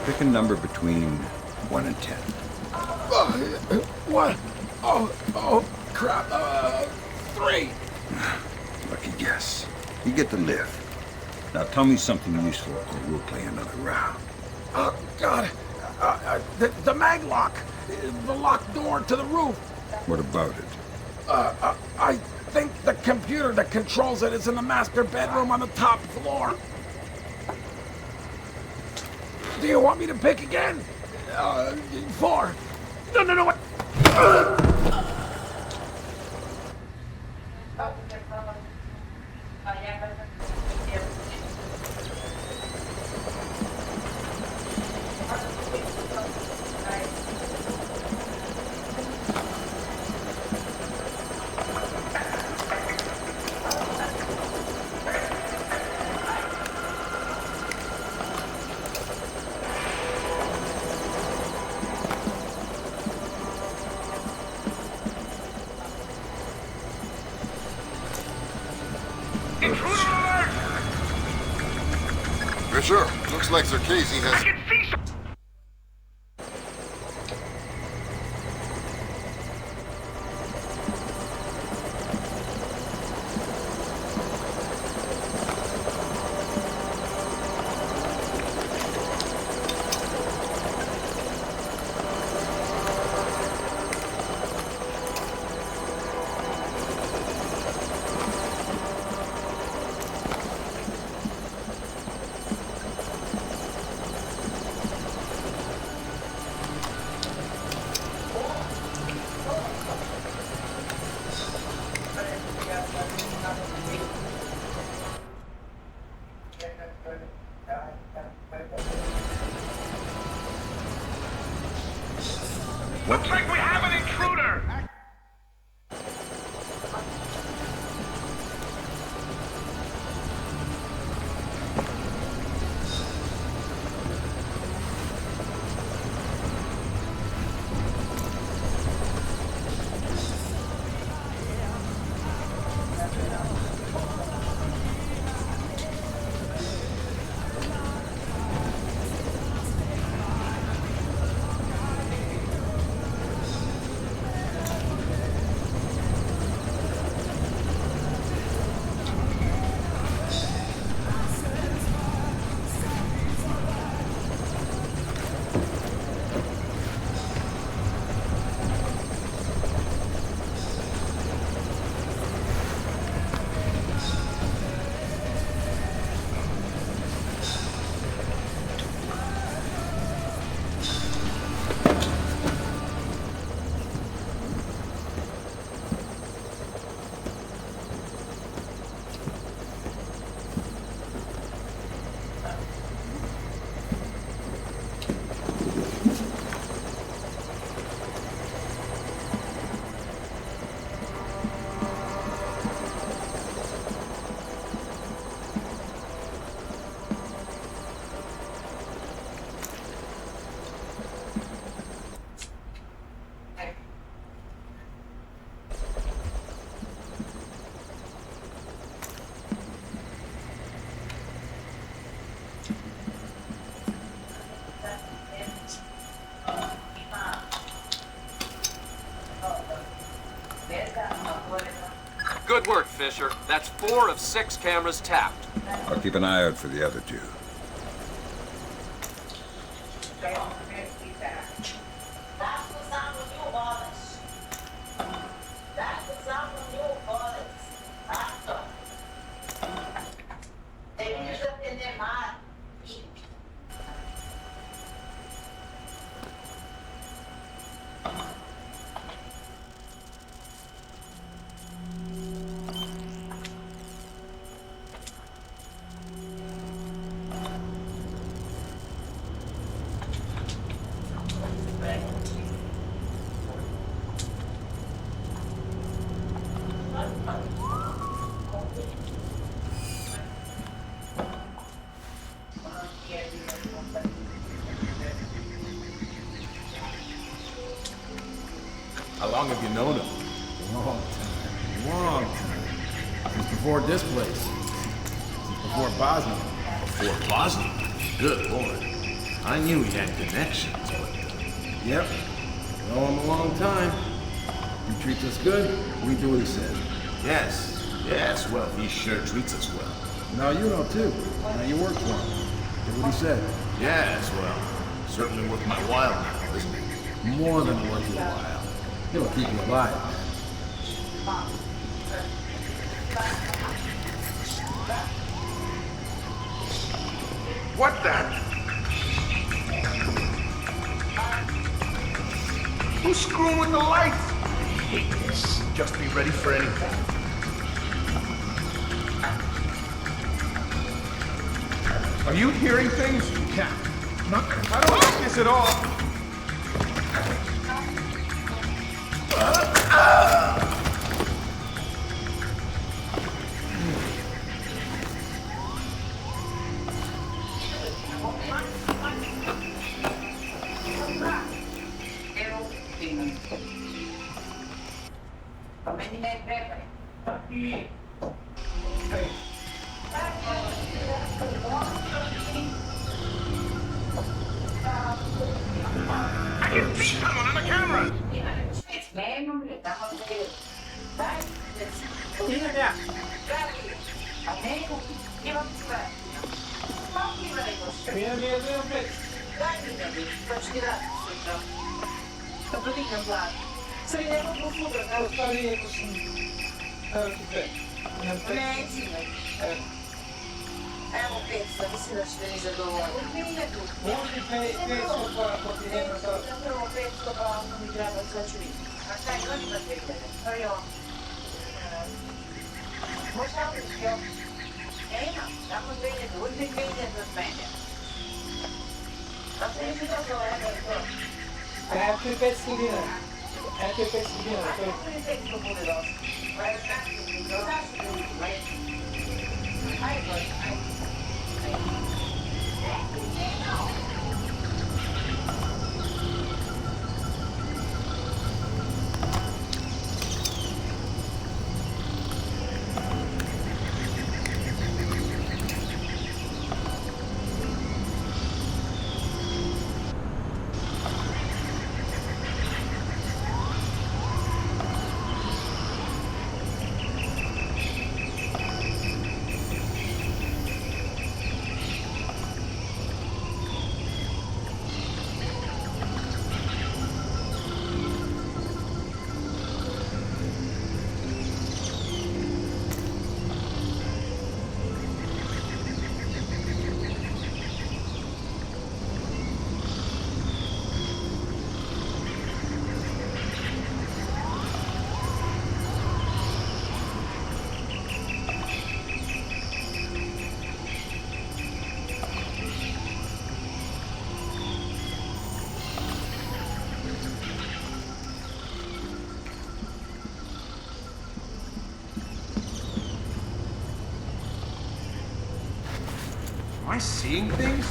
Speaker 4: Pick a number between 1 and 10.
Speaker 15: What? Oh, crap. 3.
Speaker 4: Lucky guess. You get to live. Now tell me something useful or we'll play another round.
Speaker 15: Oh, God. The mag lock. The locked door to the roof.
Speaker 4: What about it?
Speaker 15: I think the computer that controls it is in the master bedroom on the top floor. Do you want me to pick again? 4. No, what?
Speaker 1: Sure. Looks like Zerkezi has...
Speaker 14: Looks like we have an intruder!
Speaker 7: Good work, Fisher. That's 4 of 6 cameras tapped.
Speaker 4: I'll keep an eye out for the other 2.
Speaker 8: How long have you known him? Long time. Long time. Since before this place. Since before Bosnia.
Speaker 11: Before Bosnia? Good lord. I knew he had connections, but...
Speaker 8: Yep. Know him a long time. He treats us good, we do what he says.
Speaker 11: Yes, well, he sure treats us well.
Speaker 8: Now you know too. Now you work for him. Do what he said.
Speaker 11: Yes, well, certainly worth my while now, isn't it?
Speaker 8: More than worth your while. It'll keep you alive.
Speaker 17: What the? Who's screwing with the lights? I hate this. Just be ready for anything. Are you hearing things? Yeah. I don't like this at all. Someone on the camera!
Speaker 5: Evo 500, mislim da ćete mi zadovoljiti. Možda 500 pa kontinenta sa... Prvo 500 pa ako mi treba, sad ću vidjeti. A šta je, on ima 2000? To je on. Možda li je on? Nema, samo 2000, uzmi 2000 od mene. A što je to zove, evo je to? Eto je 500 dinara. Eto je 500 dinara, to je... Eto je 500 bude dosta. Pa je tako, zašto ljudi, ajde, ajde.
Speaker 17: Am I seeing things?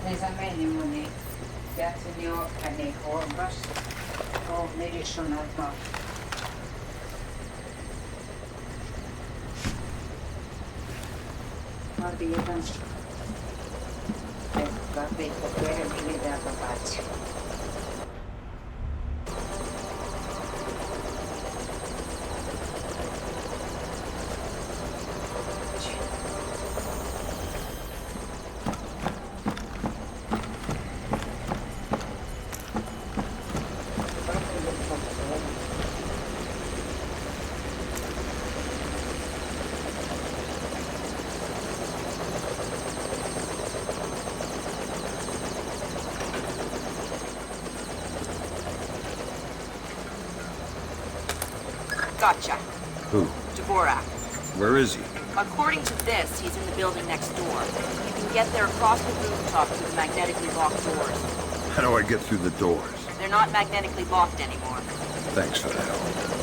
Speaker 5: Nessa meni jätseni ottani kolmas. On medicinalta. Arvioitan. Että peikko peremmin täältä paitsi.
Speaker 3: Gotcha.
Speaker 4: Who?
Speaker 3: Dvorak.
Speaker 4: Where is he?
Speaker 3: According to this, he's in the building next door. You can get there across the rooftop through the magnetically locked doors.
Speaker 4: How do I get through the doors?
Speaker 3: They're not magnetically locked anymore.
Speaker 4: Thanks for the help.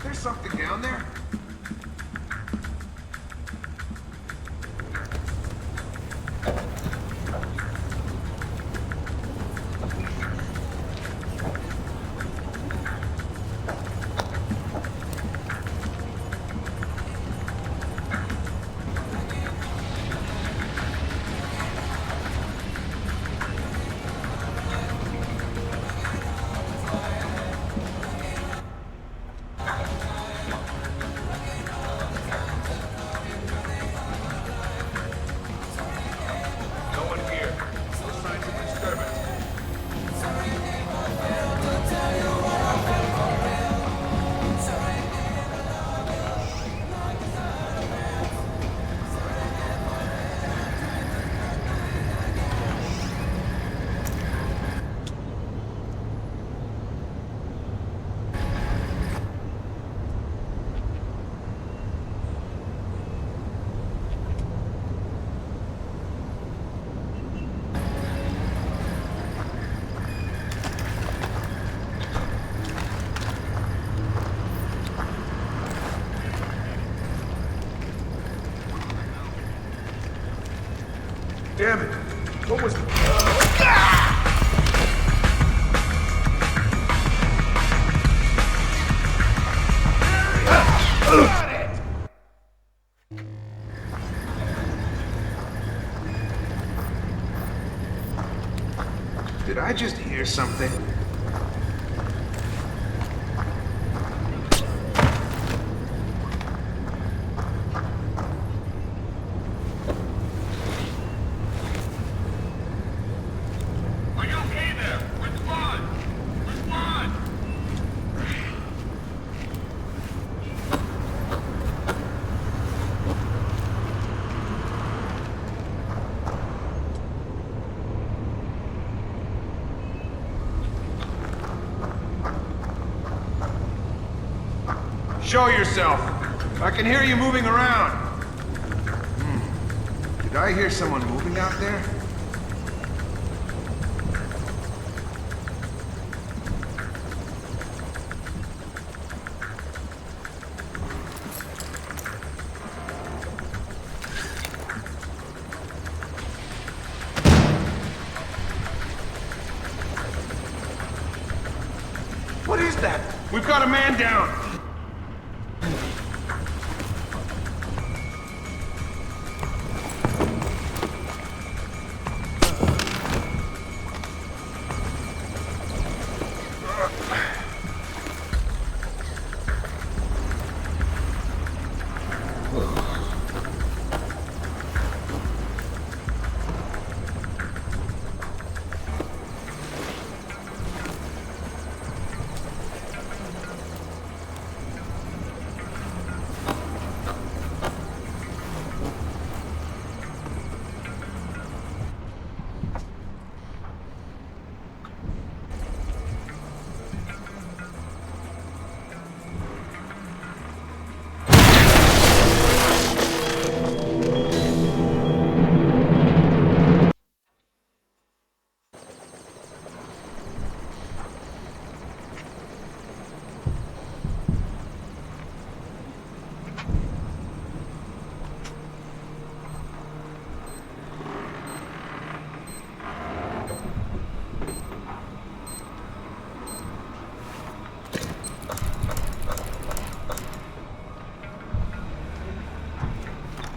Speaker 17: There's something down there. Damn it! What was Did I just hear something? show yourself. I can hear you moving around. Did I hear someone moving out there? What is that? We've got a man down.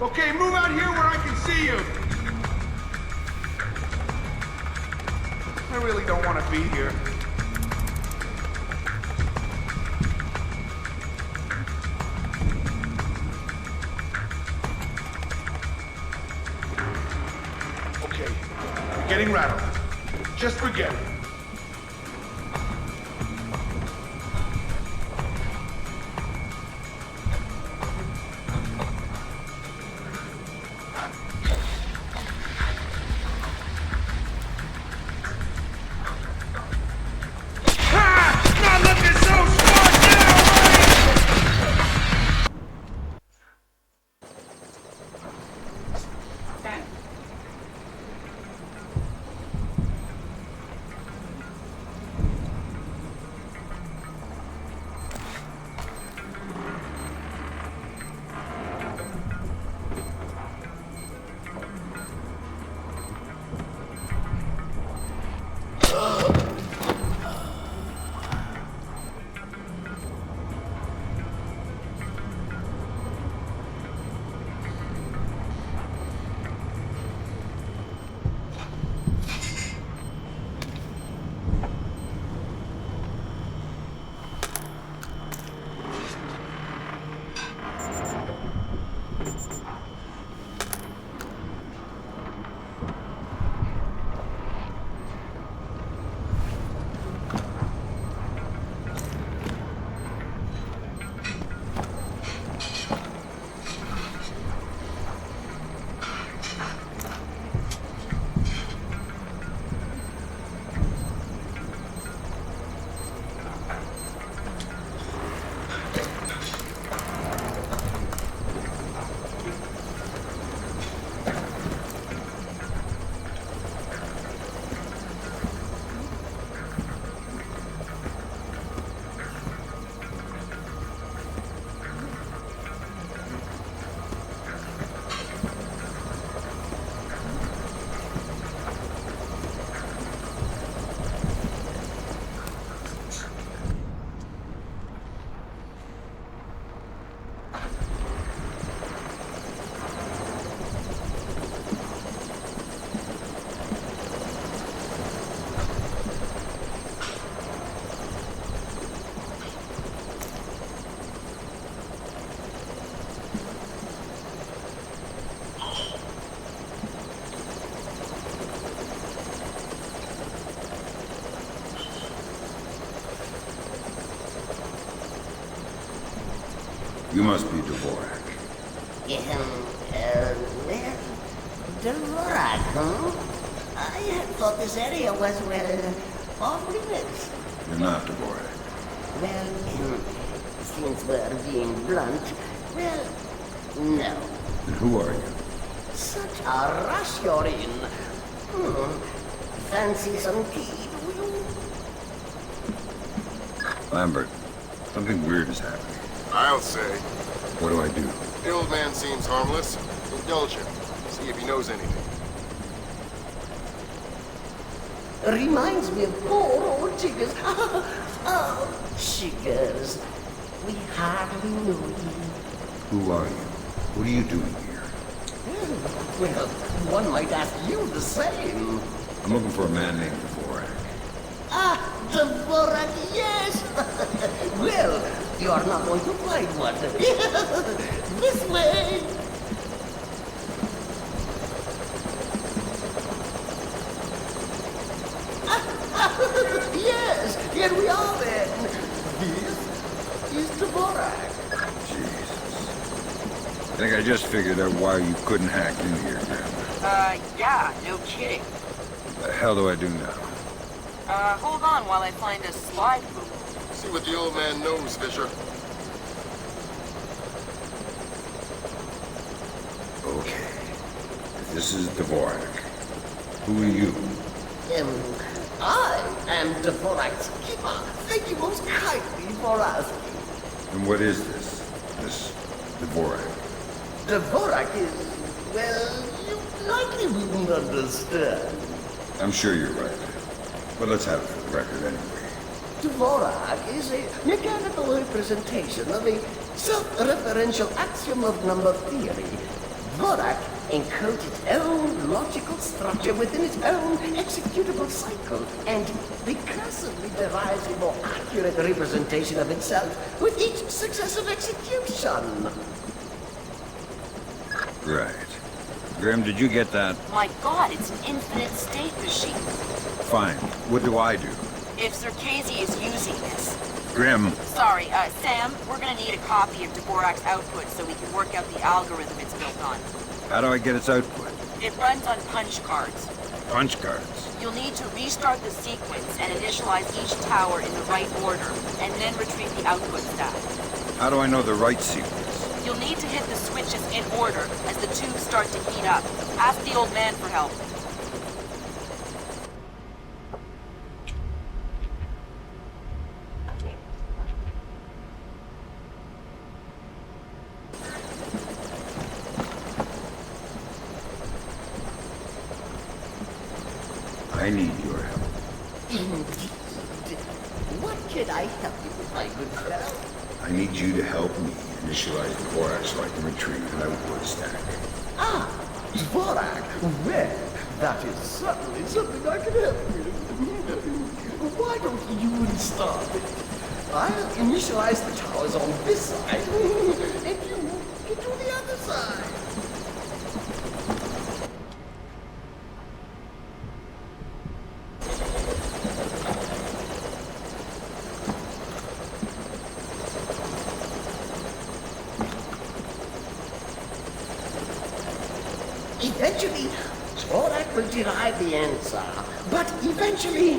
Speaker 17: Okay, move out here where I can see you. I really don't want to be here. Okay, you're getting rattled. Just forget it.
Speaker 4: You must be Dvorak.
Speaker 10: Well, Dvorak, huh? I had thought this area was, well, off limits.
Speaker 4: You're not Dvorak.
Speaker 10: Well, Since we're being blunt, well, no.
Speaker 4: And who are you?
Speaker 10: Such a rush you're in. Fancy some tea, do you?
Speaker 4: Lambert, something weird is happening.
Speaker 1: I'll say.
Speaker 4: What do I do?
Speaker 1: The old man seems harmless. Indulge him. See if he knows anything.
Speaker 10: Reminds me of poor old Chiggers. Oh, Chiggers. We hardly knew you.
Speaker 4: Who are you? What are you doing here?
Speaker 10: Well, one might ask you the same.
Speaker 4: I'm looking for a man named Dvorak.
Speaker 10: Ah, Dvorak, yes! Well, you are not going to find one. This way! Yes, here we are then. This is Dvorak.
Speaker 4: I think I just figured out why you couldn't hack in here, Graham.
Speaker 3: Yeah, no kidding.
Speaker 4: What the hell do I do now?
Speaker 3: Hold on while I find a slide rule.
Speaker 1: See what the old man knows, Fisher.
Speaker 4: Okay. If this is Dvorak, who are you?
Speaker 10: I am Dvorak's keeper. Thank you most kindly for asking.
Speaker 4: And what is this? This Dvorak?
Speaker 10: Dvorak is, well, you likely wouldn't understand.
Speaker 4: I'm sure you're right. But let's have it for the record anyway.
Speaker 10: Dvorak is a mechanical representation of a self-referential axiom of number theory. Dvorak encodes its own logical structure within its own executable cycle, and recursively derives a more accurate representation of itself with each successive execution.
Speaker 4: Right. Graham, did you get that?
Speaker 3: My god, it's an infinite state machine.
Speaker 4: Fine. What do I do?
Speaker 3: If Circasia is using this...
Speaker 4: Grim.
Speaker 3: Sorry, Sam, we're gonna need a copy of Dvorak's output so we can work out the algorithm it's built on.
Speaker 4: How do I get its output?
Speaker 3: It runs on punch cards.
Speaker 4: Punch cards.
Speaker 3: You'll need to restart the sequence and initialize each tower in the right order, and then retrieve the output stack.
Speaker 4: How do I know the right sequence?
Speaker 3: You'll need to hit the switches in order as the tubes start to heat up. Ask the old man for help.
Speaker 4: I need your help.
Speaker 10: Indeed. What can I help you with, my good fellow?
Speaker 4: I need you to help me initialize Dvorak so I can retrieve an output stack.
Speaker 10: Ah, Dvorak. Well, that is certainly something I can help with. Why don't you start it? I'll initialize the towers on this side, and you get to the other side. Eventually, Dvorak will derive the answer, but eventually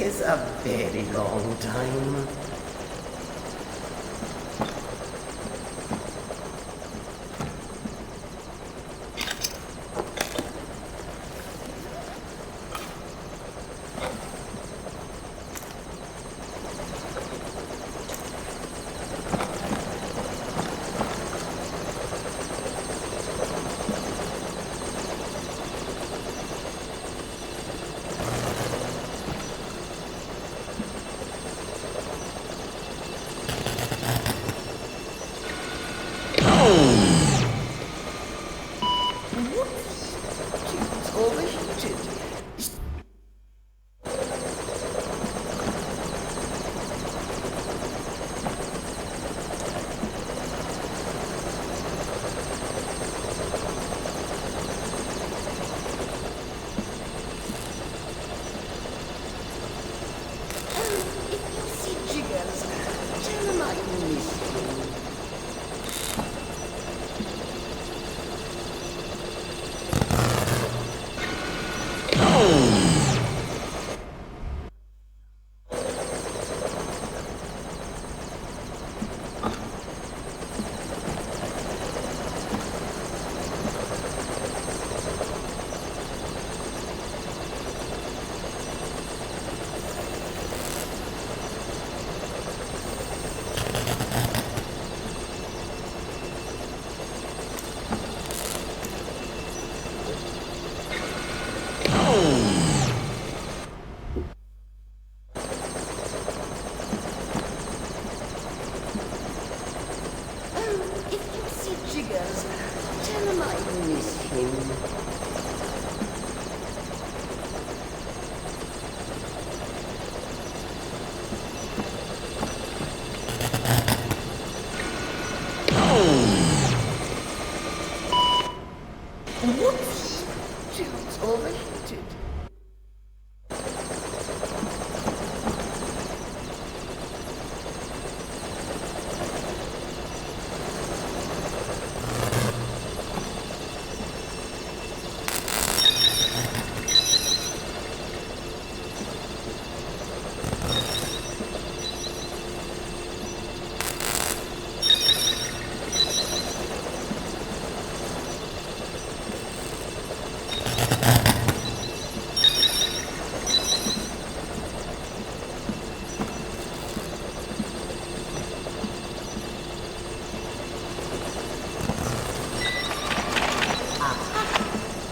Speaker 10: is a very long time. I miss him. Whoopsie! Shields overheated.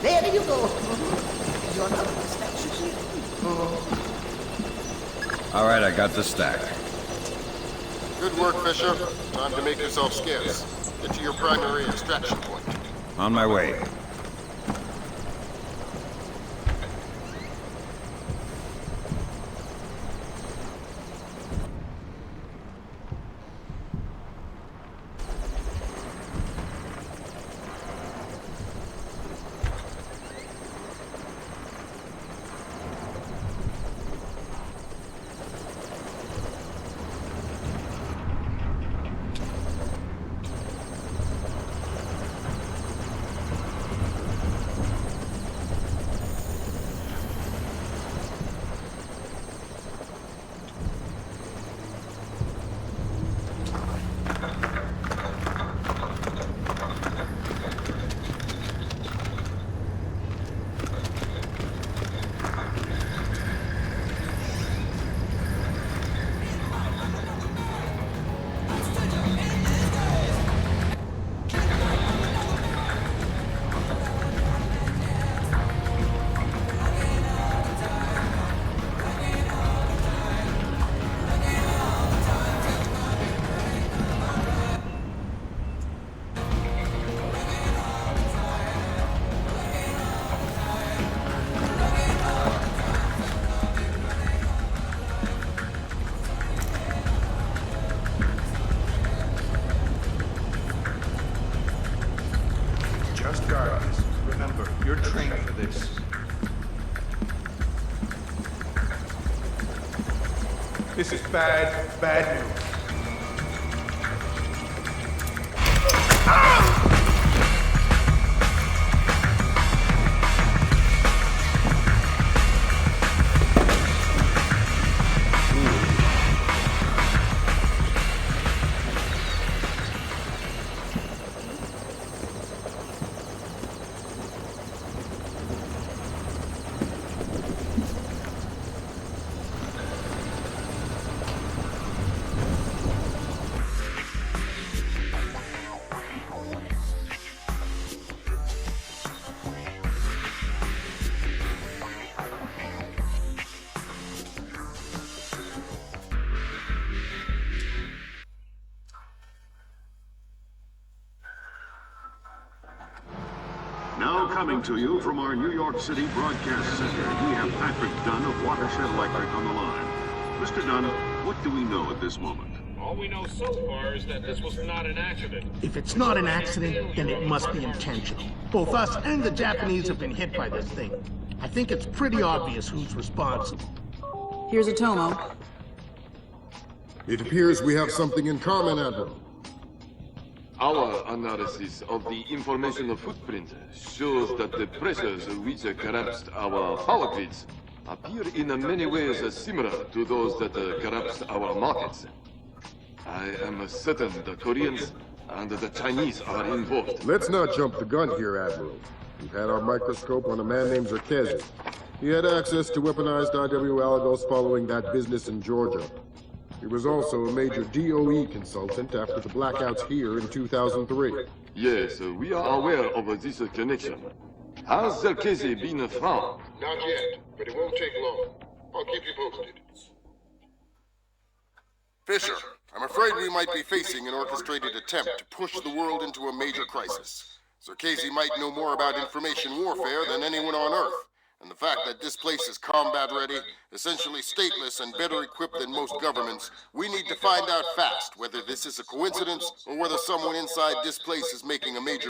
Speaker 10: There you go. You're not the statue.
Speaker 4: All right, I got the stack.
Speaker 1: Good work, Fisher. Time to make yourself scarce. Get to your primary extraction point.
Speaker 4: On my way.
Speaker 17: Just guard this. Remember, you're trained for this. This is bad news.
Speaker 2: Now coming to you from our New York City broadcast center, we have Patrick Dunn of Watershed Electric on the line. Mr. Dunn, what do we know at this moment?
Speaker 9: All we know so far is that this was not an accident.
Speaker 13: If it's not an accident, then it must be intentional. Both us and the Japanese have been hit by this thing. I think it's pretty obvious who's responsible.
Speaker 18: Here's Atomo.
Speaker 1: It appears we have something in common, Admiral.
Speaker 20: Our analysis of the information footprint shows that the pressures which collapsed our power grids appear in many ways similar to those that collapsed our markets. I am certain the Koreans and the Chinese are involved.
Speaker 1: Let's not jump the gun here, Admiral. We've had our microscope on a man named Zerkezi. He had access to weaponized IW Algos following that business in Georgia. He was also a major DOE consultant after the blackouts here in 2003.
Speaker 20: Yes, we are aware of this connection. Has Zerkezi been found?
Speaker 1: Not yet, but it won't take long. I'll keep you posted. Fisher, I'm afraid we might be facing an orchestrated attempt to push the world into a major crisis. Sir Casey might know more about information warfare than anyone on Earth. And the fact that this place is combat ready, essentially stateless and better equipped than most governments, we need to find out fast whether this is a coincidence or whether someone inside this place is making a major